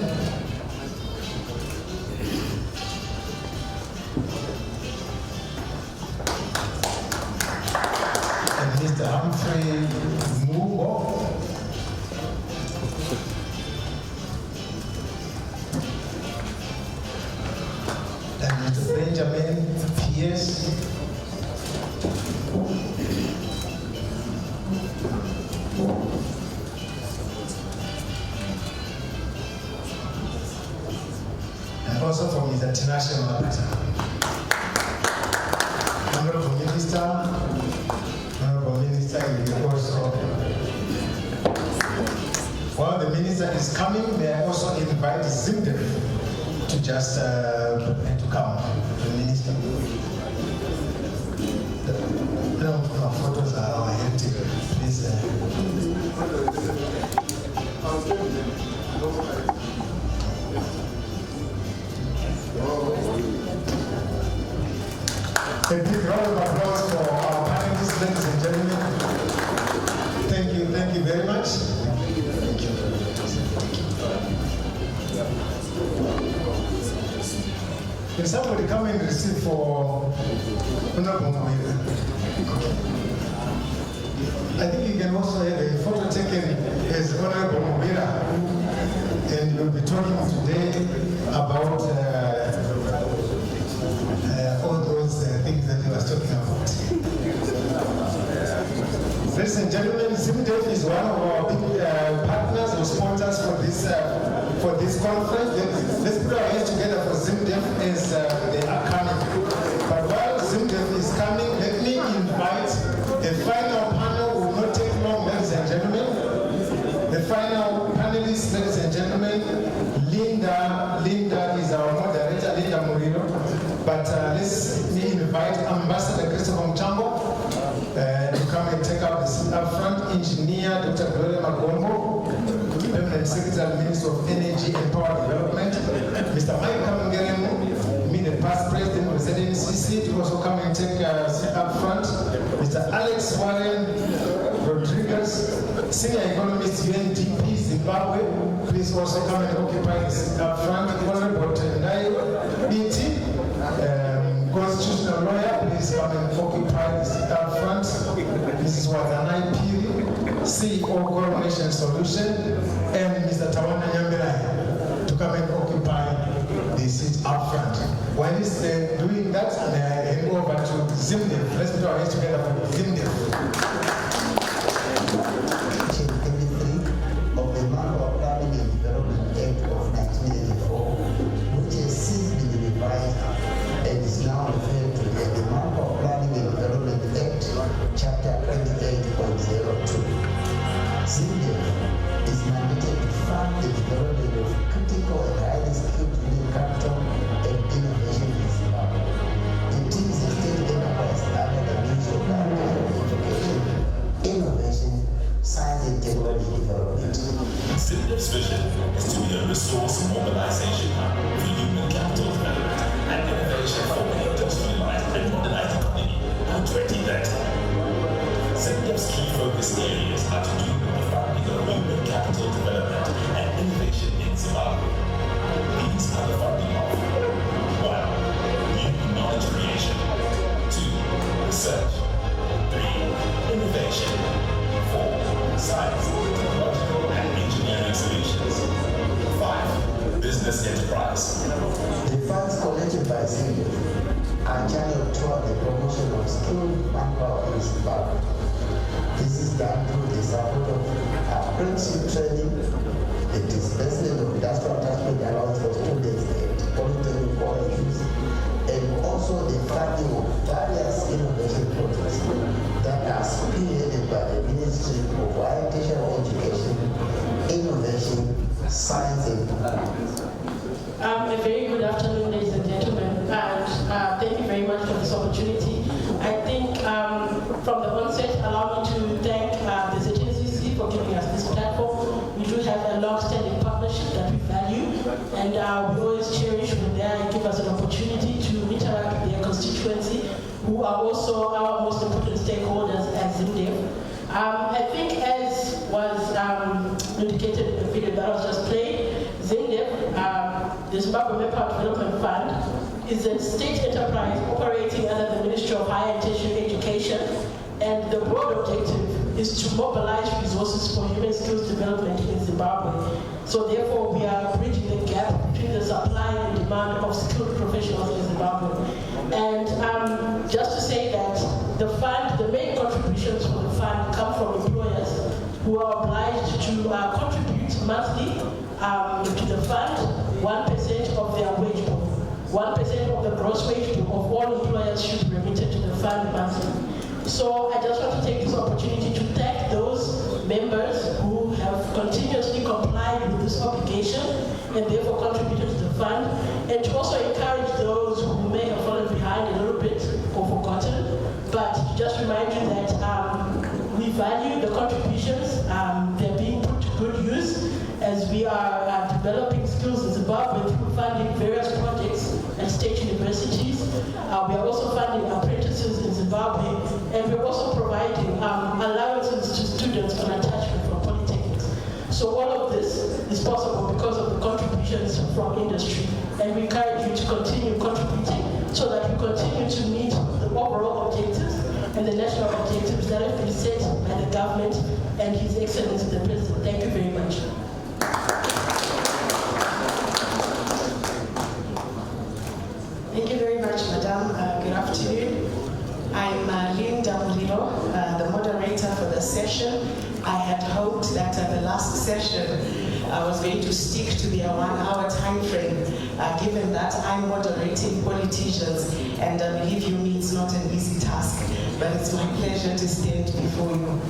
And Mr. Humphrey Nwungo. And Mr. Benjamin Pierce. And also from Mr. Tinashe Murapata. Honorable Minister, you also, while the minister is coming, may I also invite Zimbabwe to just to come, the minister. No, photos are our heritage, please. A big round of applause for our panelists, ladies and gentlemen. Thank you very much. Thank you. Can somebody come and receive for Mnangagwa? I think you can also have a photo taken as Honorable Mubira, and you'll be talking today about all those things that he was talking about. Ladies and gentlemen, Zimbabwe is one of our big partners or sponsors for this conference. Let's put our hands together for Zimbabwe as they are coming. But while Zimbabwe is coming, let me invite the final panel. Will not take long, ladies and gentlemen. The final panelists, ladies and gentlemen. Linda is our moderator, Linda Murilo. But let's invite Ambassador Christopher Mchambo to come and take up the seat up front. Engineer Dr. Gloria Magombo, Permanent Secretary, Minister of Energy and Power Development. Mr. Mike Kamangeremu, the past President of the ZNCC, to also come and take a seat up front. Mr. Alex Warren Rodriguez, Senior Economist, UNDP, Zimbabwe, please also come and occupy the seat up front. Honorable Tendai BT, constitutional lawyer, please come and occupy the seat up front. Mrs. Wazanai Piri, CEO Coronation Solution, and Mr. Tawana Nyambirai to come and occupy the seat up front. While he's doing that, may I hand over to Zimbabwe. Let's put our hands together for Zimbabwe. Of the Mangagwa Planning and Development Act of 1984, which has since been revised and is now referred to as the Mangagwa Planning and Development Act, Chapter 28.02. Zimbabwe is mandated to fund the development of critical and highly skilled human capital and innovation in Zimbabwe. It is a state enterprise under the Ministry of Education, Innovation, Science and Technology Development. Zimbabwe's vision is to be a resource mobilization hub for human capital development and innovation for an industrialized and modernized economy by 2030. Zimbabwe's key focus areas are to do with the funding of human capital development and innovation in Zimbabwe. These are the funding of 1. New knowledge creation. 2. Research. 3. Innovation. 4. Science, technological and engineering solutions. 5. Business enterprise. The funds collected by Zimbabwe are channeled toward the promotion of skilled manpower in Zimbabwe. This is done through the support of apprenticeship training, the disbursement of industrial attachment allowance for students at polytechnic colleges, and also the funding of various innovation projects that are spearheaded by the Ministry of Higher Tertiary Education, Innovation, Science and Technology. A very good afternoon, ladies and gentlemen, and thank you very much for this opportunity. I think from the onset, allow me to thank the give us an opportunity to interact with their constituency, who are also our most important stakeholders at ZimDev. I think, as was indicated in the video that was just played, ZimDev, the Zimbabwe Manpower Development Fund, is a state enterprise operating under the Ministry of Higher and Tertiary Education, and the broad objective is to mobilize resources for human skills development in Zimbabwe. So therefore, we are bridging the gap between the supply and demand of skilled professionals in Zimbabwe. And just to say that the fund, the main contributions for the fund come from employers who are obliged to contribute monthly to the fund 1% of their wage bill. 1% of the gross wage bill of all employers should be remitted to the fund monthly. So I just want to take this opportunity to thank those members who have continuously complied with this obligation and therefore contributed to the fund, and to also encourage those who may have fallen behind a little bit or forgotten, but to just remind you that we value the contributions. They're being put to good use as we are developing skills in Zimbabwe through funding various projects at state universities. We are also funding apprentices in Zimbabwe, and we're also providing allowances to students on attachment from polytechnics. So all of this is possible because of the contributions from industry, and we encourage you to continue contributing so that we continue to meet the overall objectives and the national objectives that have been set by the government and His Excellency the President. Thank you very much. Thank you very much, Madam. Good afternoon. I'm Linda Muliro, the moderator for the session. I had hoped that the last session I was going to stick to the 1 hour time frame, given that I'm moderating politicians, and believe you me, it's not an easy task, but it's my pleasure to stand before you.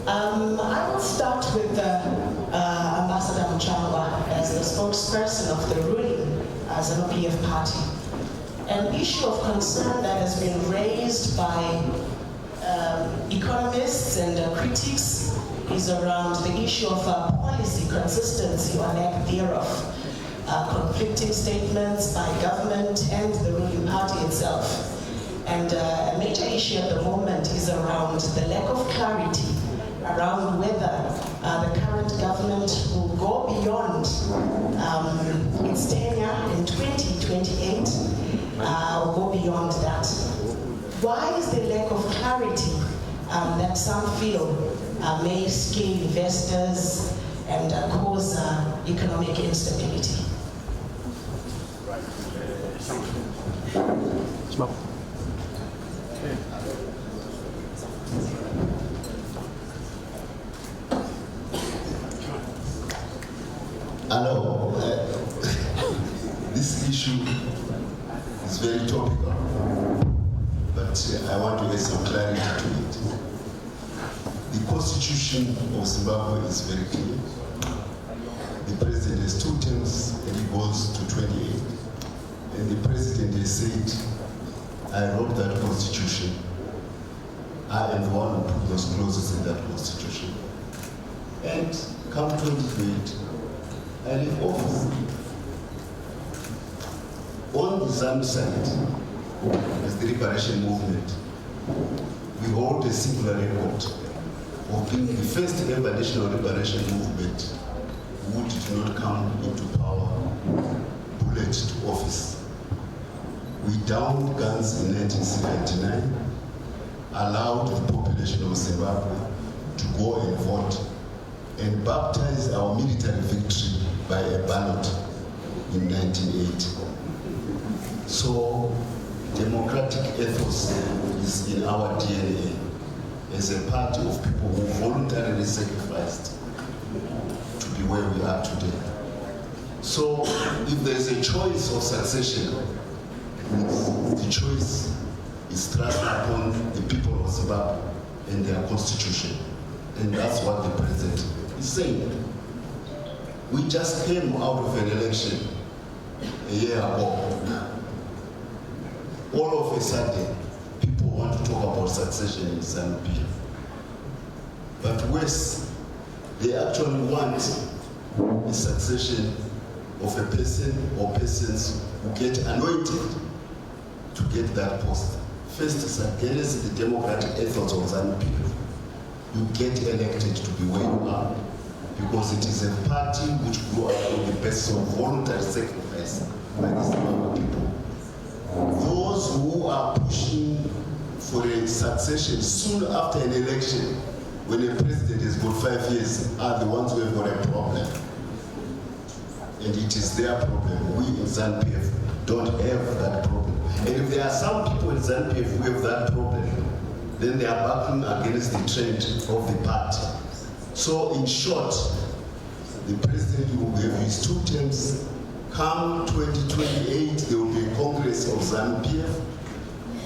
I will start with Ambassador Mnangagwa as the spokesperson of the ruling ZANU-PF party. An issue of concern that has been raised by economists and critics is around the issue of policy consistency or lack thereof. Conflicting statements by government and the ruling party itself. And a major issue at the moment is around the lack of clarity around whether the current government will go beyond its tenure in 2028 or go beyond that. Why is there lack of clarity that some feel may scare investors and cause economic instability? Hello. This issue is very topical, but I want to add some clarity to it. The Constitution of Zimbabwe is very clear. The President has 2 terms and he goes to 28. And the President has said, I wrote that Constitution. I am the one who put those clauses in that Constitution. And come 28, I leave office. On the ZANU side, as the liberation movement, we hold a singular record of being the first ever national liberation movement who did not come into power, bullet to office. We downed guns in 1979, allowed the population of Zimbabwe to go and vote, and baptized our military victory by a ballot in 1980. So, democratic ethos is in our DNA as a party of people who voluntarily sacrificed to be where we are today. So, if there is a choice of succession, the choice is thrust upon the people of Zimbabwe and their constitution. And that's what the president is saying. We just came out of an election a year ago. All of a sudden, people want to talk about succession in ZANU-PF. But worse, they actually want a succession of a person or persons who get anointed to get that post. First is against the democratic ethos of ZANU-PF. You get elected to be where you are, because it is a party which grew up on the basis of voluntary sacrifice by the Zimbabwe people. Those who are pushing for a succession soon after an election, when a president has got 5 years, are the ones who have got a problem. And it is their problem. We in ZANU-PF don't have that problem. And if there are some people in ZANU-PF who have that problem, then they are backing against the trend of the party. So in short, the president will have his 2 terms. Come 2028, there will be a Congress of ZANU-PF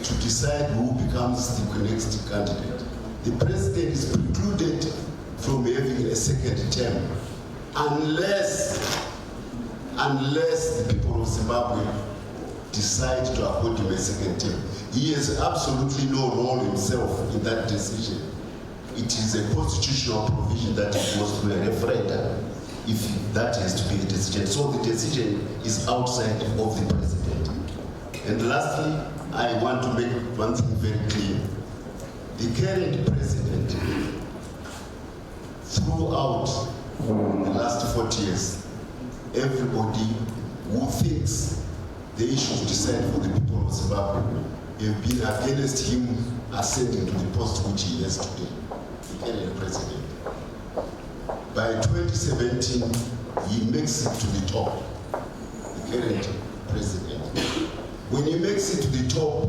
to decide who becomes the next candidate. The president is precluded from having a second term unless the people of Zimbabwe decide to accord him a second term. He has absolutely no role himself in that decision. It is a constitutional provision that it goes to a referendum if that has to be a decision. So the decision is outside of the president. And lastly, I want to make one thing very clear. The current president, throughout the last 40 years, everybody who thinks the issue to decide for the people of Zimbabwe have been against him ascending to the post which he has today, the current president. By 2017, he makes it to the top, the current president. When he makes it to the top,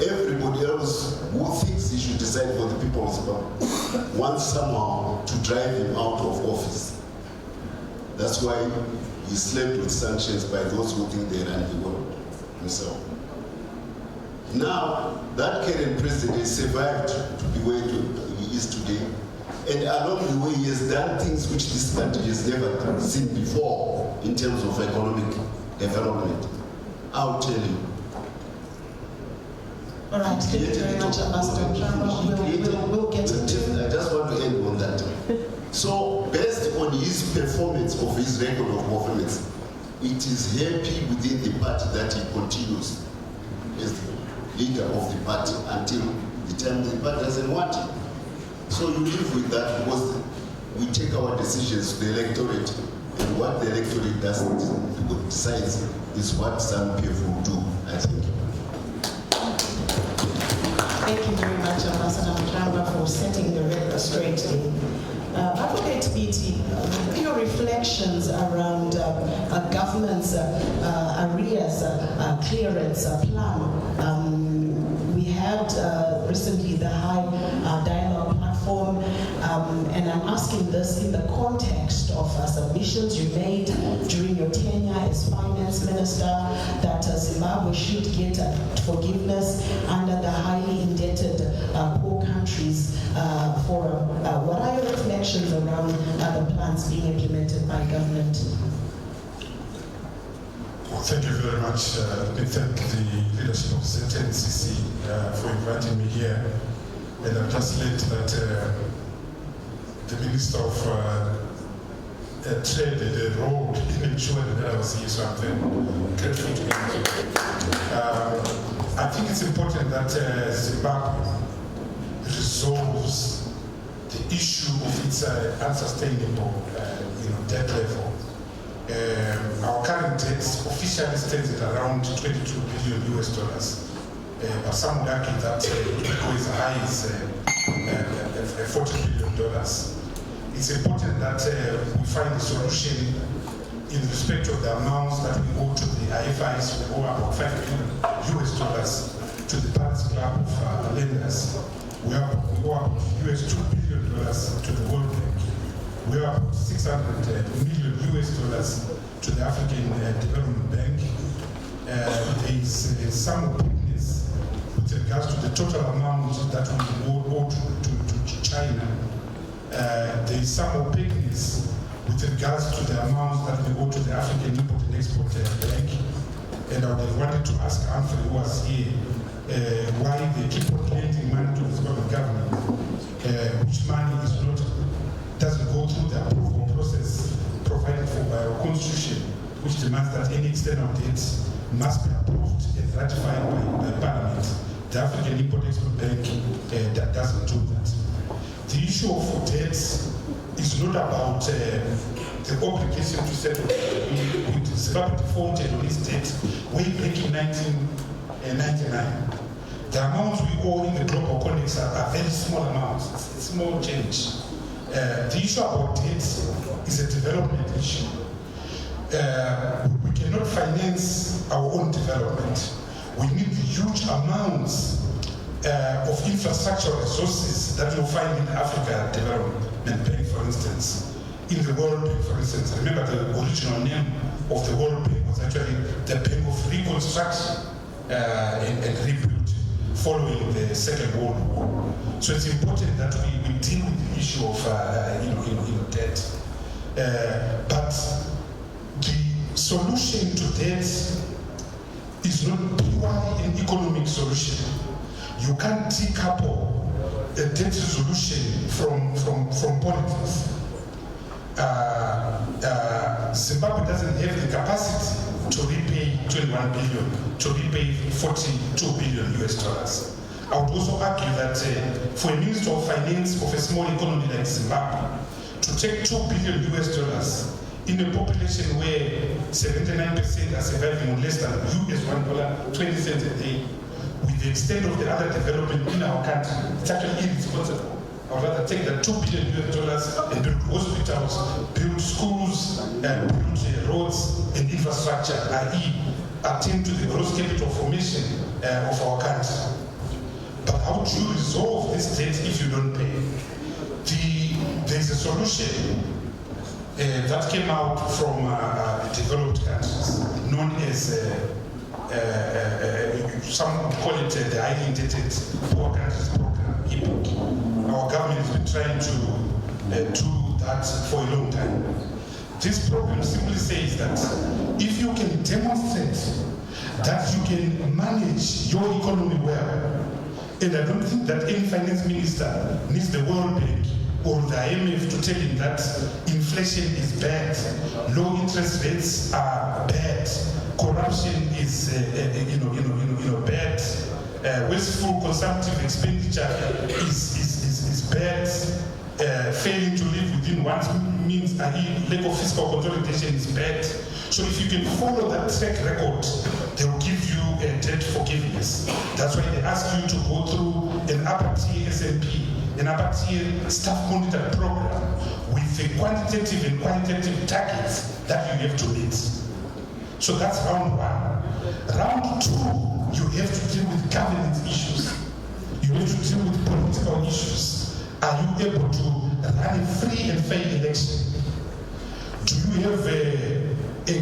everybody else who thinks he should decide for the people of Zimbabwe wants somehow to drive him out of office. That's why he slept with sanctions by those who think they run the world himself. Now, that current president has survived to be where he is today. And along the way, he has done things which this country has never seen before in terms of economic development. I'll tell you. All right, thank you very much, Ambassador. We'll get into I just want to end on that. So, based on his performance of his record of performance, it is happy within the party that he continues as the leader of the party until the time the party doesn't want him. So you live with that because we take our decisions to the electorate, and what the electorate decides is what ZANU-PF will do, I think. Thank you very much, Ambassador Mnangagwa, for setting the record straight. Advocate BT, your reflections around government's arrears clearance plan. We had recently the High Dialogue Platform, and I'm asking this in the context of submissions you made during your tenure as Finance Minister that Zimbabwe should get forgiveness under the highly indebted poor countries forum. What are your reflections around the plans being implemented by government? Thank you very much. Let me thank the leadership of ZNCC for inviting me here. And I'm just late that the Minister of Trade had a role in ensuring that I was here, so I'm very grateful to him. I think it's important that Zimbabwe resolves the issue of its unsustainable debt level. Our current debt officially stands at around $22 billion US, but some would argue that it could go as high as $40 billion. It's important that we find a solution in respect of the amounts that we owe to the IFIs. We owe about $5 billion US to the Paris Club of lenders. We owe about US $2 billion to the World Bank. We owe about $600 million US to the African Development Bank. There is some opaqueness with regards to the total amount that we owe to China. There is some opaqueness with regards to the amount that we owe to the African Import and Export Bank. And I wanted to ask Humphrey, who was here, why they keep on lending money to the Zimbabwe government, which money doesn't go through the approval process provided for by our constitution, which demands that any external debt must be approved and ratified by Parliament. The African Import-Export Bank that doesn't do that. The issue of debt is not about the obligation to settle. Zimbabwe defaulted on its debt way back in 1999. The amounts we owe in the global context are very small amounts. It's small change. The issue about debt is a development issue. We cannot finance our own development. We need huge amounts of infrastructure resources that you'll find in Africa Development Bank, for instance. In the World Bank, for instance, remember the original name of the World Bank was actually the Bank of Reconstruction and Rebuild following the Second World War. So it's important that we deal with the issue of debt. But the solution to debt is not purely an economic solution. You can't decouple a debt resolution from politics. Zimbabwe doesn't have the capacity to repay 21 billion, to repay 42 billion US dollars. I would also argue that for a Minister of Finance of a small economy like Zimbabwe, to take 2 billion US dollars in a population where 79% are surviving on less than US $1.20 a day, with the extent of the other development in our country, it's actually irresponsible. I would rather take the 2 billion US dollars and build hospitals, build schools, and build roads and infrastructure, i.e. attend to the gross capital formation of our country. But how do you resolve this debt if you don't pay? There's a solution that came out from developed countries, known as some would call it the highly indebted poor countries program, HIPC. Our government has been trying to do that for a long time. This program simply says that if you can demonstrate that you can manage your economy well, and I don't think that any finance minister needs the World Bank or the IMF to tell him that inflation is bad, low interest rates are bad, corruption is bad, wasteful consumptive expenditure is bad, failing to live within one's means, i.e. lack of fiscal consolidation is bad. So if you can follow that track record, they will give you a debt forgiveness. That's why they ask you to go through an upper tier SMP, an upper tier staff monitor program with the quantitative and qualitative targets that you have to meet. So that's round one. Round two, you have to deal with governance issues. You have to deal with political issues. Are you able to run a free and fair election? Do you have a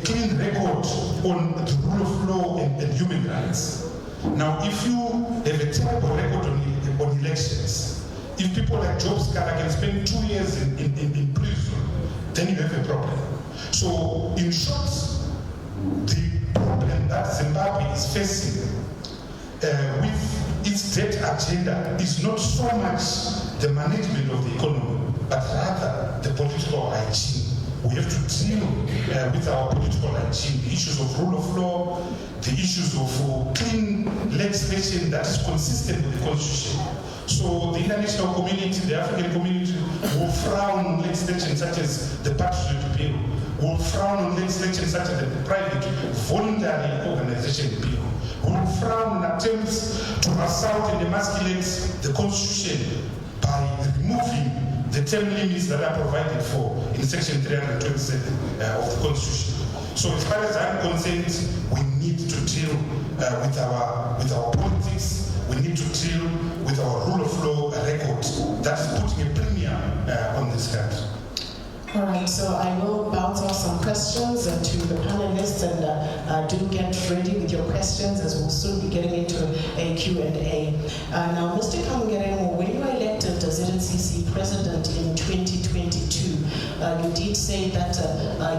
clean record on the rule of law and human rights? Now, if you have a terrible record on elections, if people like Job Scala can spend 2 years in prison, then you have a problem. So, in short, the problem that Zimbabwe is facing with its debt agenda is not so much the management of the economy, but rather the political hygiene. We have to deal with our political hygiene, the issues of rule of law, the issues of clean legislation that is consistent with the constitution. So the international community, the African community, will frown on legislation such as the Patriot Bill, will frown on legislation such as the Private Voluntary Organization Bill, will frown on attempts to assault and emasculate the constitution by removing the term limits that are provided for in section 327 of the Constitution. So as far as I'm concerned, we need to deal with our politics, we need to deal with our rule of law record that is putting a premium on this country. All right, so I will bounce off some questions to the panelists, and do get ready with your questions as we'll soon be getting into a Q&A. Now, Mr. Kamgeremo, when you were elected as ZNCC president in 2022, you did say that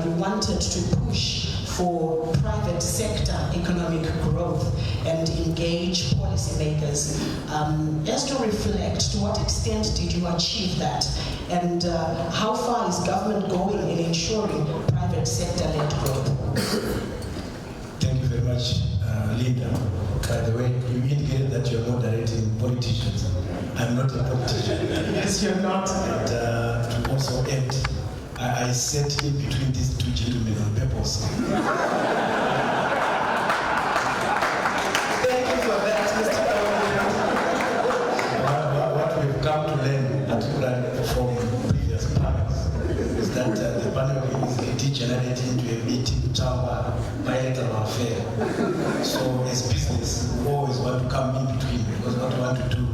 you wanted to push for private sector economic growth and engage policymakers. Just to reflect, to what extent did you achieve that? And how far is government going in ensuring private sector-led growth? Thank you very much. much, Linda. By the way, you indicated that you're moderating politicians. I'm not a politician. Yes, you're not. And to also add, I sat in between these two gentlemen on purpose. Thank you for that, Mr. President. What we've come to learn, particularly from previous panels, is that the panel is degenerated into a meeting tower bilateral affair. So as business, we always want to come in between, because what we want to do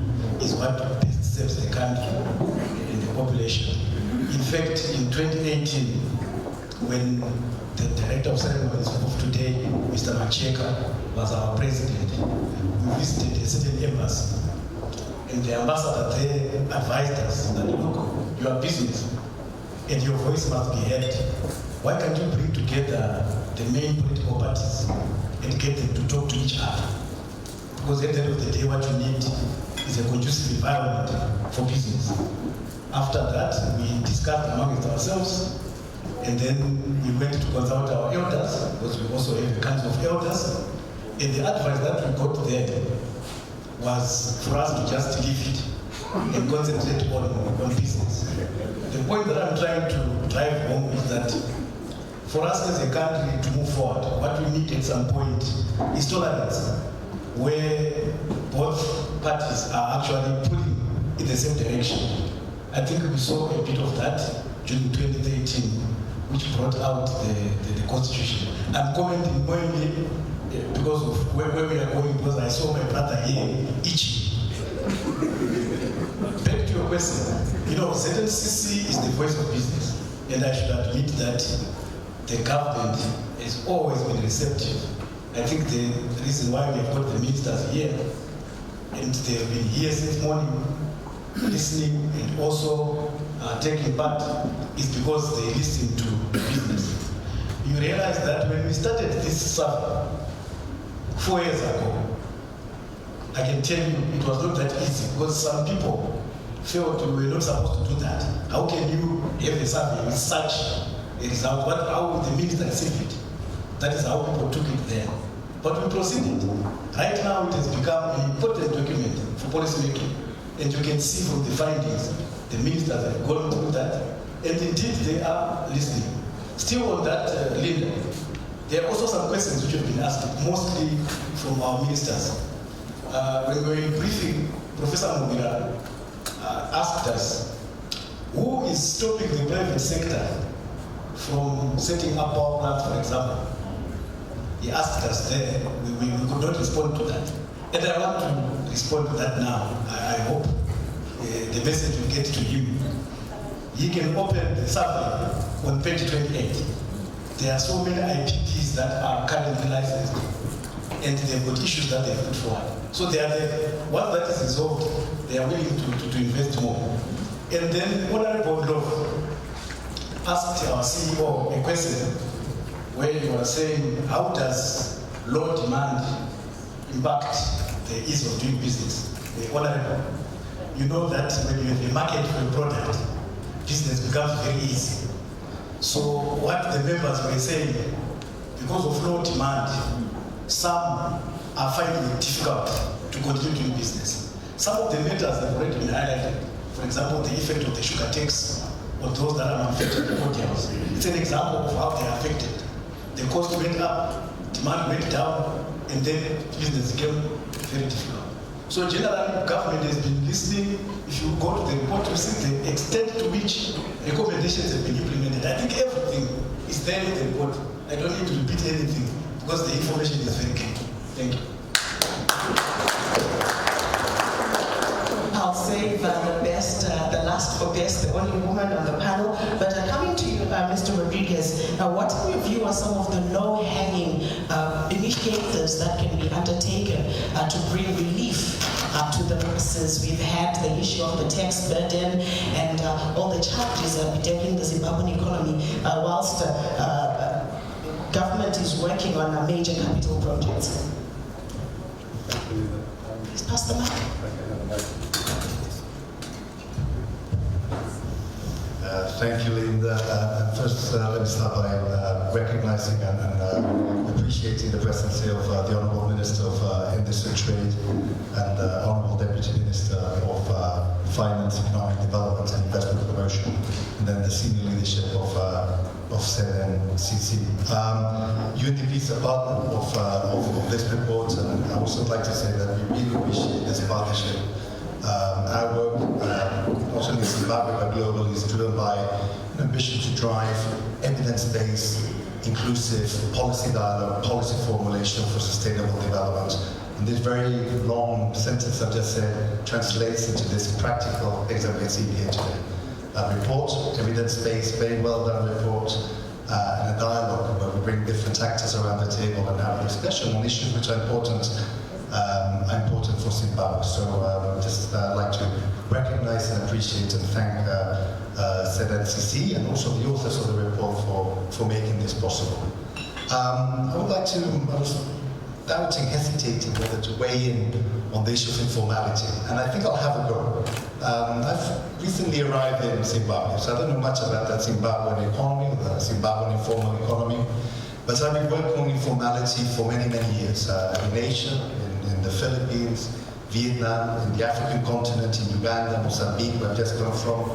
is what best serves the country and the population. In fact, in 2018, when the director of ceremonies of today, Mr. Macheka, was our president, we visited a certain embassy. And the ambassador there advised us that, look, you are business and your voice must be heard. Why can't you bring together the main political parties and get them to talk to each other? Because at the end of the day, what you need is a conducive environment for business. After that, we discussed amongst ourselves, and then we went to consult our elders, because we also have kinds of elders. And the advice that we got there was for us to just leave it and concentrate on business. The point that I'm trying to drive home is that for us as a country to move forward, what we need at some point is tolerance, where both parties are actually pulling in the same direction. I think we saw a bit of that during 2013, which brought out the Constitution. I'm commenting mainly because of where we are going, because I saw my brother here itching. Back to your question, ZNCC is the voice of business, and I should admit that the government has always been receptive. I think the reason why we have got the ministers here, and they have been here since morning, listening and also taking part, is because they listen to business. You realize that when we started this survey 4 years ago, I can tell you it was not that easy, because some people felt we were not supposed to do that. How can you have a survey with such a result? How would the minister receive it? That is how people took it there. But we proceeded. Right now, it has become an important document for policy making. And you can see from the findings, the ministers have gone through that. And indeed, they are listening. Still on that, Linda, there are also some questions which have been asked, mostly from our ministers. When we were in briefing, Professor Mubira asked us, who is stopping the private sector from setting up power plants, for example? He asked us there, we could not respond to that. And I want to respond to that now. I hope the message will get to him. He can open the survey on page 28. There are so many IPPs that are currently licensed, and they've got issues that they've put forward. So they are once that is resolved, they are willing to invest more. And then Honorable Love asked our CEO a question where you were saying, how does low demand impact the ease of doing business? Honorable, you know that when you have a market for a product, business becomes very easy. So what the members were saying, because of low demand, some are finding it difficult to continue doing business. Some of the matters have already been highlighted. For example, the effect of the sugar tax on those that are manufacturing hotels. It's an example of how they are affected. The cost went up, demand went down, and then business became very difficult. So generally, government has been listening. If you go to the report, you see the extent to which recommendations have been implemented. I think everything is there in the report. I don't need to repeat anything because the information is very clear. Thank you. I'll save the last for best, the only woman on the panel. But coming to you, Mr. Rodriguez, what in your view are some of the low-hanging initiatives that can be undertaken to bring relief to the masses? We've had the issue of the tax burden and all the challenges bedeviling the Zimbabwean economy, whilst government is working on major capital projects. Please pass the mic. Thank you, Linda. First, let me start by recognizing and appreciating the presence here of the Honourable Minister of Industry and Trade and Honourable Deputy Minister of Finance, Economic Development and Investment Promotion, and then the senior leadership of ZNCC. UNDP is a partner of this report, and I also like to say that we really appreciate this partnership. Our work, not only in Zimbabwe but globally, is driven by an ambition to drive evidence-based, inclusive policy dialogue, policy formulation for sustainable development. And this very long sentence I've just said translates into this practical things that we're seeing here today. A report, evidence-based, very well done report, and a dialogue where we bring different actors around the table and have a discussion on issues which are important for Zimbabwe. So I'd just like to recognize and appreciate and thank ZNCC and also the authors of the report for making this possible. I was doubting, hesitating whether to weigh in on the issue of informality, and I think I'll have a go. I've recently arrived in Zimbabwe, so I don't know much about that Zimbabwean economy, the Zimbabwean informal economy, but I've been working on informality for many, many years in Asia, in the Philippines, Vietnam, in the African continent, in Uganda, Mozambique, where I've just come from.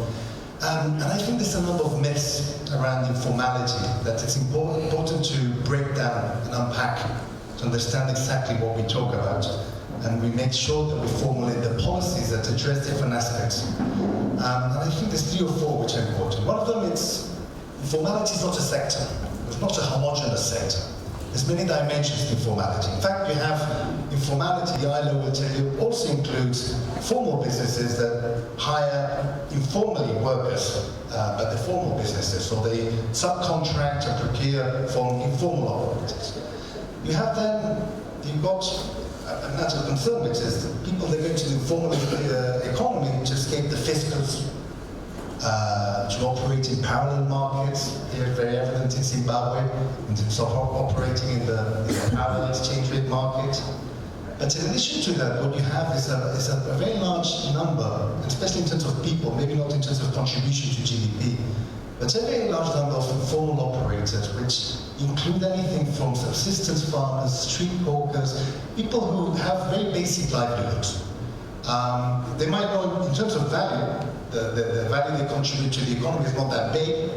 And I think there's a number of myths around informality that it's important to break down and unpack to understand exactly what we talk about. And we make sure that we formulate the policies that address different aspects. And I think there's 3 or 4 which are important. One of them is informality is not a sector. It's not a homogeneous sector. There's many dimensions to informality. In fact, you have informality, ILO will tell you, also includes formal businesses that hire informally workers, but the formal businesses, so they subcontract and procure from informal operators. You have then, you've got a natural concern, which is that people that go to the informal economy to escape the fiscals, to operate in parallel markets. Here, very evident in Zimbabwe, in terms of operating in the parallel exchange rate market. But in addition to that, what you have is a very large number, especially in terms of people, maybe not in terms of contribution to GDP, but a very large number of informal operators, which include anything from subsistence farmers, street hawkers, people who have very basic livelihoods. They might know, in terms of value, the value they contribute to the economy is not that big,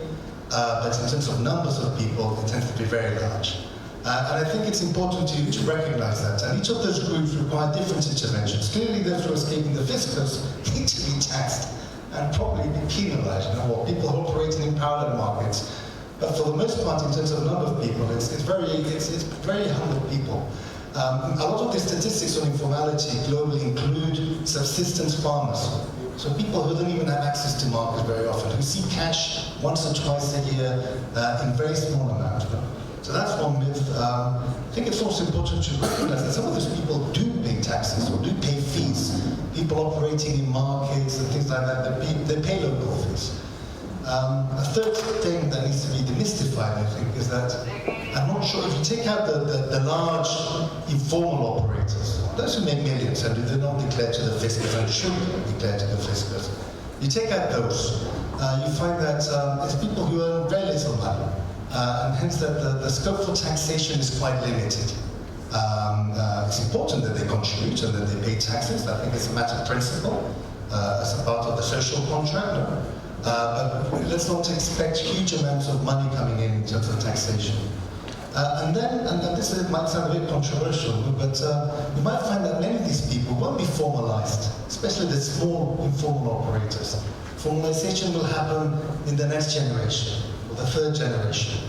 but in terms of numbers of people, it tends to be very large. And I think it's important to recognize that. And each of those groups require different interventions. Clearly, those who are escaping the fiscus need to be taxed and probably be penalized, or people who are operating in parallel markets. But for the most part, in terms of number of people, it's very humble people. A lot of the statistics on informality globally include subsistence farmers. So people who don't even have access to markets very often, who see cash once or twice a year in very small amounts. So that's one myth. I think it's also important to recognize that some of those people do pay taxes or do pay fees. People operating in markets and things like that, they pay local fees. A third thing that needs to be demystified, I think, is that I'm not sure if you take out the large informal operators, those who make millions and do not declare to the fiscus and should declare to the fiscus, you take out those, you find that it's people who earn very little money, and hence that the scope for taxation is quite limited. It's important that they contribute and that they pay taxes. I think it's a matter of principle as a part of the social contract. But let's not expect huge amounts of money coming in terms of taxation. And this might sound a bit controversial, but you might find that many of these people won't be formalized, especially the small informal operators. Formalization will happen in the next generation, or the third generation,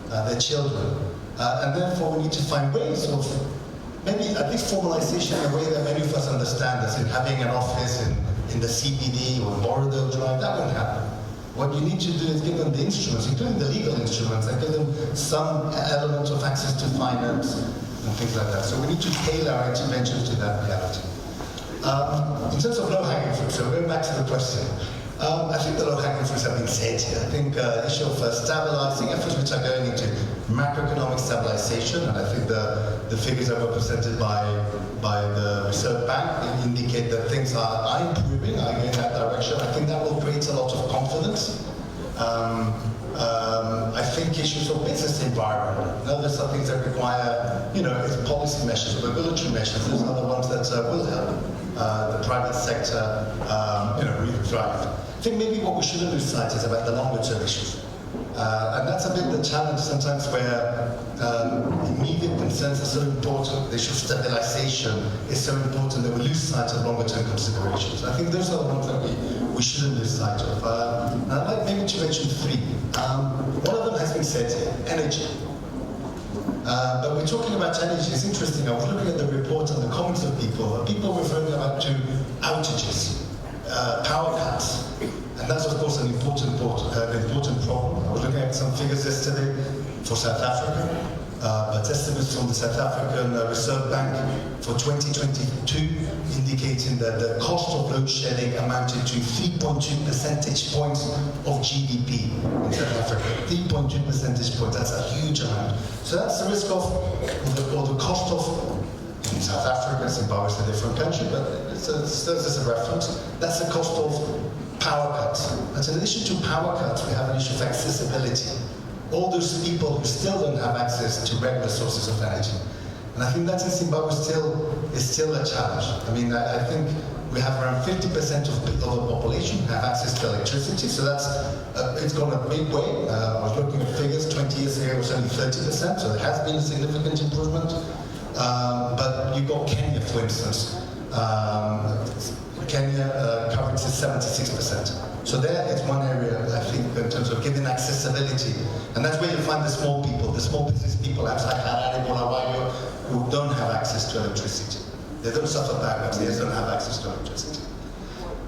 their children. And therefore we need to find ways of maybe at least formalization in a way that many of us understand, as in having an office in the CBD or Borrowdale Drive. That won't happen. What you need to do is give them the instruments, including the legal instruments, and give them some element of access to finance and things like that. So we need to tailor our interventions to that reality. In terms of low-hanging fruit, so going back to the question, I think the low-hanging fruits have been said here. I think the issue of stabilizing efforts which are going into macroeconomic stabilization, and I think the figures that were presented by the Reserve Bank indicate that things are improving, are going in that direction. I think that will create a lot of confidence. I think issues of business environment. Now, there's some things that require, it's policy measures, regulatory measures. There's other ones that will help the private sector, really thrive. I think maybe what we shouldn't lose sight is about the longer term issues. And that's a bit the challenge sometimes where immediate concerns are so important, the issue of stabilization is so important that we lose sight of longer term considerations. I think those are the ones that we shouldn't lose sight of. And I'd like maybe to mention three. One of them has been said here, energy. But we're talking about energy, it's interesting. I was looking at the report and the comments of people. People referring to outages, power cuts. And that's, of course, an important problem. I was looking at some figures yesterday for South Africa, but estimates from the South African Reserve Bank for 2022 indicating that the cost of load shedding amounted to 3.2 percentage points of GDP in South Africa. 3.2 percentage points, that's a huge amount. So that's the risk of, or the cost of, in South Africa, Zimbabwe is a different country, but it's a reference. That's the cost of power cuts. And in addition to power cuts, we have an issue of accessibility. All those people who still don't have access to regular sources of energy. And I think that in Zimbabwe is still a challenge. I mean, I think we have around 50% of the population who have access to electricity, so that's, it's gone a big way. I was looking at figures, 20 years ago it was only 30%, so there has been a significant improvement. But you've got Kenya, for instance. Kenya coverage is 76%. So there is one area, I think, in terms of giving accessibility. And that's where you find the small people, the small business people outside Harare, Bulawayo, who don't have access to electricity. They don't suffer backups, they just don't have access to electricity.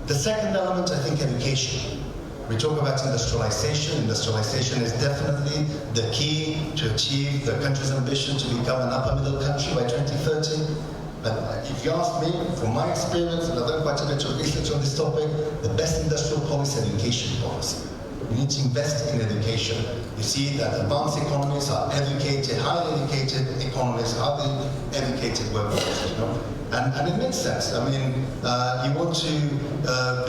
The second element, I think, education. We talk about industrialization. Industrialization is definitely the key to achieve the country's ambition to become an upper middle country by 2030. But if you ask me, from my experience, and I've done quite a bit of research on this topic, the best industrial policy is education policy. We need to invest in education. You see that advanced economies are educated, highly educated economies, highly educated workforce, And it makes sense. I mean, you want to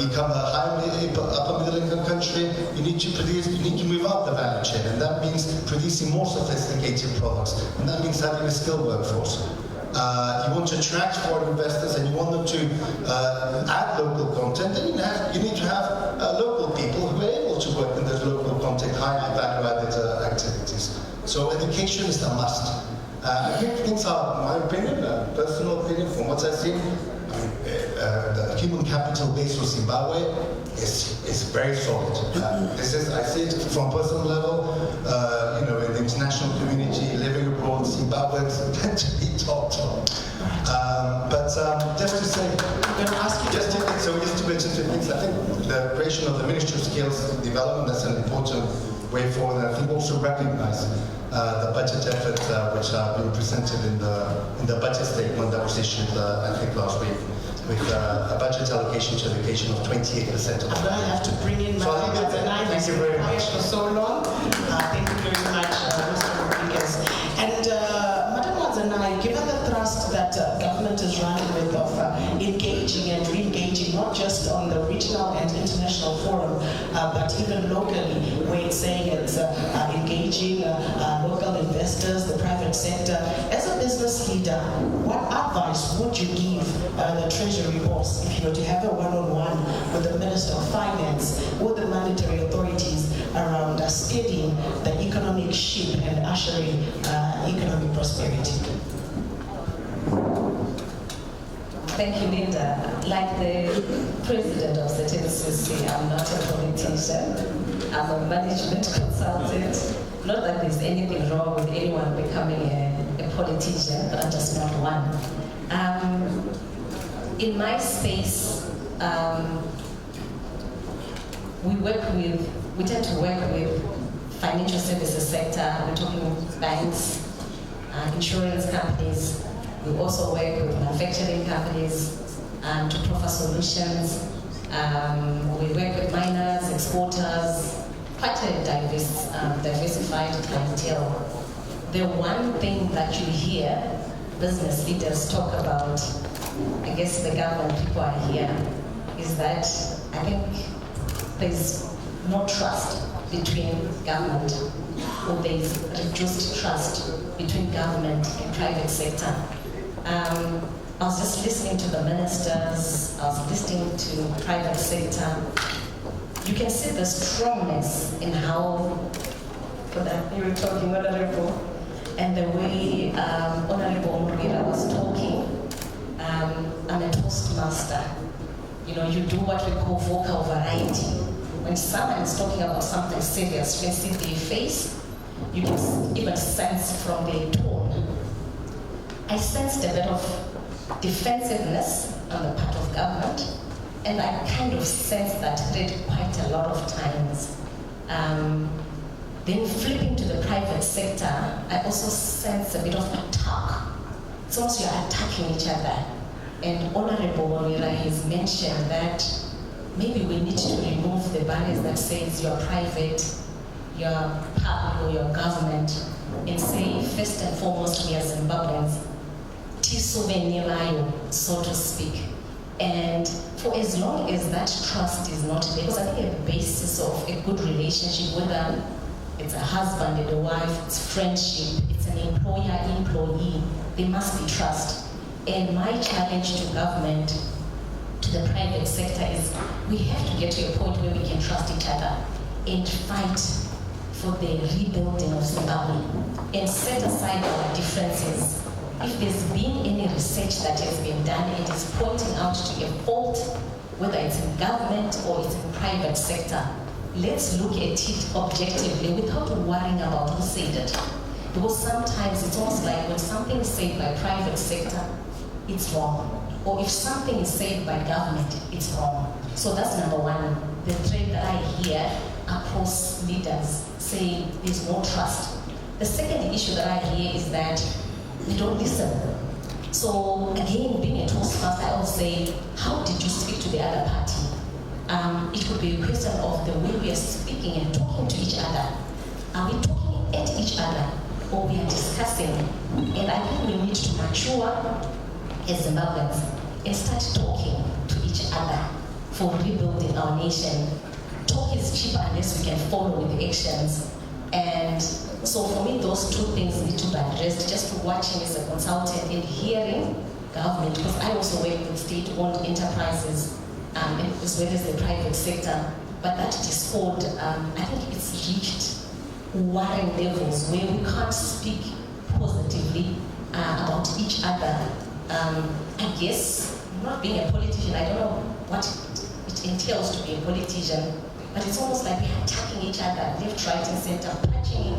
become a highly upper middle income country, you need to move up the value chain, and that means producing more sophisticated products, and that means having a skilled workforce. You want to attract foreign investors and you want them to add local content, and you need to have local people who are able to work in those local content, highly value-added activities. So education is a must. I think things are, my opinion, personal opinion, from what I've seen, the human capital base for Zimbabwe is very solid. I see it from a personal level, in the international community, living abroad, Zimbabweans tend to be top. But just to say, I'm going to ask you just to mention two things. I think the creation of the Ministry of Skills Development, that's an important way forward, and I think also recognize the budget efforts which have been presented in the budget statement that was issued, I think, last week, with a budget allocation to education of 28% of the budget. I have to bring in Madam Wazanai, thank you very much. For so long. Thank you very much, Mr. Rodriguez. And Madam Wazanai, given the thrust that government is running with of engaging and re-engaging, not just on the regional and international forum, but even locally, where it's saying it's engaging local investors, the private sector. As a business leader, what advice would you give the Treasury boss if you were to have a one-on-one with the Minister of Finance or the mandatory authorities around steadying the economic ship and ushering economic prosperity? Thank you, Linda. Like the president of the TNCC, I'm not a politician. I'm a management consultant. Not that there's anything wrong with anyone becoming a politician, but I'm just not one. In my space, we tend to work with financial services sector. We're talking banks, insurance companies. We also work with manufacturing companies to proffer solutions. We work with miners, exporters, quite a diversified clientele. The one thing that you hear business leaders talk about, I guess the government people are here, is that I think there's no trust between government, or there's reduced trust between government and private sector. I was just listening to the ministers, I was listening to private sector. You can see the strongness in how, for that you were talking, Honorable, and the way Honorable Murapata was talking. I'm a Toastmaster. You know, you do what we call vocal variety. When someone is talking about something serious, you can see their face, you can even sense from their tone. I sensed a bit of defensiveness on the part of government, and I kind of sensed that thread quite a lot of times. Then flipping to the private sector, I also sense a bit of attack. It's almost you're attacking each other. And Honorable Murapata has mentioned that maybe we need to remove the barriers that says you're private, you're public, or you're government, and say, first and foremost, we are Zimbabweans, so to speak. And for as long as that trust is not there, because I think a basis of a good relationship, whether it's a husband and a wife, it's friendship, it's an employer-employee, there must be trust. And my challenge to government, to the private sector, is we have to get to a point where we can trust each other and fight for the rebuilding of Zimbabwe and set aside our differences. If there's been any research that has been done and is pointing out to a fault, whether it's in government or it's in private sector, let's look at it objectively without worrying about who said it. Because sometimes it's almost like when something is said by private sector, it's wrong. Or if something is said by government, it's wrong. So that's number one, the thread that I hear across leaders saying there's no trust. The second issue that I hear is that we don't listen. So again, being a Toastmaster, I always say, how did you speak to the other party? It could be a question of the way we are speaking and talking to each other. Are we talking at each other, or we are discussing? And I think we need to mature as Zimbabweans and start talking to each other for rebuilding our nation. Talk is cheap unless we can follow with the actions. And so for me, those two things need to be addressed. Just watching as a consultant and hearing government, because I also work with state-owned enterprises as well as the private sector. But that discord, I think it's reached worrying levels where we can't speak positively about each other. I guess, not being a politician, I don't know what it entails to be a politician, but it's almost like we're attacking each other, left, right, and center, punching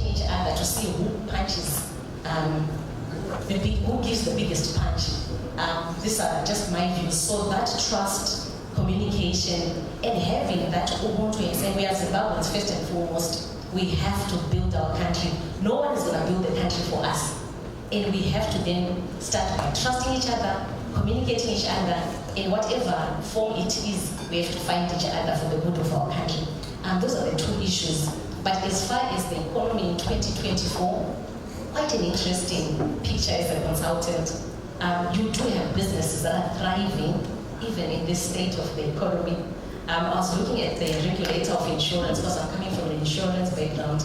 each other to see who punches, who gives the biggest punch. These are just my views. So that trust, communication, and having that Ubuntu and saying we are Zimbabweans first and foremost, we have to build our country. No one is going to build the country for us. And we have to then start by trusting each other, communicating each other, in whatever form it is, we have to find each other for the good of our country. Those are the two issues. But as far as the economy in 2024, quite an interesting picture as a consultant. You do have businesses that are thriving, even in this state of the economy. I was looking at the regulator of insurance, because I'm coming from an insurance background.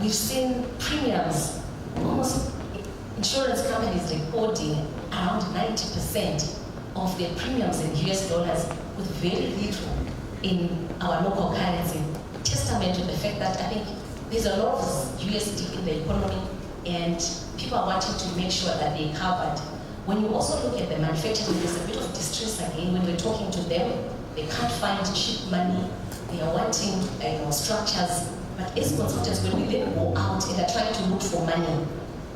We've seen premiums, almost insurance companies reporting around 90% of their premiums in US dollars with very little in our local currency. Testament to the fact that I think there's a lot of USD in the economy and people are wanting to make sure that they're covered. When you also look at the manufacturing, there's a bit of distress again when we're talking to them. They can't find cheap money. They are wanting structures. But as consultants, when we then go out and are trying to look for money,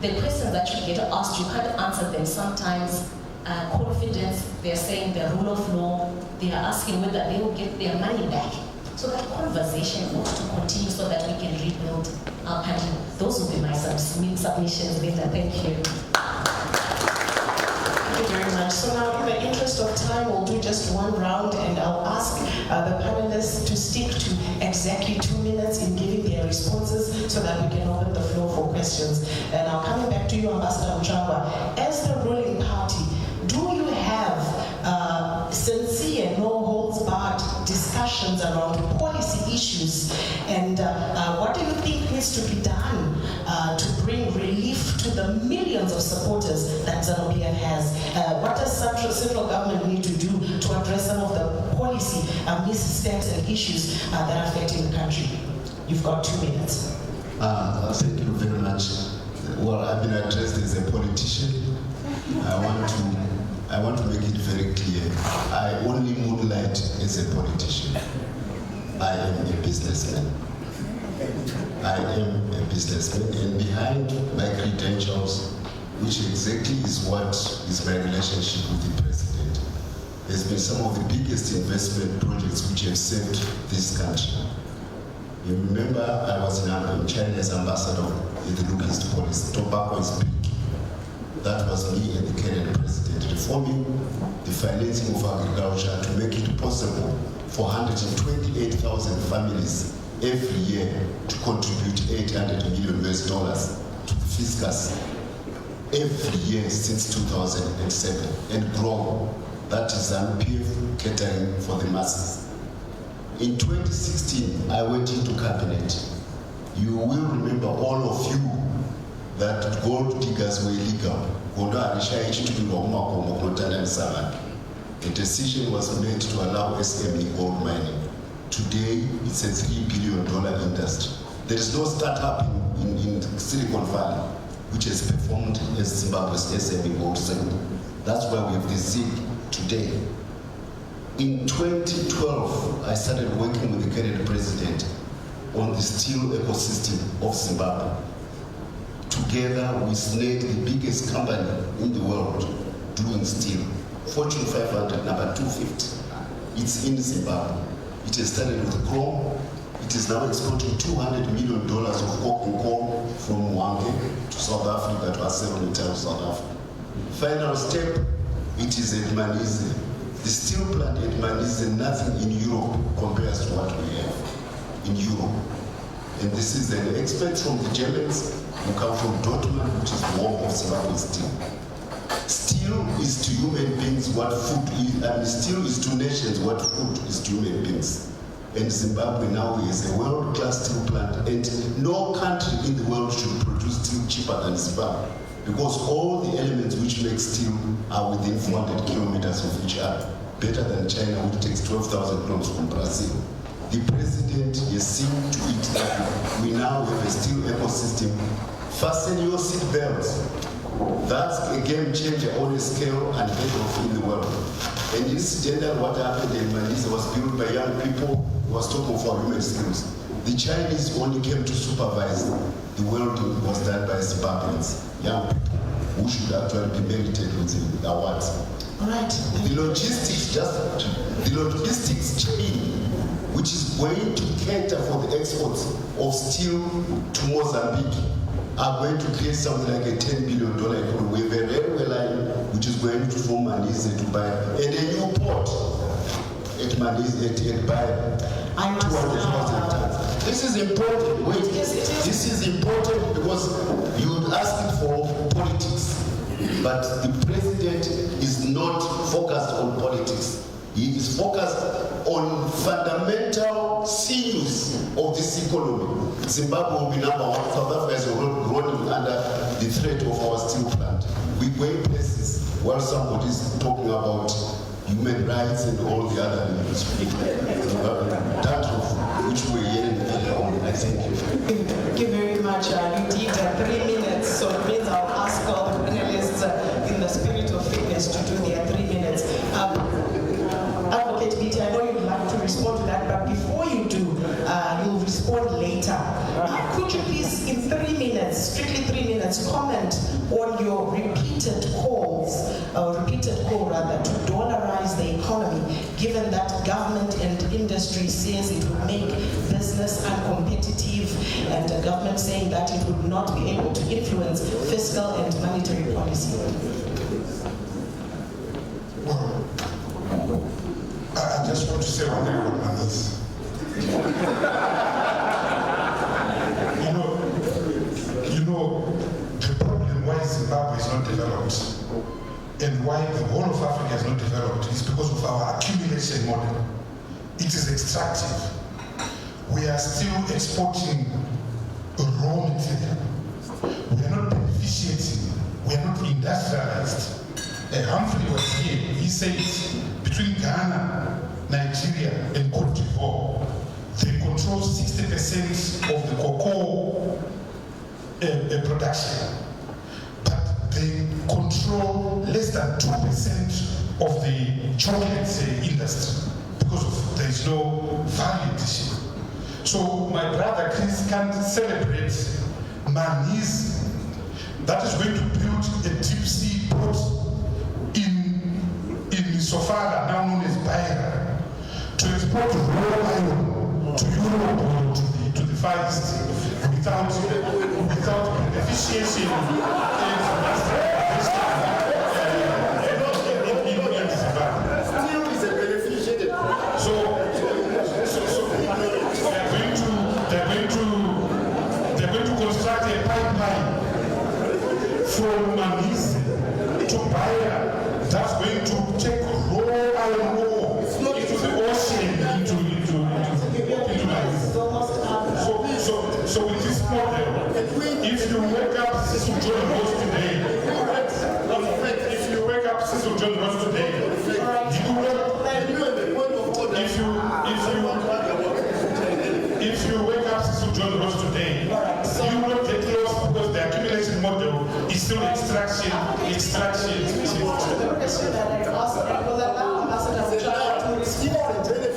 the questions that you get asked, you can't answer them sometimes. Confidence, they're saying the rule of law, they are asking whether they will get their money back. So that conversation ought to continue so that we can rebuild our country. Those will be my submissions, Linda. Thank you. Thank you very much. So now, in the interest of time, we'll do just one round, and I'll ask the panelists to stick to exactly 2 minutes in giving their responses so that we can open the floor for questions. And I'm coming back to you, Ambassador Mnangagwa. As the ruling party, do you have sincere, no-holds-barred discussions around policy issues? And what do you think needs to be done to bring relief to the millions of supporters that ZANU-PF has? What does central government need to do to address some of the policy missteps and issues that are affecting the country? You've got 2 minutes. Thank you very much. Well, I've been addressed as a politician. I want to make it very clear. I only moonlight as a politician. I am a businessman. And behind my credentials, which exactly is what is my relationship with the president, has been some of the biggest investment projects which have saved this country. You remember I was in China's ambassador in the Look East policy. Tobacco is big. That was me and the Kenyan president reforming the financing of agriculture to make it possible for 128,000 families every year to contribute $800 million to the fiscus every year since 2007 and grow. That is ZANU-PF catering for the masses. In 2016, I went into cabinet. You will remember, all of you, that gold diggers were illegal. A decision was made to allow SME gold mining. Today, it's a $3 billion industry. There is no startup in Silicon Valley which has performed as Zimbabwe's SME gold sector. That's why we have the zinc today. In 2012, I started working with the Kenyan president on the steel ecosystem of Zimbabwe. Together, we snared the biggest company in the world doing steel, Fortune 500, number 250. It's in Zimbabwe. It has started with chrome. It is now exporting $200 million of coke and coal from Nwungo to South Africa, to ArcelorMittal South Africa. Final step, it is at Manise. The steel plant at Manise, nothing in Europe compares to what we have in Europe. And this is an expert from the Germans who come from Dortmund, which is the home of Zimbabwe steel. Steel is to human beings what food is, and steel is to nations what food is to human beings. And Zimbabwe now is a world-class steel plant, and no country in the world should produce steel cheaper than Zimbabwe, because all the elements which make steel are within 400 kilometers of each other, better than China, which takes 12,000 kilometers from Brazil. The president has seen to it that we now have a steel ecosystem. Fasten your seat belts. That's a game changer on a scale unheard of in the world. And incidentally, what happened in Manise was built by young people who was talking for human skills. The Chinese only came to supervise. The world was done by Zimbabweans, young people, who should actually be merited with the awards. All right. The logistics chain, which is going to cater for the exports of steel to Mozambique, are going to create something like a $10 billion economy. We have a railway line which is going to from Manise to Bayer, and a new port at Manise at Bayer. 200,000 tons. This is important. Wait, this is important because you would ask it for politics, but the president is not focused on politics. He is focused on fundamental sinews of this economy. Zimbabwe will be number one. South Africa is running under the threat of our steel plant. We're going places where somebody is talking about human rights and all the other dandruff, which we're hearing earlier on. I thank you. Thank you very much. You did 3 minutes, so it means I'll ask all the panelists in the spirit of fitness to do their 3 minutes. Advocate BT, I know you'd like to respond to that, but before you do, you'll respond later. Could you please, in 3 minutes, strictly 3 minutes, comment on your repeated call to dollarize the economy, given that government and industry says it will make business uncompetitive, and the government saying that it would not be able to influence fiscal and monetary policy? Well, I just want to say one thing about Manise. You know, the problem why Zimbabwe is not developed and why the whole of Africa is not developed is because of our accumulation model. It is extractive. we are still exporting raw material. We are not beneficiating, we are not industrialized. Humphrey was here, he said between Ghana, Nigeria, and Cote d'Ivoire, they control 60% of the cocoa production, but they control less than 2% of the chocolate industry because there is no value addition. So my brother Chris can't celebrate Maniz that is going to build a deep sea port in Sofala, now known as Beira, to export raw iron to Europe or to the Far East without beneficiation in Zimbabwe. So they're going to construct a pipeline from Maniz to Beira that's going to take raw iron ore into the ocean, into Maniz. So with this model, if you wake up Cecil John Ross today, if you wake up Cecil John Ross today, if you wake up Cecil John Ross today, you will get lost because the accumulation model is still extraction. The question that I asked will allow Ambassador to respond to the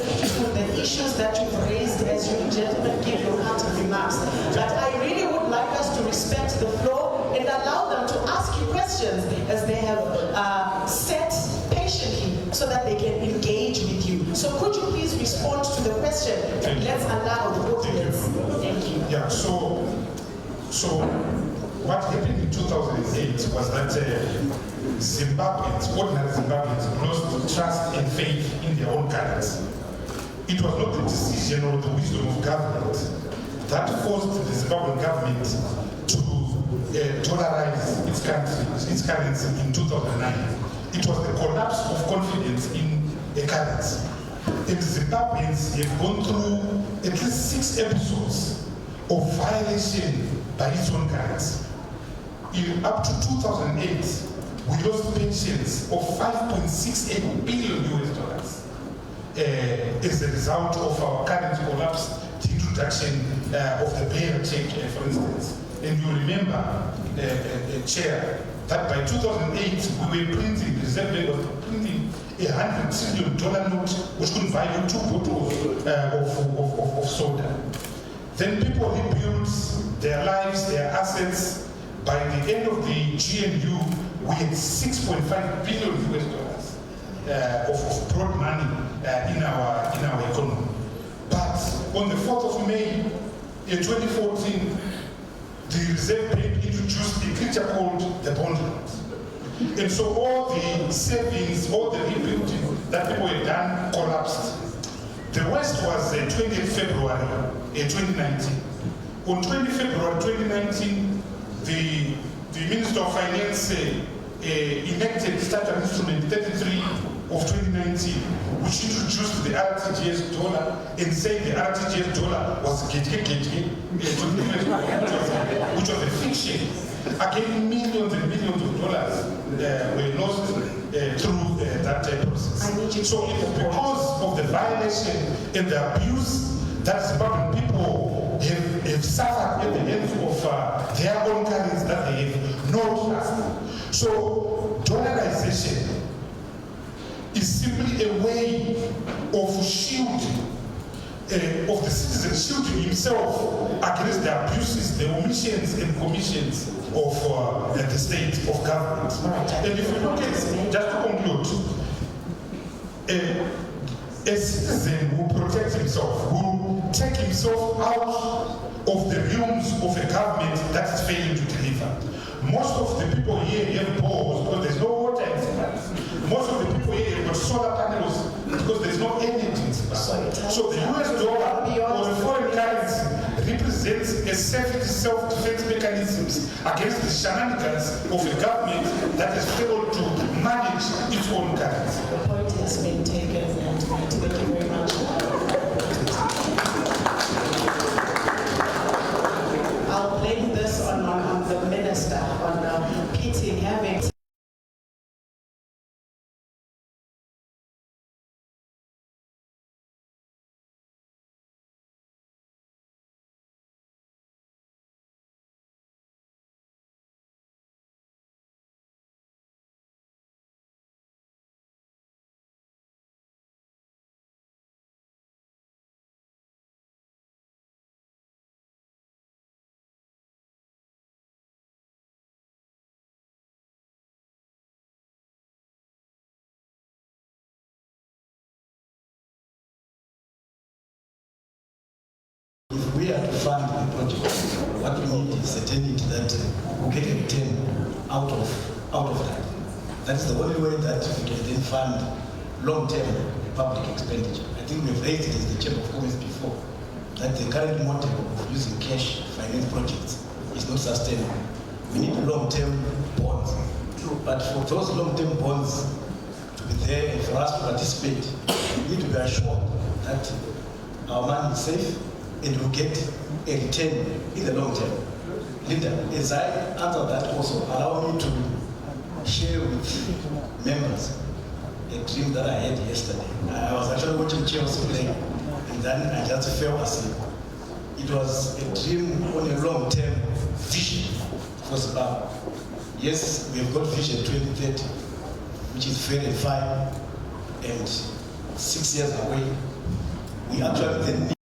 issues that you've raised as you gentlemen give your counter remarks. But I really would like us to respect the floor and allow them to ask you questions as they have sat patiently so that they can engage with you. So could you please respond to the question and let's allow the audience. Thank you. Yeah, so what happened in 2008 was that Zimbabweans, ordinary Zimbabweans, lost trust and faith in their own currency. It was not the decision or the wisdom of government that forced the Zimbabwean government to dollarize its currency in 2009. It was the collapse of confidence in a currency. And Zimbabweans have gone through at least 6 episodes of violation by its own currency. Up to 2008, we lost pensions of $5.68 billion as a result of our currency collapse, the introduction of the bearer check, for instance. And you remember, Chair, that by 2008, we were printing, the Reserve Bank was printing $100 trillion note, which could buy you 2 bottles of soda. Then people rebuilt their lives, their assets. By the end of the GNU, we had $6.5 billion of broad money in our economy. But on the 4th of May 2014, the Reserve Bank introduced a creature called the bond note. And so all the savings, all the rebuilding that people had done collapsed. The worst was 20th February 2019. On 20 February 2019, the Minister of Finance enacted Statutory Instrument 33 of 2019, which introduced the RTGS dollar and said the RTGS dollar was which was a fiction. Again, millions and millions of dollars were lost through that process. So it's because of the violation and the abuse that Zimbabwean people have suffered at the hands of their own currencies that they have no trust. So dollarization is simply a way of shielding, of the citizen shielding himself against the abuses, the omissions and commissions of the state of government. And if you look at, just to conclude, a citizen will protect himself, will take himself out of the realms of a government that is failing to deliver. Most of the people here have boreholes because there's no water in Zimbabwe. Most of the people here have got solar panels because there's no energy in Zimbabwe. So the US dollar or the foreign currency represents a safety self-defense mechanisms against the shenanigans of a government that has failed to manage its own currency. The point has been taken, and thank you very much. we are to fund the project, what we need is certainty that we'll get a return out of that. That's the only way that we can then fund long-term public expenditure. I think we've raised it as the Chamber of Commerce before, that the current model of using cash to finance projects is not sustainable. We need long-term bonds. But for those long-term bonds to be there and for us to participate, we need to be assured that our money is safe and we'll get a return in the long term. Linda, as I answer that also, allow me to share with members a dream that I had yesterday. I was actually watching Chelsea play, and then I just fell asleep. It was a dream on a long-term vision for Zimbabwe. Yes, we have got Vision 2030, which is very fine and 6 years away. We actually then need